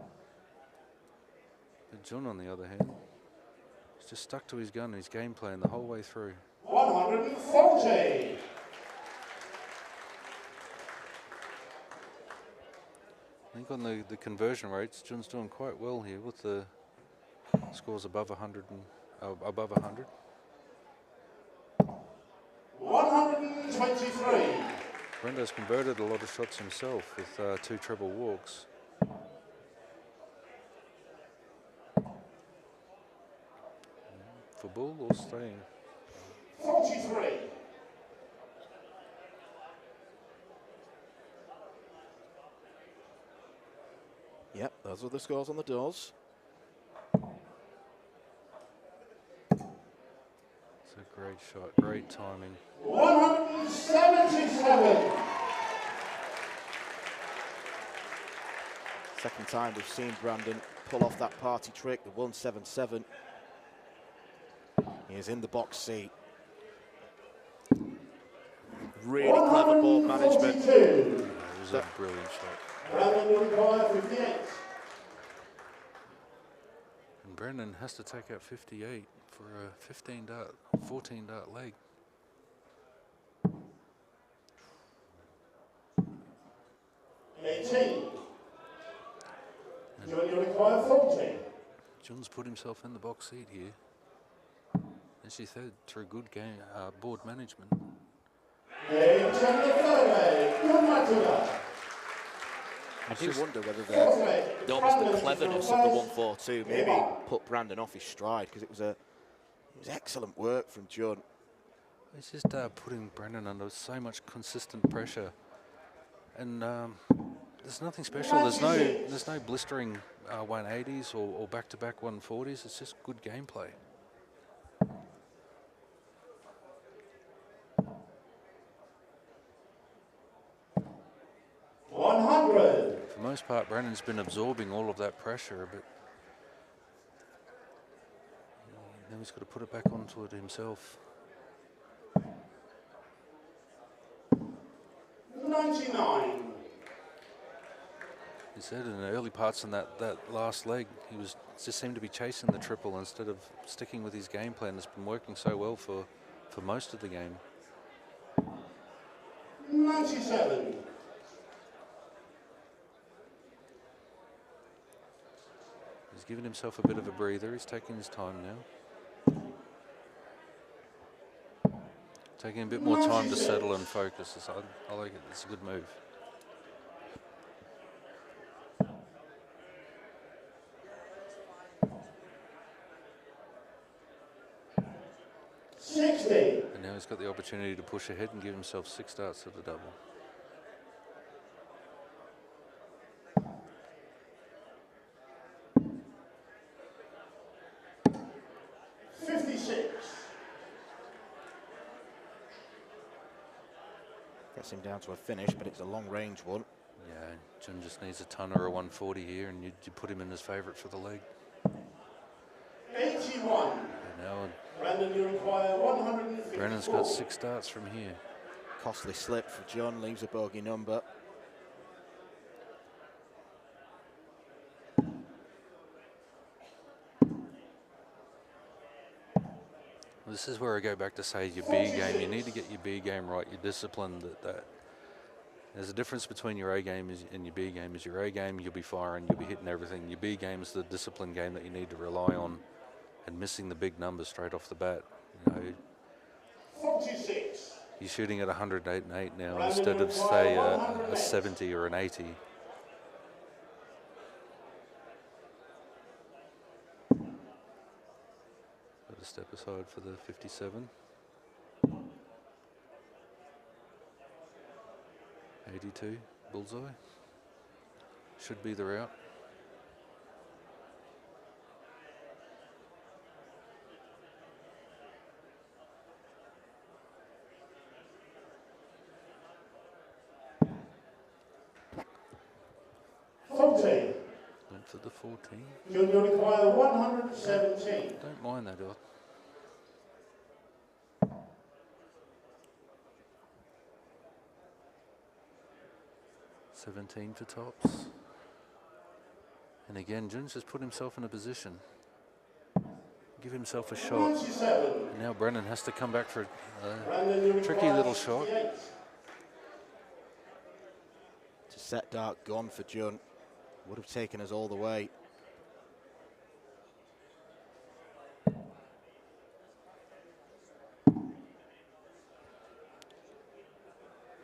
John, on the other hand, he's just stuck to his gun and his game plan the whole way through. 140. I think on the conversion rates, John's doing quite well here with the scores above 100 and above 100. 123. Brendo's converted a lot of shots himself with 2 treble walks. For ball or staying? 43. Yep, those are the scores on the doors. It's a great shot, great timing. 177. Second time we've seen Brandon pull off that party trick, the 177. He is in the box seat. Really clever ball management. It was a brilliant shot. Brandon require 58. And Brendan has to take out 58 for a 14 dart leg. John, you require 40. John's put himself in the box seat here. As you said, through good game board management. I do wonder whether almost the cleverness of the 142 maybe put Brandon off his stride, because it was excellent work from John. It's just putting Brendan under so much consistent pressure, and there's nothing special. There's no blistering 180s or back-to-back 140s. It's just good gameplay. For the most part, Brandon's been absorbing all of that pressure, but he's got to put it back onto it himself. 99. He said in the early parts in that last leg, he was just seemed to be chasing the triple instead of sticking with his game plan that's been working so well for most of the game. 97. He's given himself a bit of a breather. He's taking his time now. Taking a bit more time to settle and focus. I like it. It's a good move. And now he's got the opportunity to push ahead and give himself 6 starts to the double. Gets him down to a finish, but it's a long-range one. Yeah, Jun just needs a ton or a 140 here, and you put him in as favourite for the leg. 81. And now Brandon, you require 154. Brennan's got 6 starts from here. Costly slip for John, leaves a bogey number. This is where I go back to say your B game. You need to get your B game right, your discipline. That there's a difference between your A game and your B game. Is your A game, you'll be firing, you'll be hitting everything. Your B game is the discipline game that you need to rely on, and missing the big numbers straight off the bat. You know, 46. You're shooting at 108 and 8 now instead of say a 70 or an 80. A step aside for the 57. 82, bullseye. Should be the route. Went for the 14. You'll require 117. Don't mind that, Doc. $17 for tops. And again, Jun's just put himself in a position. Give himself a shot. 97. And now Brennan has to come back for a tricky little shot. To set dark gone for Jun. Would have taken us all the way.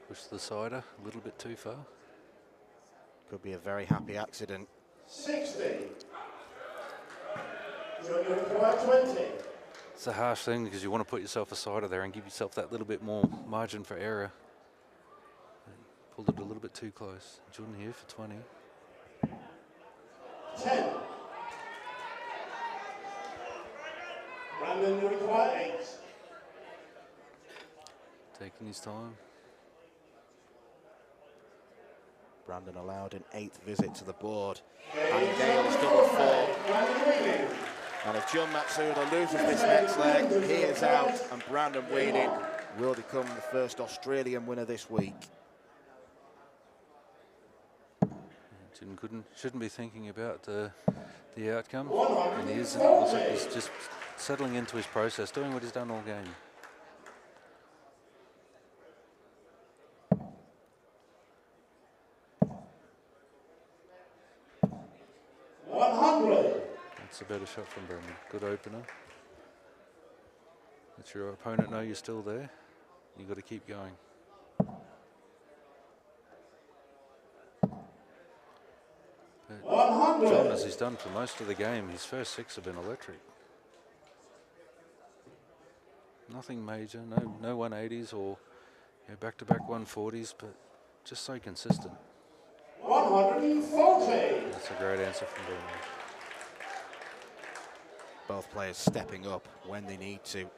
Push the cider a little bit too far. Could be a very happy accident. 60. Junior require 20. It's a harsh thing because you want to put yourself a cider there and give yourself that little bit more margin for error. Pulled it a little bit too close. Jun here for 20. 10. Brandon, you require 8. Taking his time. Brandon allowed an 8th visit to the board. And Gale's double 4. And if John Matsuda loses this next leg, he is out, and Brandon Weening will become the first Australian winner this week. Shouldn't be thinking about the outcome, and he isn't. Looks like he's just settling into his process, doing what he's done all game. That's a better shot from Brendan. Good opener. Let your opponent know you're still there. You've got to keep going. John, as he's done for most of the game, his first 6 have been electric. Nothing major, no 180s or back-to-back 140s, but just so consistent. 140. That's a great answer from Brendan. Both players stepping up when they need to.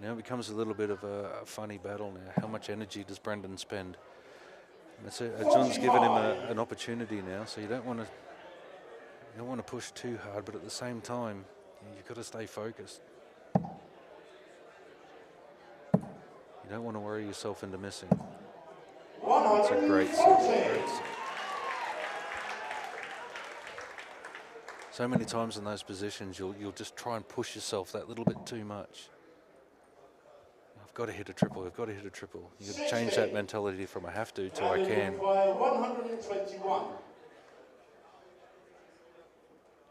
Now it becomes a little bit of a funny battle now. How much energy does Brendan spend? John's given him an opportunity now, so you don't want to push too hard, but at the same time, You've got to stay focused. You don't want to worry yourself into missing. It's a great set. So many times in those positions, you'll just try and push yourself that little bit too much. I've got to hit a triple. I've got to hit a triple. You've got to change that mentality from I have to I can. 121.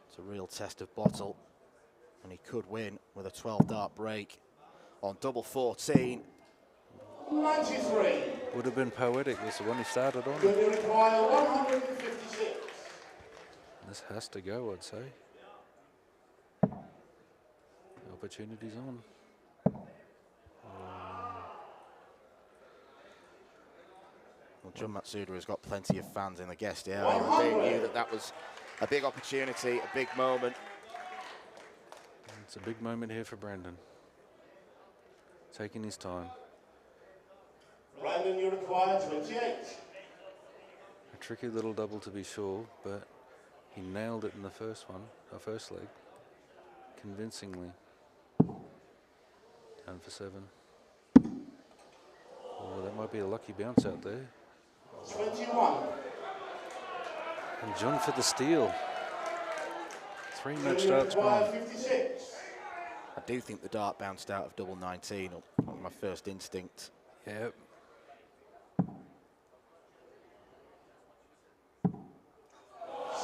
It's a real test of bottle, and he could win with a 12-dart break on double 14. 93. Would have been poetic. Was the one he started on. You require 156. This has to go, I'd say. The opportunity's on. Well, John Matsuda has got plenty of fans in the guest area, and they knew that that was a big opportunity, a big moment. It's a big moment here for Brandon. Taking his time. Brandon, you require 28. A tricky little double to be sure, but he nailed it in the first one, our first leg, convincingly. Down for 7. Oh, that might be a lucky bounce out there. 21. And John for the steal. 3 match darts require gone. 56. I do think the dart bounced out of double 19, or my first instinct. Yep.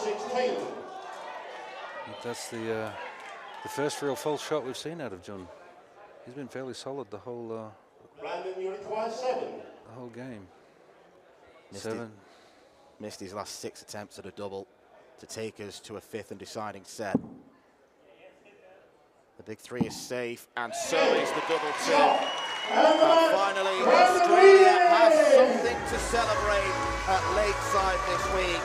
16. That's the first real false shot we've seen out of John. He's been fairly solid the whole Brandon, you require 7. the whole game. Missed his last 6 attempts at a double to take us to a 5th and deciding set. The big 3 is safe, and so is the double 2. And finally, Australia has something to celebrate at Lakeside this week.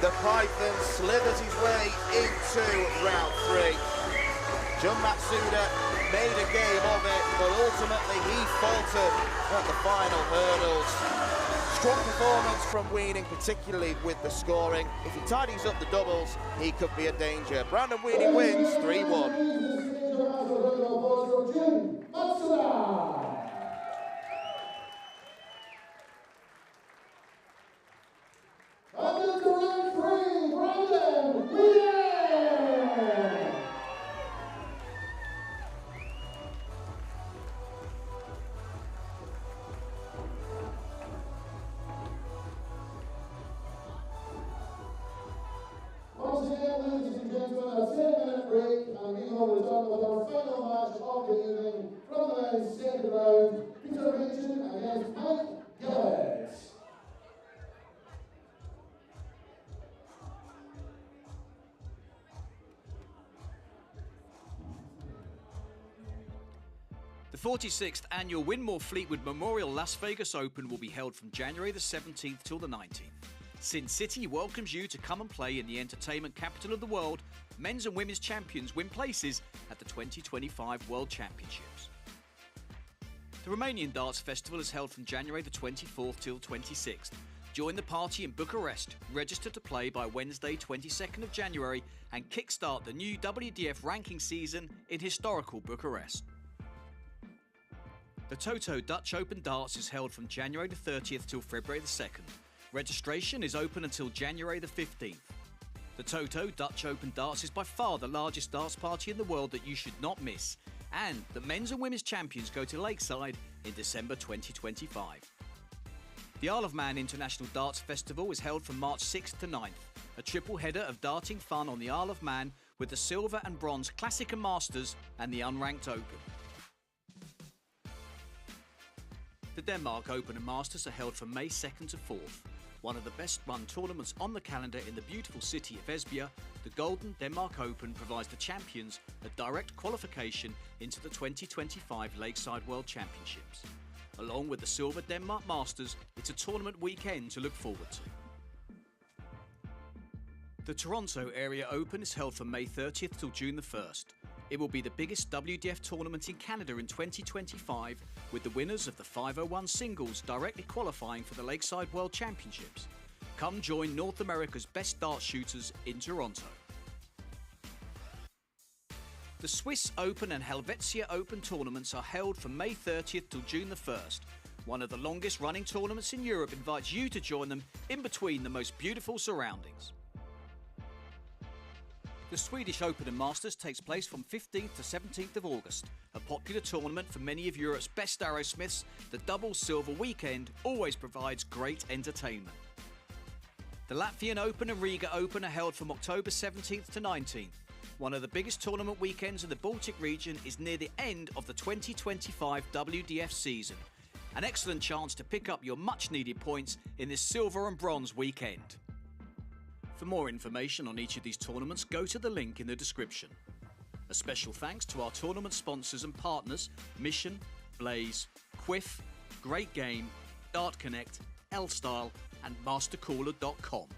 The Python slithers his way into round 3. John Matsuda made a game of it, but ultimately he faltered at the final hurdles. Strong performance from Weening, particularly with the scoring. If he tidies up the doubles, he could be a danger. Brandon Weening wins 3-1. Once again, ladies and gentlemen, a 10-minute break, and we will return with our final match of the evening from the men's second round, Peter against Mike Gillet. The 46th annual Winmore Fleetwood Memorial Las Vegas Open will be held from January the 17th till the 19th. Sin City welcomes you to come and play in the entertainment capital of the world. Men's and women's champions win places at the 2025 World Championships. The Romanian Darts Festival is held from January the 24th till 26th. Join the party in Bucharest, register to play by Wednesday 22nd of January and kickstart the new WDF ranking season in historical Bucharest. The Toto Dutch Open Darts is held from January the 30th till February the 2nd. Registration is open until January the 15th. The Toto Dutch Open Darts is by far the largest darts party in the world that you should not miss. And the men's and women's champions go to Lakeside in December 2025. The Isle of Man International Darts Festival is held from March 6th to 9th. A triple header of darting fun on the Isle of Man with the Silver and Bronze Classic and Masters and the Unranked Open. The Denmark Open and Masters are held from May 2nd to 4th. One of the best run tournaments on the calendar in the beautiful city of Esbjerg, the Golden Denmark Open provides the champions a direct qualification into the 2025 Lakeside World Championships. Along with the Silver Denmark Masters, it's a tournament weekend to look forward to. The Toronto Area Open is held from May 30th till June the 1st. It will be the biggest WDF tournament in Canada in 2025, with the winners of the 501 singles directly qualifying for the Lakeside World Championships. Come join North America's best dart shooters in Toronto. The Swiss Open and Helvetia Open tournaments are held from May 30th till June the 1st. One of the longest running tournaments in Europe invites you to join them in between the most beautiful surroundings. The Swedish Open and Masters takes place from 15th to 17th of August. A popular tournament for many of Europe's best arrowsmiths, the double silver weekend always provides great entertainment. The Latvian Open and Riga Open are held from October 17th to 19th. One of the biggest tournament weekends in the Baltic region is near the end of the 2025 WDF season. An excellent chance to pick up your much-needed points in this silver and bronze weekend. For more information on each of these tournaments, go to the link in the description. A special thanks to our tournament sponsors and partners, Mission, Blaze, Quiff, Great Game, Dart Connect, L-Style and MasterCooler.com.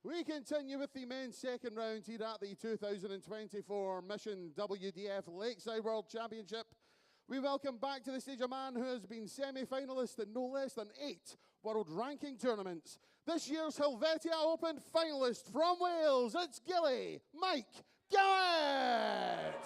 We continue with the men's second round here at the 2024 Mission WDF Lakeside World Championship. We welcome back to the stage a man who has been semi-finalist in no less than 8 world ranking tournaments. This year's Helvetia Open finalist from Wales, it's Gillet, Mike Gillet!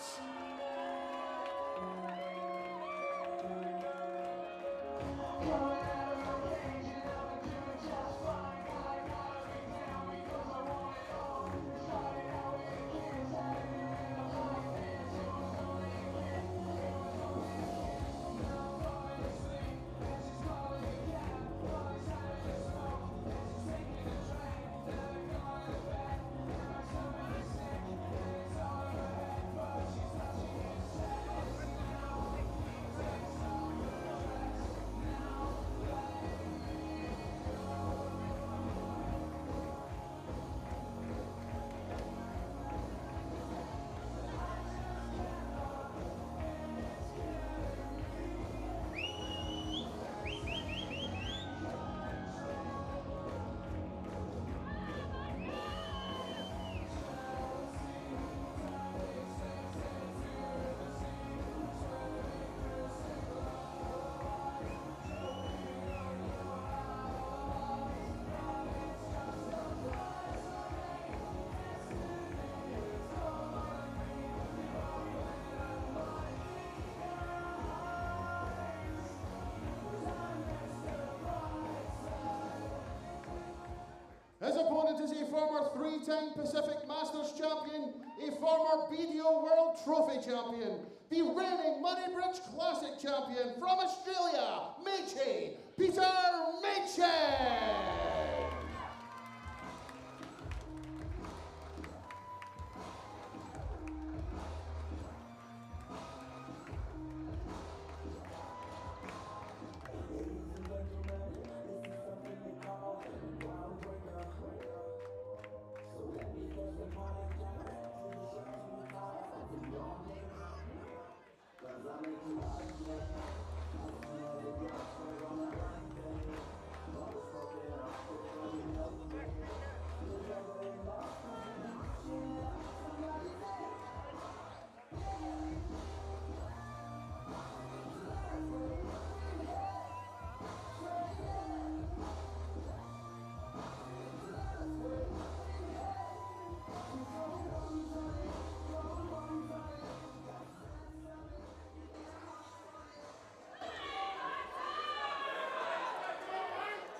His opponent is a former 3-time Pacific Masters champion, a former BDO World Trophy champion, the reigning Moneybridge Classic champion from Australia, Peter Meche!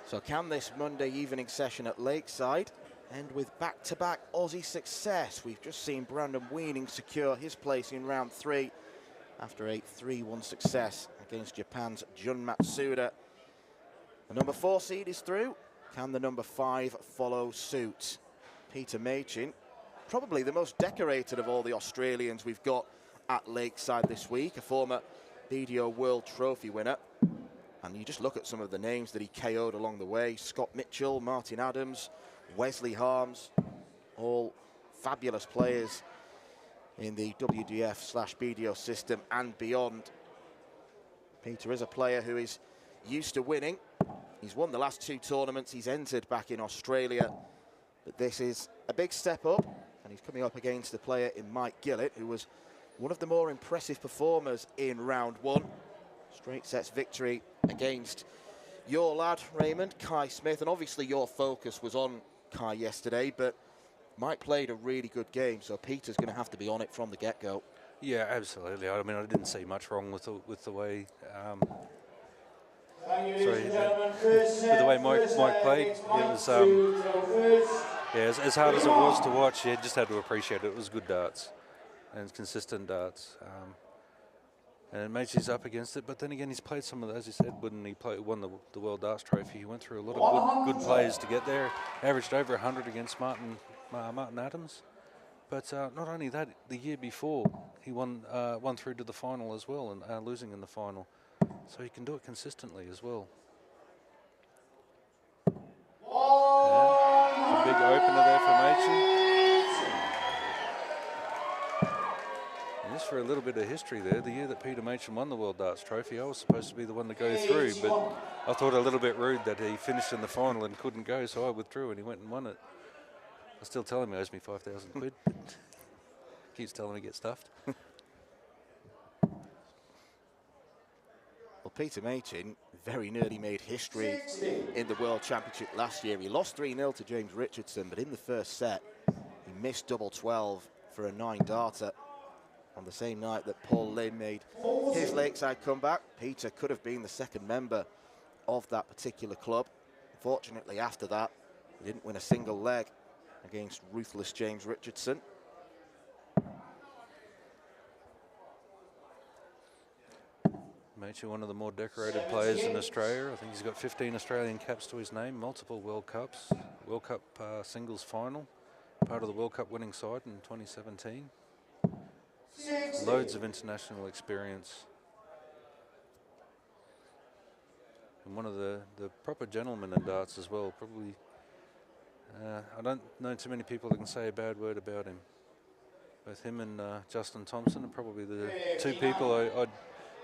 So can this Monday evening session at Lakeside end with back-to-back Aussie success? We've just seen Brandon Weening secure his place in round 3 after a 3-1 success against Japan's Jun Matsuda. The number 4 seed is through. Can the number 5 follow suit? Peter Meche, probably the most decorated of all the Australians we've got at Lakeside this week, a former BDO World Trophy winner. And you just look at some of the names that he KO'd along the way. Scott Mitchell, Martin Adams, Wesley Harms, all fabulous players in the WDF/BDO system and beyond. Peter is a player who is used to winning. He's won the last 2 tournaments he's entered back in Australia. But this is a big step up, and he's coming up against a player in Mike Gillet, who was one of the more impressive performers in round 1. Straight sets victory against your lad, Raymond, Kai Smith. And obviously your focus was on Kai yesterday, but Mike played a really good game, so Peter's going to have to be on it from the get-go. Yeah, absolutely. I mean, I didn't see much wrong with the way... with the way Mike played. It was, yeah, as hard as it was to watch, you just had to appreciate it. It was good darts and consistent darts. And Meche's up against it, but then again, he's played some of the, as you said, when he won the World Darts Trophy, he went through a lot of good players to get there. Averaged over 100 against Martin Adams. But not only that, the year before, he won through to the final as well, and losing in the final. So he can do it consistently as well. Yeah, a big opener there for Meche. And just for a little bit of history there, the year that Peter Meche won the World Darts Trophy, I was supposed to be the one to go through, but I thought a little bit rude that he finished in the final and couldn't go, so I withdrew and he went and won it. I still tell him he owes me 5,000 quid. Keeps telling me to get stuffed. Well, Peter Machin very nearly made history in the World Championship last year. He lost 3-0 to James Richardson, but in the first set, he missed double 12 for a 9-darter on the same night that Paul Lim made his Lakeside comeback. Peter could have been the second member of that particular club. Unfortunately, after that, he didn't win a single leg against ruthless James Richardson. Machin, one of the more decorated players in Australia. I think he's got 15 Australian caps to his name, multiple World Cups, World Cup singles final, part of the World Cup winning side in 2017. Loads of international experience. And one of the proper gentlemen in darts as well. Probably, I don't know too many people that can say a bad word about him. Both him and Justin Thompson are probably the two people I'd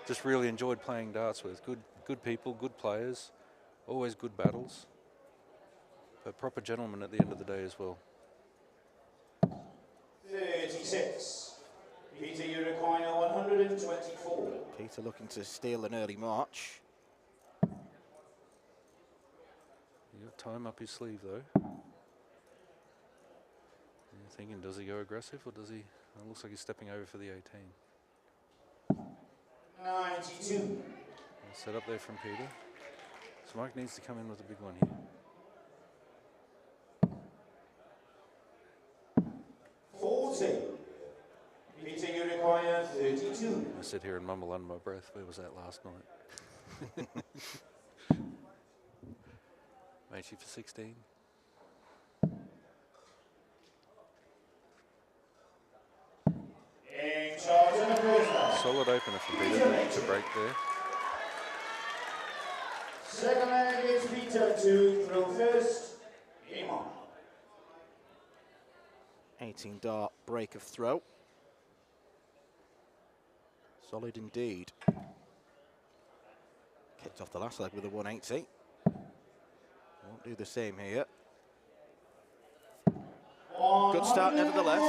just really enjoyed playing darts with. Good people, good players, always good battles. But proper gentlemen at the end of the day as well. 36. Peter, you require 124. Peter looking to steal an early march. You got time up his sleeve though. You're thinking, does he go aggressive or does he? It looks like he's stepping over for the 18. 92. Set up there from Peter. So Mike needs to come in with a big one here. 40. Peter, you require 32. I sit here and mumble under my breath. Where was that last night? Machin for 16. Solid opener for Peter to break there. Second leg is Peter to throw first. Game on. 18-dart break of throw. Solid indeed. Kicked off the last leg with a 180. Won't do the same here. Good start nevertheless.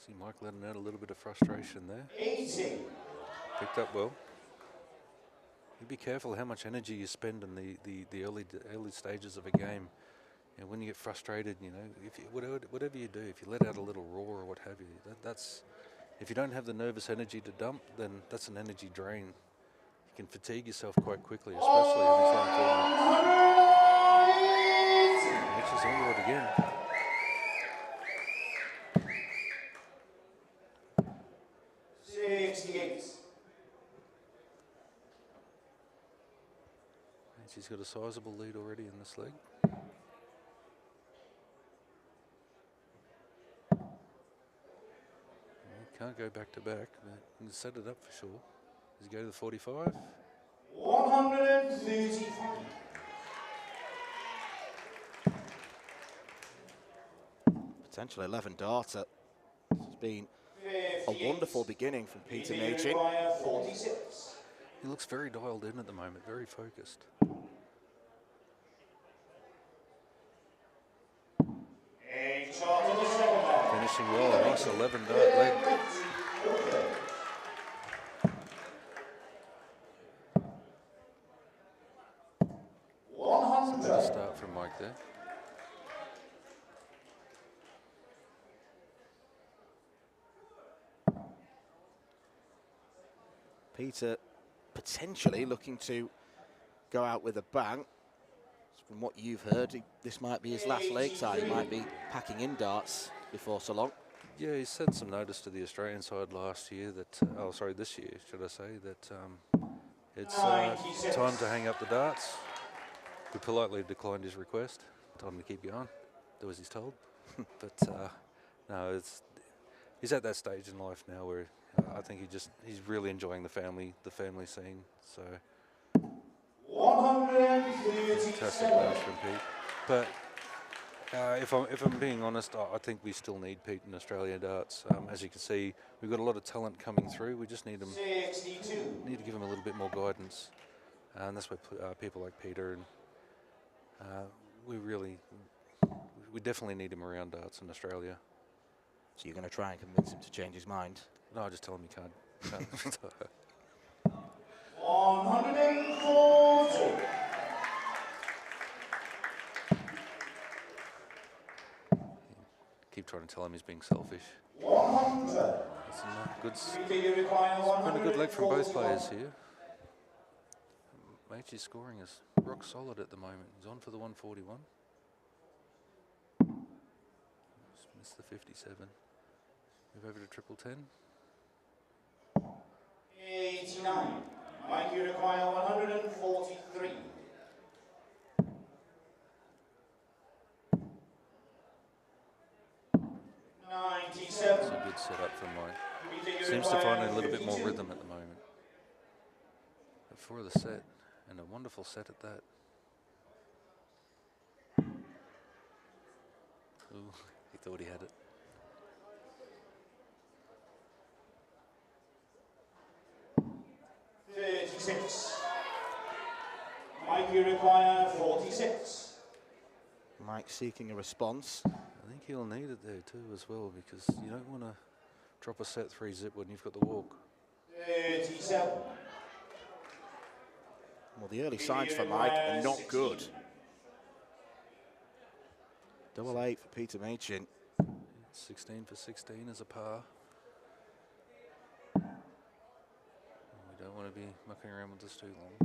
See Mike letting out a little bit of frustration there. 80. Picked up well. You be careful how much energy you spend in the early stages of a game. You know, when you get frustrated, you know, if you, whatever you do, if you let out a little roar or what have you, that's if you don't have the nervous energy to dump, then that's an energy drain. You can fatigue yourself quite quickly, especially in these long tournaments. Machin's onto it again. He's got a sizable lead already in this leg. He can't go back to back, but he can set it up for sure. Does he go to the 45? 135. Potential 11-darter. It's been a wonderful beginning from Peter Machin. 46. He looks very dialed in at the moment, very focused. Finishing well, a nice 11-dart leg. Better start from Mike there. Peter potentially looking to go out with a bang. From what you've heard, this might be his last Lakeside. He might be packing in darts before so long. Yeah, he sent some notice to the Australian side last year that, this year, should I say, that it's time to hang up the darts. We politely declined his request. Told him to keep going. That was his told. But no, he's at that stage in life now where I think he's really enjoying the family scene. So 137. fantastic match from Pete. But If I'm being honest, I think we still need Pete in Australia darts. As you can see, we've got a lot of talent coming through. We just need to give him a little bit more guidance, and that's where people like Peter and we definitely need him around darts in Australia. So you're going to try and convince him to change his mind? No, I just tell him he can't. 140. Keep trying to tell him he's being selfish. 100. It's been a good leg from both players here. Paige scoring is rock solid at the moment. He's on for the 141. Just missed the 57. Move over to triple 10. 89. Mike, you require 143. 97. It's a good setup from Mike. Seems to find a little bit more rhythm at the moment. But for the set, and a wonderful set at that. Ooh, he thought he had it. Mike, you require 46. Mike seeking a response. I think he'll need it there too as well, because you don't want to drop a set 3-zip when you've got the walk. 37. Well, the early signs for Mike are not good. 8-8 for Peter Machin. 16 for 16 is a par. We don't want to be mucking around with this too long.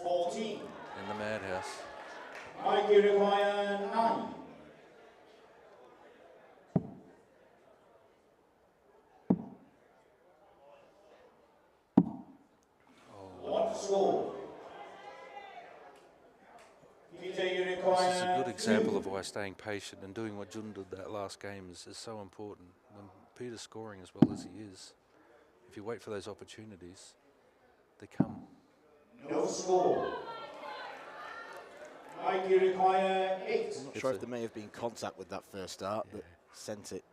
14. In the madhouse. Mike, you require 9. One score. Peter, you require. This is a good example of why staying patient and doing what Jun did that last game is so important. When Peter's scoring as well as he is, if you wait for those opportunities, they come. No score. Mike, you require 8. I'm not sure if there may have been contact with that first start that sent it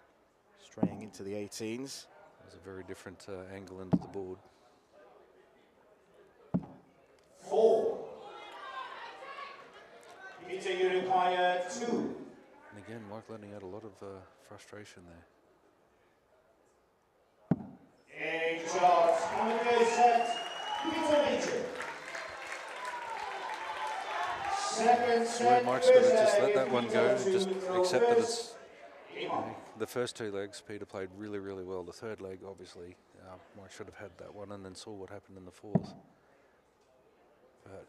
straying into the 18s. There's a very different angle into the board. 4. Peter, you require 2. And again, Mike letting out a lot of frustration there. 8 shots. On the go set. Peter Machin. Second set. Mike's got to just let that one go and just accept that it's the first 2 legs. Peter played really, really well. The third leg, obviously, Mike should have had that one and then saw what happened in the fourth. But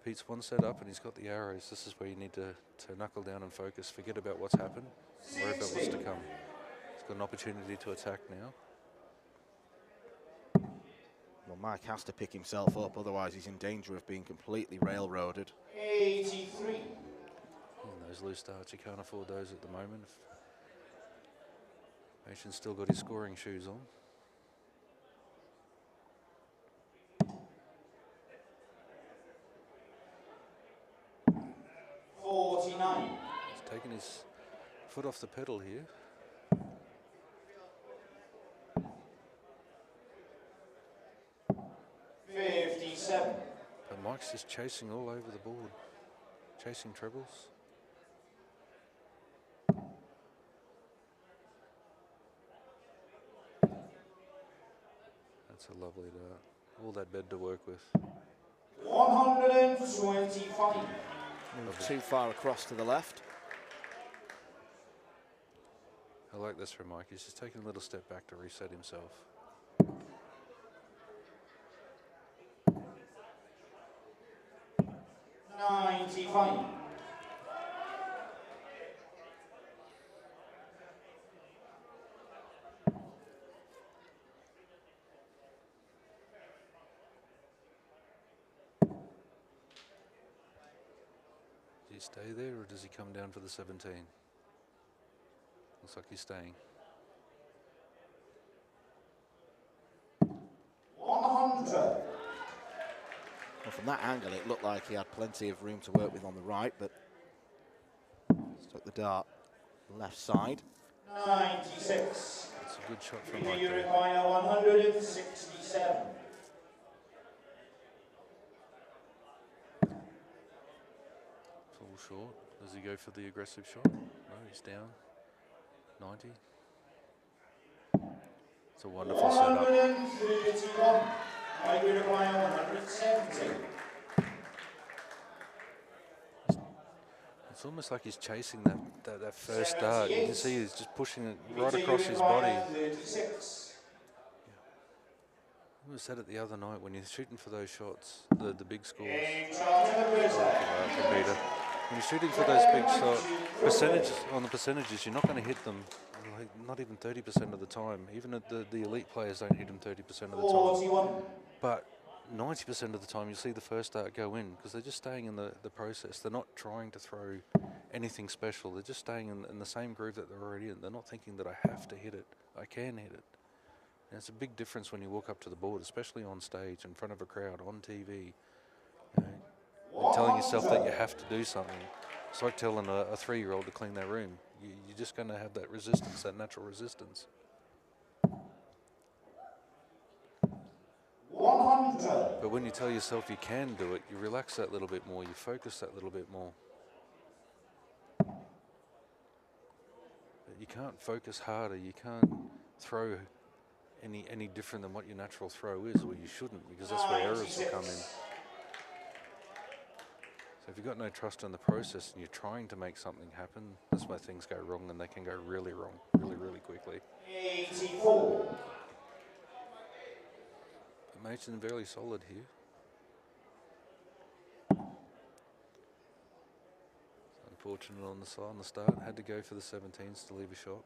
Pete's one set up and he's got the arrows. This is where you need to knuckle down and focus. Forget about what's happened. Worry about what's to come. He's got an opportunity to attack now. Well, Mike has to pick himself up, otherwise he's in danger of being completely railroaded. 83. And those loose darts, you can't afford those at the moment. Machin's still got his scoring shoes on. 49. He's taken his foot off the pedal here. But Mike's just chasing all over the board, chasing trebles. That's a lovely dart. All that bed to work with. 125. Moved too far across to the left. I like this from Mike. He's just taking a little step back to reset himself. $95. Does he stay there or does he come down for the 17? Looks like he's staying. 100. Well, from that angle, it looked like he had plenty of room to work with on the right, but Put the dart left side. 96. That's a good shot from Video Mike you there. require 167. Fall short. Does he go for the aggressive shot? No, he's down. 90. It's a wonderful setup. 131. Mike, you require 170. It's almost like he's chasing that first dart. You can see he's just pushing it right across his body. 36. We said it the other night, when you're shooting for those shots, the big scores. When you're shooting for those big shots, percentages, you're not going to hit them, like, not even 30% of the time. Even the elite players don't hit them 30% of the time. 41. But 90% of the time, you see the first dart go in because they're just staying in the process. They're not trying to throw anything special. They're just staying in the same groove that they're already in. They're not thinking that I have to hit it. I can hit it. And it's a big difference when you walk up to the board, especially on stage, in front of a crowd, on TV. You know, and telling yourself that you have to do something. It's like telling a 3-year-old to clean their room. You're just going to have that resistance, that natural resistance. 100. But when you tell yourself you can do it, you relax that little bit more, you focus that little bit more. But you can't focus harder, you can't throw any different than what your natural throw is, or you shouldn't, because that's where errors will come in. So if you've got no trust in the process and you're trying to make something happen, that's where things go wrong, and they can go really wrong, really quickly. 84. But Mason's very solid here. Unfortunate on the start, had to go for the 17s to leave a shot.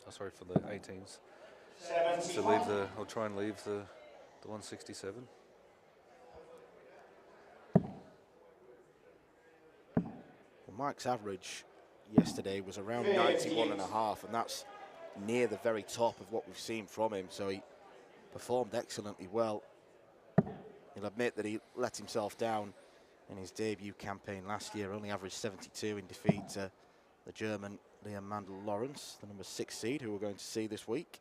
Oh, sorry, for the 18s. To leave I'll try and leave the 167. Well, Mike's average yesterday was around 91.5, and that's near the very top of what we've seen from him, so he performed excellently well. He'll admit that he let himself down in his debut campaign last year, only averaged 72 in defeat to the German Liam Mandel-Lawrence, the number 6 seed, who we're going to see this week.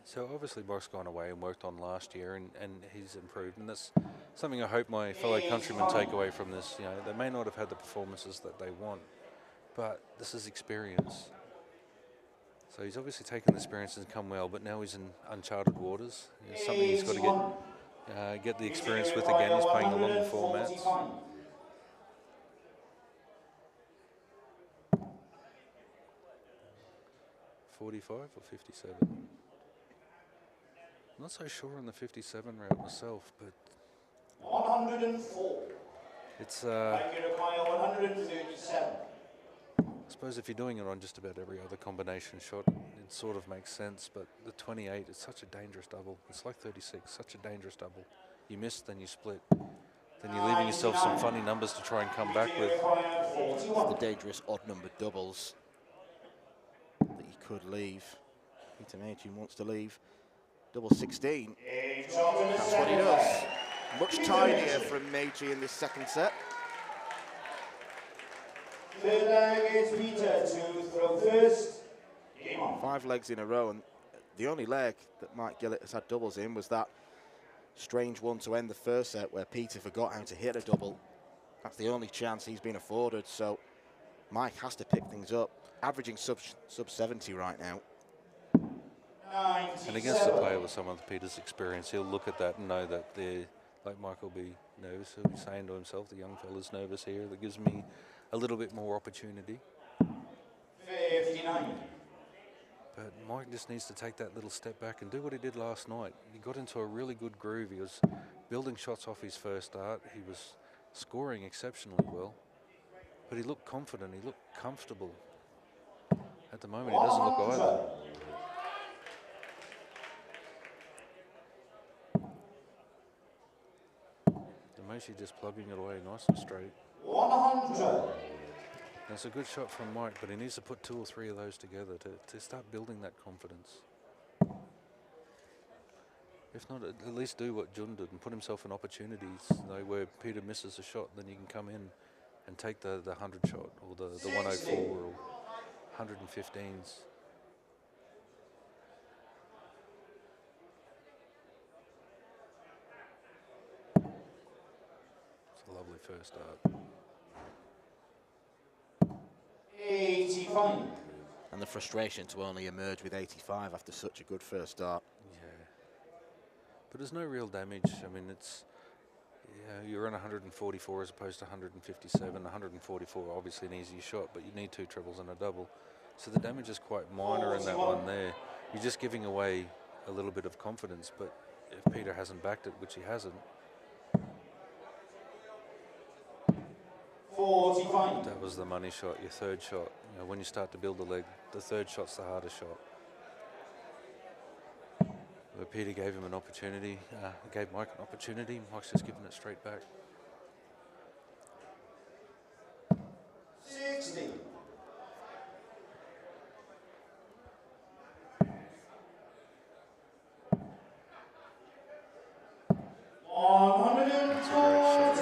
So obviously Mike's gone away and worked on last year, and he's improved, and that's something I hope my fellow countrymen take away from this. You know, they may not have had the performances that they want, but this is experience. So he's obviously taken the experience and come well, but now he's in uncharted waters. It's something he's got to get the experience with again. He's playing the long formats. 45 or 57? Not so sure on the 57 route myself, but 104. it's Like you require 137. I suppose if you're doing it on just about every other combination shot, it sort of makes sense, but the 28 is such a dangerous double. It's like 36, such a dangerous double. You miss, then you split. Then you're leaving yourself some funny numbers to try and come back with. It's the dangerous odd-numbered doubles that you could leave. Peter Majin wants to leave double 16. That's what he does. Much tidier from Meiji in this second set. Third leg is Peter to throw first. Game on. 5 legs in a row, and the only leg that Mike Gillet has had doubles in was that strange one to end the first set where Peter forgot how to hit a double. That's the only chance he's been afforded, so Mike has to pick things up. Averaging sub 70 right now. 97. And against a player with some of Peter's experience, he'll look at that and know that they're, like Mike will be nervous. He'll be saying to himself, the young fella's nervous here. That gives me a little bit more opportunity. 59. But Mike just needs to take that little step back and do what he did last night. He got into a really good groove. He was building shots off his first dart. He was scoring exceptionally well. But he looked confident. He looked comfortable. At the moment, he doesn't look either. Mostly just plugging it away nice and straight. 100. That's a good shot from Mike, but he needs to put 2 or 3 of those together to start building that confidence. If not, at least do what Jun did and put himself in opportunities, where Peter misses a shot, then you can come in and take the 100 shot or the 104 or 115s. It's a lovely first start. 85. And the frustration to only emerge with 85 after such a good first start. Yeah. But there's no real damage. I mean, it's, yeah, you're on 144 as opposed to 157. 144, obviously an easy shot, but you need 2 triples and a double. So the damage is quite minor in that one there. You're just giving away a little bit of confidence, but if Peter hasn't backed it, which he hasn't, 45. that was the money shot, your third shot. You know, when you start to build the leg, the third shot's the hardest shot. But Peter gave him an opportunity, gave Mike an opportunity. Mike's just giving it straight back. 60. That's a great shot.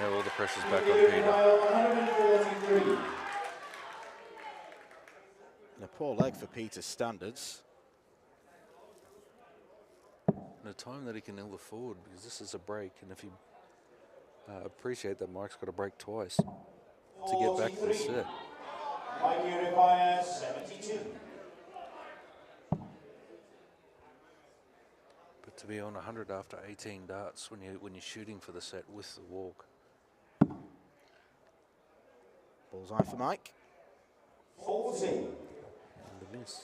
Now all the pressure's back on Peter. 143. And a poor leg for Peter's standards. And a time that he can ill afford, because this is a break, and if you appreciate that Mike's got to break twice to get back to the set. Mike, you require 72. But to be on 100 after 18 darts when you're shooting for the set with the walk. Bullseye for Mike. 40. And a miss.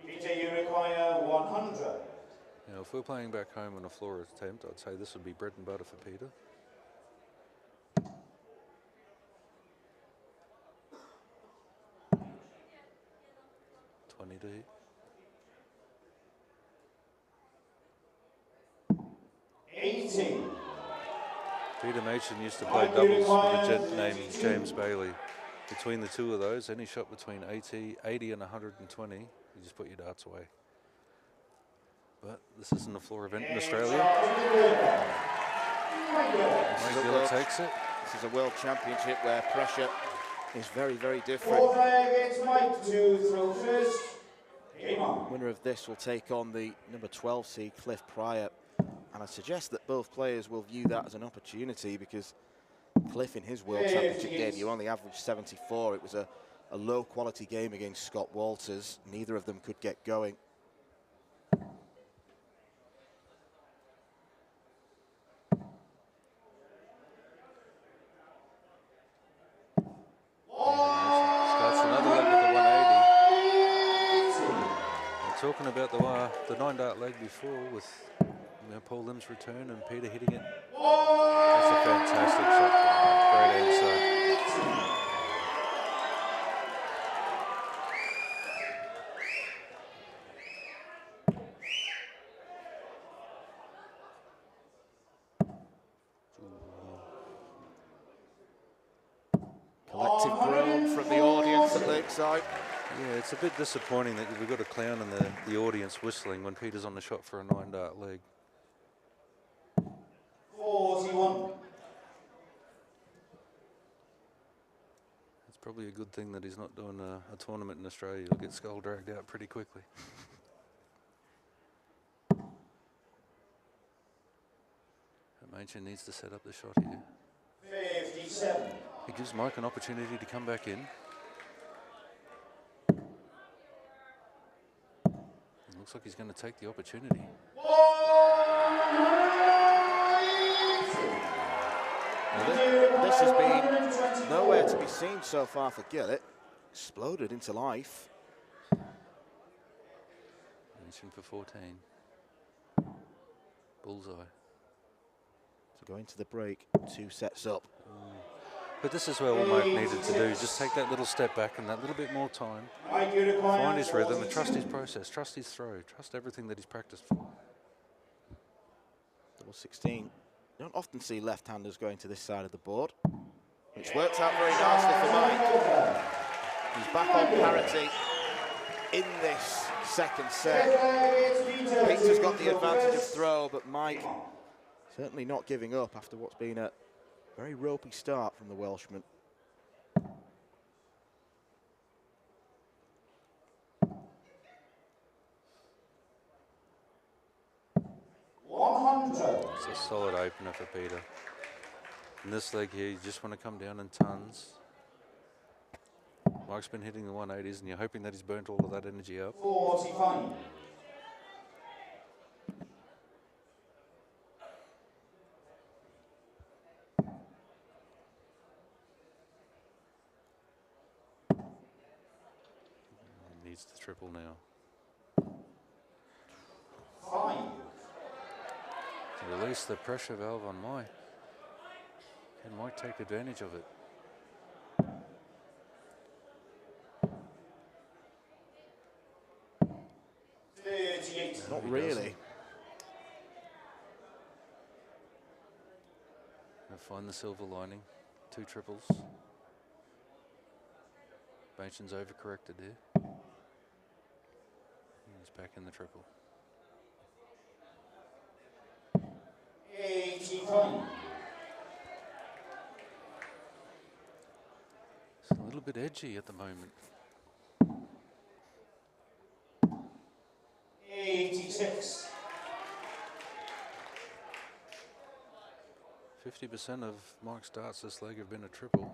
Peter, you require 100. Now, if we're playing back home on a floor attempt, I'd say this would be bread and butter for Peter. $20 to hit. 80. Peter Machin used to play doubles with a gent named James Bailey. Between the two of those, any shot between 80 and 120, you just put your darts away. But this isn't a floor event in Australia. Gillet takes it. This is a world championship where pressure is very, very different. Fourth against Mike to throw first. Game on. Winner of this will take on the number 12 seed Cliff Pryor. And I suggest that both players will view that as an opportunity, because Cliff in his World Championship game, you only averaged 74. It was a low quality game against Scott Walters. Neither of them could get going. Starts another leg with the 180. We're talking about the 9-dart leg before with Paul Lim's return and Peter hitting it. That's a fantastic shot from him. Great answer. Collective groan from the audience at Lakeside. Yeah, it's a bit disappointing that we've got a clown in the audience whistling when Peter's on the shot for a 9-dart leg. 41. It's probably a good thing that he's not doing a tournament in Australia. He'll get skull dragged out pretty quickly. Machin needs to set up the shot here. 57. It gives Mike an opportunity to come back in. It looks like he's going to take the opportunity. This has been nowhere to be seen so far for Gillet. Exploded into life. Machin for 14. Bullseye. So going to the break, 2 sets up. But this is where all Mike needed to do, is just take that little step back and that little bit more time. Find his rhythm and trust his process, trust his throw, trust everything that he's practiced for. Double 16. You don't often see left-handers going to this side of the board, which works out very nicely for Mike. He's back on parity in this second set. Peter's got the advantage of throw, but Mike certainly not giving up after what's been a Very ropey start from the Welshman. It's a solid opener for Peter. In this leg here, you just want to come down in tons. Mike's been hitting the 180s, and you're hoping that he's burnt all of that energy up. 45. Needs the triple now. 5. To release the pressure valve on Mike. Can Mike take advantage of it? Not really. Gonna find the silver lining. 2 triples. Banchin's overcorrected here. He's back in the triple. 85. It's a little bit edgy at the moment. 86. 50% of Mike's darts this leg have been a triple.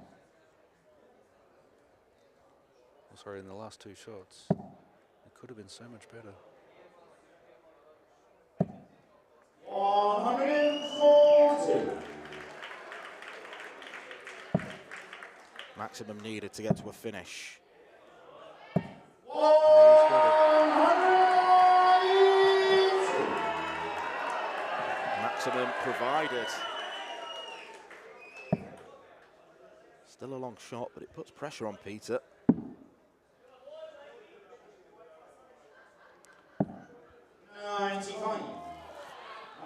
Oh, sorry, in the last 2 shots. It could have been so much better. 140. Maximum needed to get to a finish. 180. Maximum provided. Still a long shot, but it puts pressure on Peter. 95.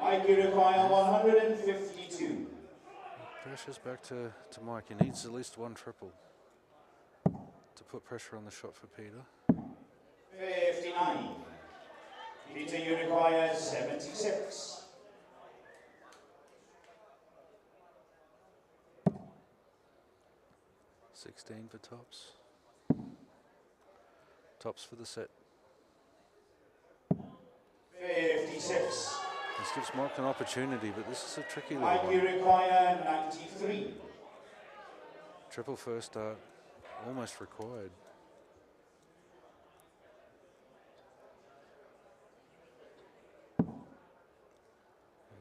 IQ require 152. Pressure's back to Mike. He needs at least 1 triple to put pressure on the shot for Peter. 59. Peter, you require 76. 16 for tops. Tops for the set. 56. This gives Mike an opportunity, but this is a tricky little IQ one. require 93. Triple first dart, almost required.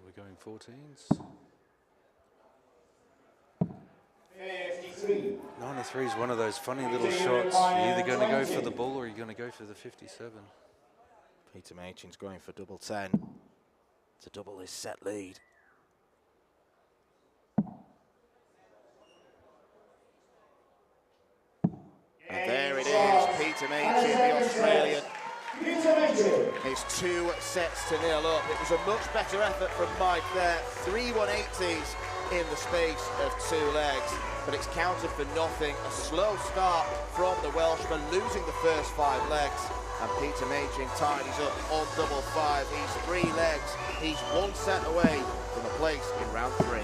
We're going 14s. 53. 93 is one of those funny little shots. You're either going to go for the ball or you're going to go for the 57. Peter Machin's going for double 10 to double his set lead. And there it is, Peter Machin, the Australian. It's 2 sets to 0 up. It was a much better effort from Mike there. 3 180s in the space of 2 legs, but it's counted for nothing. A slow start from the Welshman, losing the first 5 legs. And Peter Machin tidies up on double 5. He's 3 legs. He's 1 set away from a place in round 3.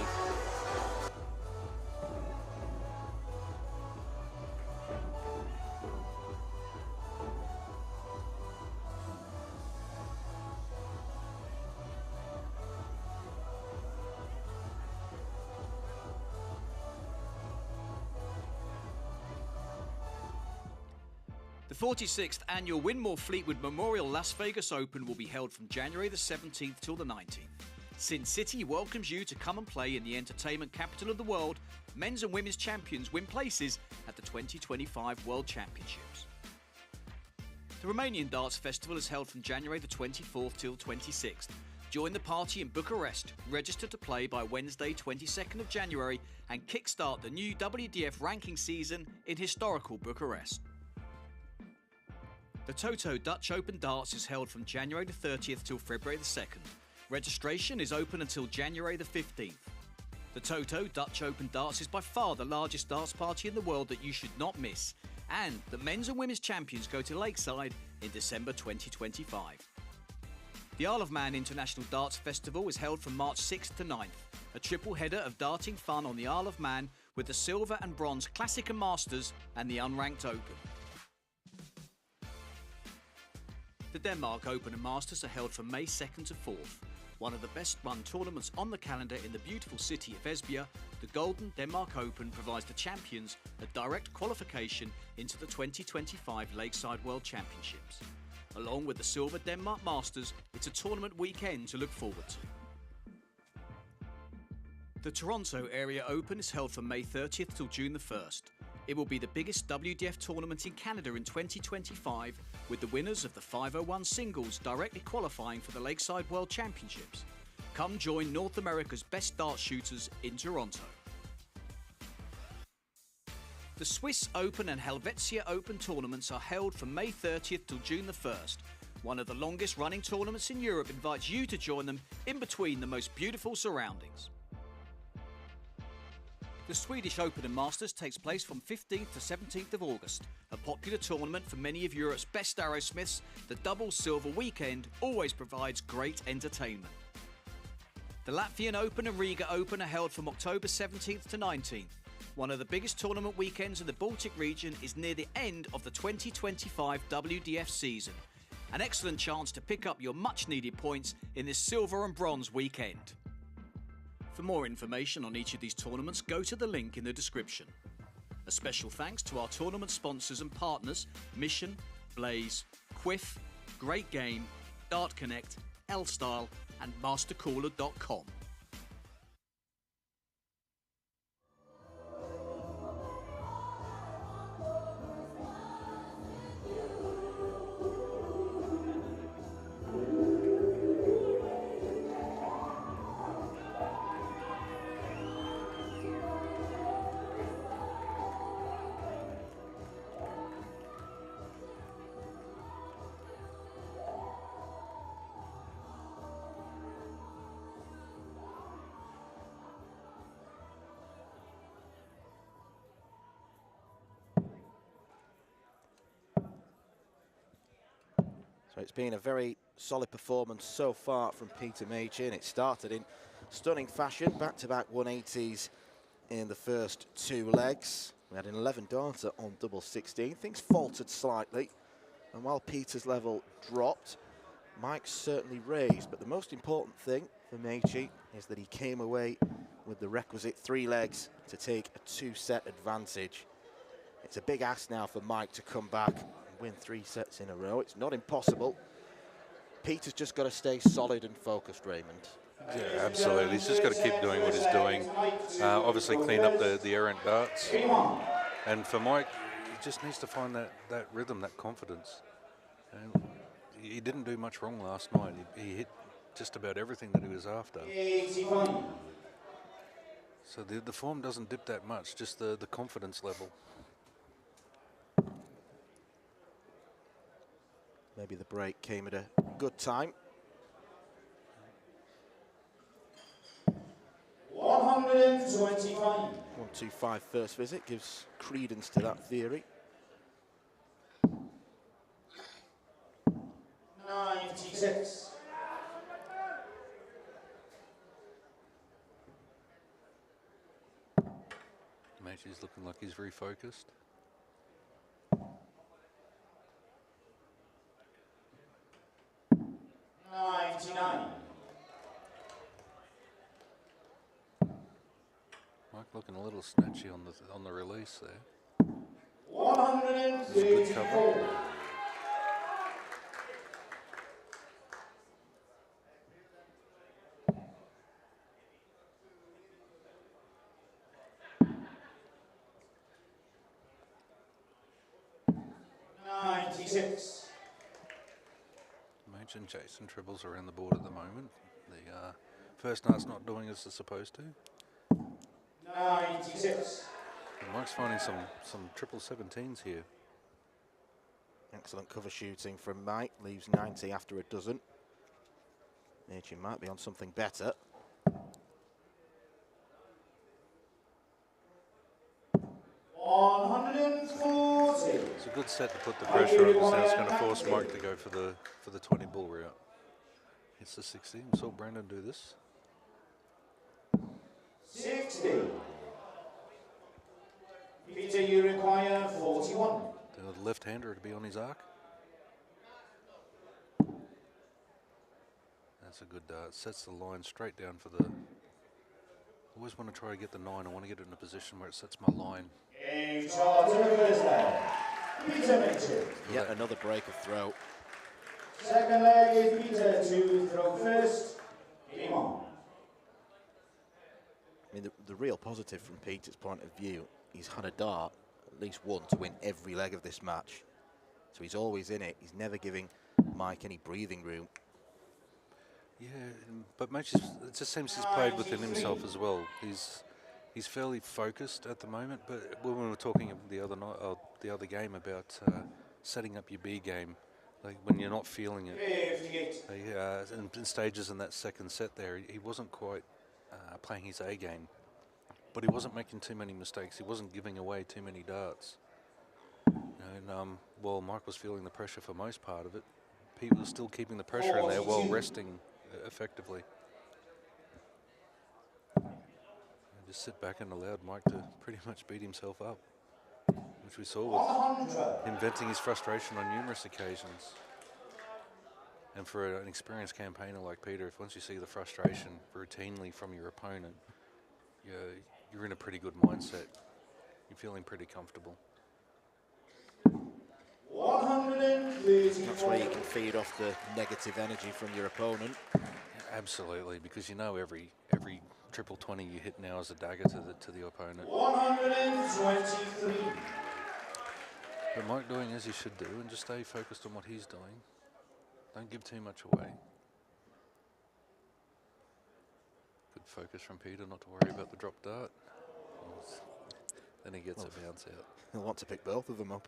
The 46th annual Winmore Fleetwood Memorial Las Vegas Open will be held from January the 17th till the 19th. Sin City welcomes you to come and play in the entertainment capital of the world. Men's and women's champions win places at the 2025 World Championships. The Romanian Darts Festival is held from January the 24th till 26th. Join the party in Bucharest. Register to play by Wednesday 22nd of January and kickstart the new WDF ranking season in historical Bucharest. The Toto Dutch Open Darts is held from January the 30th till February the 2nd. Registration is open until January the 15th. The Toto Dutch Open Darts is by far the largest darts party in the world that you should not miss. And the men's and women's champions go to Lakeside in December 2025. The Isle of Man International Darts Festival is held from March 6th to 9th, a triple header of darting fun on the Isle of Man with the Silver and Bronze Classic and Masters and the Unranked Open. The Denmark Open and Masters are held from May 2nd to 4th. One of the best run tournaments on the calendar in the beautiful city of Esbjerg, the Golden Denmark Open provides the champions a direct qualification into the 2025 Lakeside World Championships. Along with the Silver Denmark Masters, it's a tournament weekend to look forward to. The Toronto Area Open is held from May 30th till June the 1st. It will be the biggest WDF tournament in Canada in 2025, with the winners of the 501 singles directly qualifying for the Lakeside World Championships. Come join North America's best dart shooters in Toronto. The Swiss Open and Helvetia Open tournaments are held from May 30th till June the 1st. One of the longest running tournaments in Europe invites you to join them in between the most beautiful surroundings. The Swedish Open and Masters takes place from 15th to 17th of August. A popular tournament for many of Europe's best arrowsmiths, the double silver weekend always provides great entertainment. The Latvian Open and Riga Open are held from October 17th to 19th. One of the biggest tournament weekends in the Baltic region is near the end of the 2025 WDF season. An excellent chance to pick up your much-needed points in this silver and bronze weekend. For more information on each of these tournaments, go to the link in the description. A special thanks to our tournament sponsors and partners, Mission, Blaze, Quiff, Great Game, Dart Connect, L-Style and MasterCooler.com. So it's been a very solid performance so far from Peter Paige, and it started in stunning fashion, back-to-back 180s in the first two legs. We had an 11 darter on double 16. Things faltered slightly, and while Peter's level dropped, Mike's certainly raised. But the most important thing for Paige is that he came away with the requisite 3 legs to take a 2-set advantage. It's a big ask now for Mike to come back and win 3 sets in a row. It's not impossible. Peter's just got to stay solid and focused, Raymond. Yeah, absolutely. He's just got to keep doing what he's doing. Obviously clean up the errant darts. And for Mike, he just needs to find that rhythm, that confidence. And he didn't do much wrong last night. He hit just about everything that he was after. So the form doesn't dip that much, just the confidence level. Maybe the break came at a good time. 125. 125 first visit gives credence to that theory. 96. Matey's looking like he's refocused. 99. Mike looking a little snatchy on the release there. 134. Paige and Jason triples around the board at the moment. The first night's not doing as it's supposed to. 96. And Mike's finding some triple 17s here. Excellent cover shooting from Mike, leaves 90 after a dozen. Paige might be on something better. It's a good set to put the pressure on, because now it's going to force Mike to go for the 20 ball route. It's the 60. We saw Brandon do this. 60. Peter, you require 41. The left-hander to be on his arc. That's a good dart. Sets the line straight down for the... Always want to try to get the 9. I want to get it in a position where it sets my line. Yet another break of throw. Second leg is Peter to throw first. Game on. I mean, the real positive from Peter's point of view, he's had a dart, at least one, to win every leg of this match. So he's always in it. He's never giving Mike any breathing room. Yeah, but Mike, it just seems he's played within himself as well. He's fairly focused at the moment. But when we were talking the other night, the other game about setting up your B game, like when you're not feeling it, in stages in that second set there, he wasn't quite playing his A game, but he wasn't making too many mistakes. He wasn't giving away too many darts. And while Mike was feeling the pressure for most part of it, Pete was still keeping the pressure in there while resting effectively. And just sit back and allowed Mike to pretty much beat himself up, which we saw with him venting his frustration on numerous occasions. And for an experienced campaigner like Peter, if once you see the frustration routinely from your opponent, you're in a pretty good mindset. You're feeling pretty comfortable. That's where you can feed off the negative energy from your opponent. Absolutely, because you know every triple 20 you hit now is a dagger to the opponent. 123. But Mike doing as he should do and just stay focused on what he's doing. Don't give too much away. Good focus from Peter not to worry about the drop dart. Then he gets a bounce out. He'll want to pick both of them up.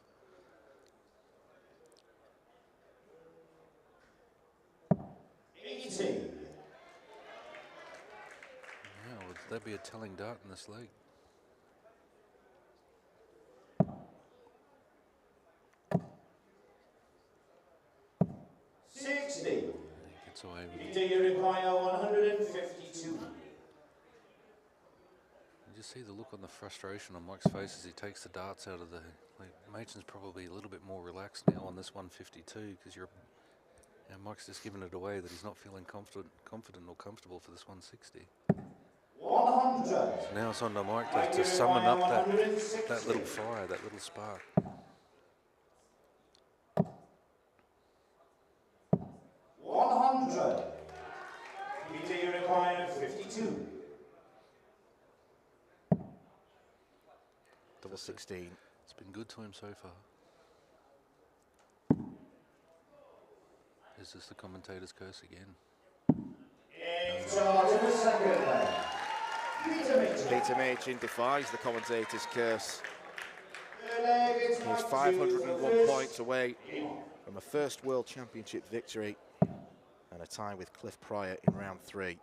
Now, would that be a telling dart in this leg? Away with Peter, you require 152. You just see the look on the frustration on Mike's face as he takes the darts out of the... Like, Machen's probably a little bit more relaxed now on this 152 because Mike's just given it away that he's not feeling confident or comfortable for this 160. 100. So now it's on to Mike to summon up that little fire, that little spark. 100. Peter, you require 52. Double 16. It's been good to him so far. Is this the commentator's curse again? Peter Machin defies the commentator's curse. He's 501 points away from a first World Championship victory and a tie with Cliff Pryor in round 3.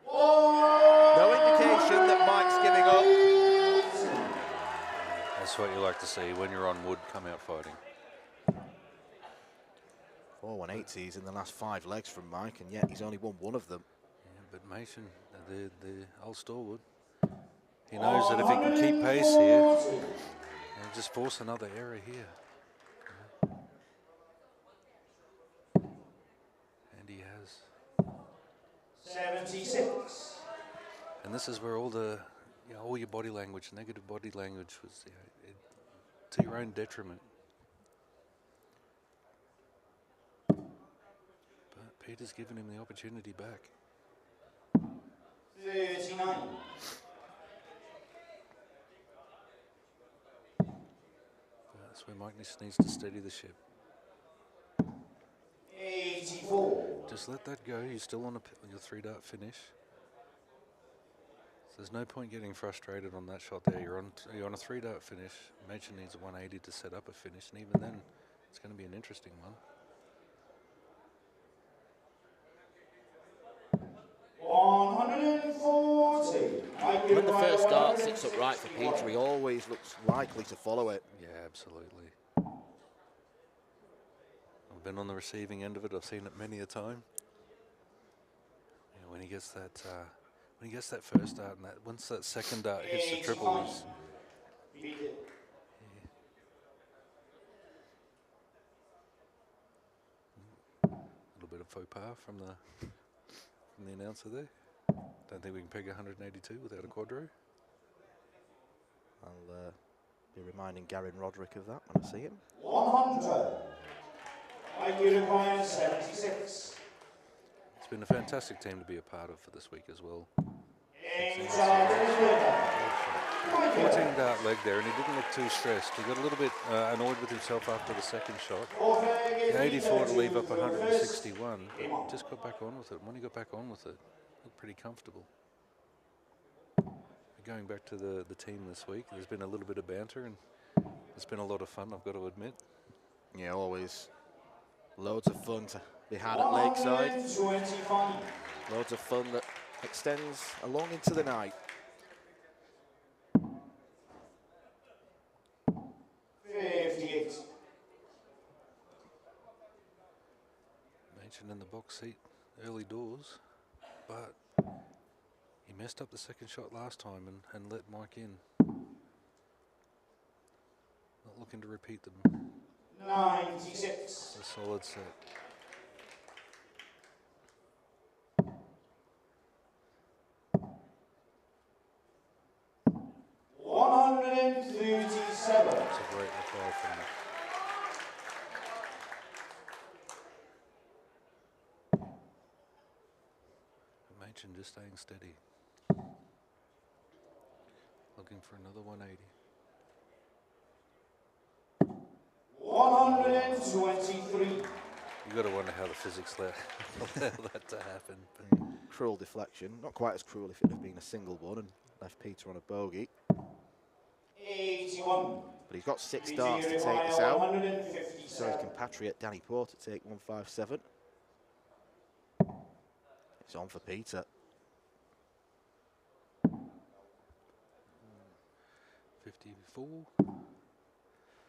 No indication that Mike's giving up. That's what you like to see when you're on wood, come out fighting. 4 180s in the last 5 legs from Mike, and yet he's only won one of them. Yeah, but Machin, the old stalwart, he knows that if he can keep pace here, and just force another error here. And he has. 76. And this is where all your body language, negative body language, was to your own detriment. But Peter's given him the opportunity back. 39. That's where Mike needs to steady the ship. 84. Just let that go. You're still on your 3-dart finish. So there's no point getting frustrated on that shot there. You're on a 3-dart finish. Machin needs a 180 to set up a finish, and even then, it's going to be an interesting one. 140. When the first dart sits up right for Peter, he always looks likely to follow it. Yeah, absolutely. been on the receiving end of it. I've seen it many a time. Yeah, when he gets that first dart and once that second dart hits the triple, he's a little bit of faux pas from the announcer there. Don't think we can peg 182 without a quadro. I'll be reminding Garen Roderick of that when I see him. 100. IQ required 76. It's been a fantastic team to be a part of for this week as well. 14 dart leg there, and he didn't look too stressed. He got a little bit annoyed with himself after the second shot. The 84 to leave up 161, but just got back on with it. When he got back on with it, looked pretty comfortable. Going back to the team this week, there's been a little bit of banter, and it's been a lot of fun, I've got to admit. Yeah, always loads of fun to be had at Lakeside. Loads of fun that extends along into the night. 58. Mentioned in the box seat early doors, but he messed up the second shot last time and let Mike in. Not looking to repeat them. 96. A solid set. It's a great reply from him. Machen just staying steady. Looking for another 180. 123. You got to wonder how the physics allow that to happen. Cruel deflection, not quite as cruel if it had been a single one and left Peter on a bogey. 81. But he's got 6 darts to take this out. So his compatriot Danny Porter take 157. It's on for Peter. 54.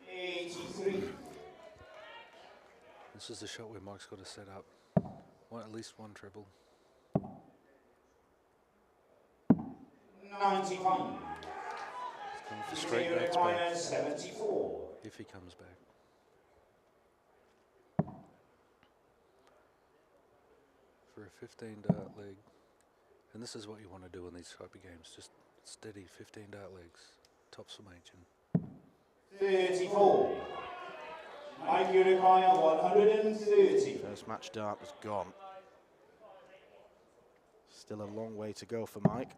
83. This is the shot where Mike's got to set up at least one treble. 95. He's coming for straight darts back. 74. If he comes back. For a 15 dart leg. And this is what you want to do in these type of games. Just steady 15 dart legs. Tops for Machen. 34. Mike, you require 130. First match dart was gone. Still a long way to go for Mike.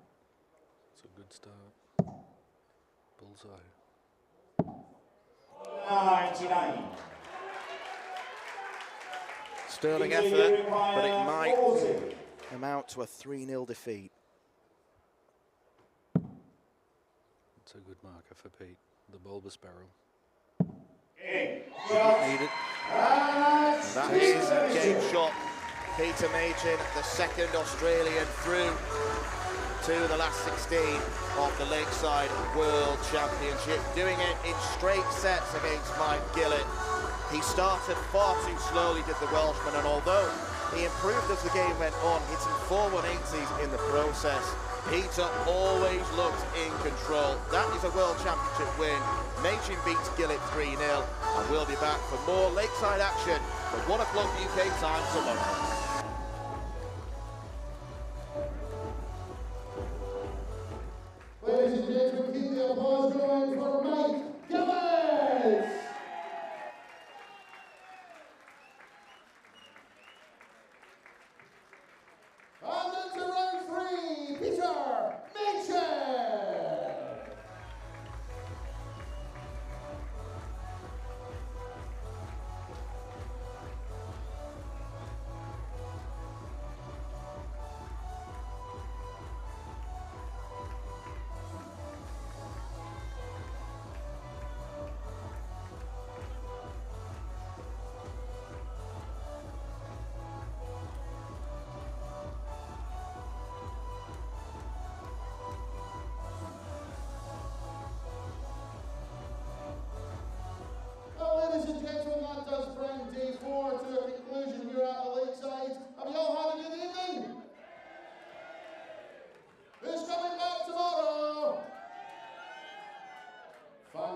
It's a good start. Bullseye. 99. Sterling effort, but it might amount to a 3-0 defeat. It's a good marker for Pete. The bulbous barrel. Didn't need it. And that is game shot. Peter Machen, the second Australian through to the last 16 of the Lakeside World Championship, doing it in straight sets against Mike Gillet. He started far too slowly, did the Welshman, and although he improved as the game went on, hitting 4 180s in the process, Peter always looked in control. That is a World Championship win. Machen beats Gillet 3-0, and we'll be back for more Lakeside action at 1 o'clock UK time tomorrow. Ladies and gentlemen, keep the applause going for Mike Gillet! And into round 3, Peter Machen!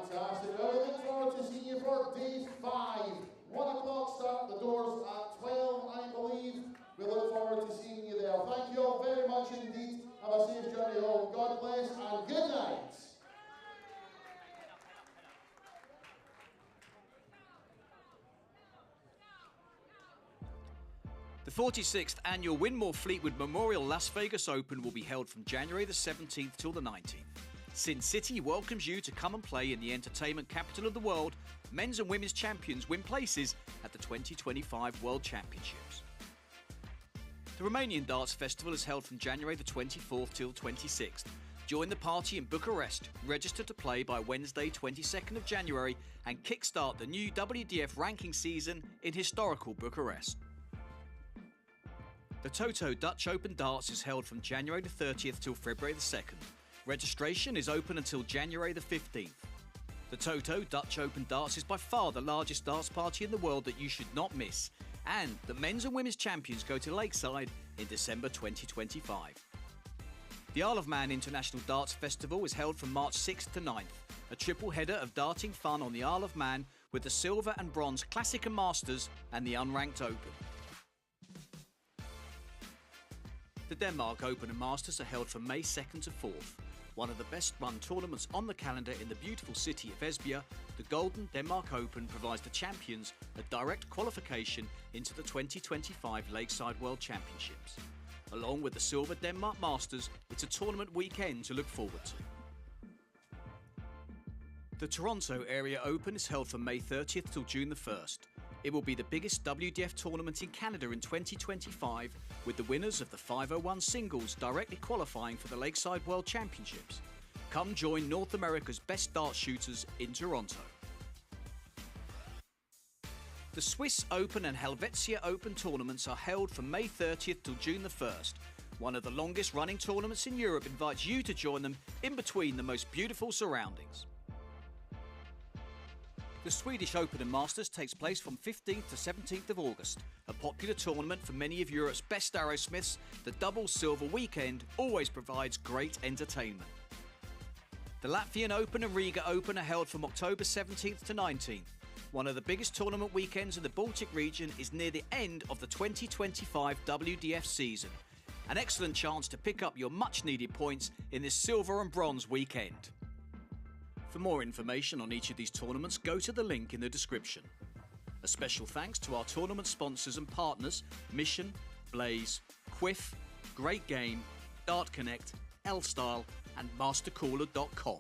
Fantastic. I look forward to seeing you for day 5. 1 o'clock start, the doors at 12, I believe. We look forward to seeing you there. Thank you all very much indeed. Have a safe journey home. God bless and good night. The 46th annual Winmore Fleetwood Memorial Las Vegas Open will be held from January the 17th till the 19th. Sin City welcomes you to come and play in the entertainment capital of the world. Men's and women's champions win places at the 2025 World Championships. The Romanian Darts Festival is held from January the 24th till 26th. Join the party in Bucharest, register to play by Wednesday 22nd of January and kickstart the new WDF ranking season in historical Bucharest. The Toto Dutch Open Darts is held from January the 30th till February the 2nd. Registration is open until January the 15th. The Toto Dutch Open Darts is by far the largest darts party in the world that you should not miss. And the men's and women's champions go to Lakeside in December 2025. The Isle of Man International Darts Festival is held from March 6th to 9th. A triple header of darting fun on the Isle of Man with the Silver and Bronze Classic and Masters and the Unranked Open. The Denmark Open and Masters are held from May 2nd to 4th. One of the best run tournaments on the calendar in the beautiful city of Esbjerg, the Golden Denmark Open provides the champions a direct qualification into the 2025 Lakeside World Championships. Along with the Silver Denmark Masters, it's a tournament weekend to look forward to. The Toronto Area Open is held from May 30th till June the 1st. It will be the biggest WDF tournament in Canada in 2025, with the winners of the 501 singles directly qualifying for the Lakeside World Championships. Come join North America's best dart shooters in Toronto. The Swiss Open and Helvetia Open tournaments are held from May 30th till June the 1st. One of the longest running tournaments in Europe invites you to join them in between the most beautiful surroundings. The Swedish Open and Masters takes place from 15th to 17th of August. A popular tournament for many of Europe's best arrowsmiths, the double silver weekend always provides great entertainment. The Latvian Open and Riga Open are held from October 17th to 19th. One of the biggest tournament weekends in the Baltic region is near the end of the 2025 WDF season. An excellent chance to pick up your much needed points in this silver and bronze weekend. For more information on each of these tournaments, go to the link in the description. A special thanks to our tournament sponsors and partners, Mission, Blaze, Quiff, Great Game, Dart Connect, L-Style and MasterCooler.com.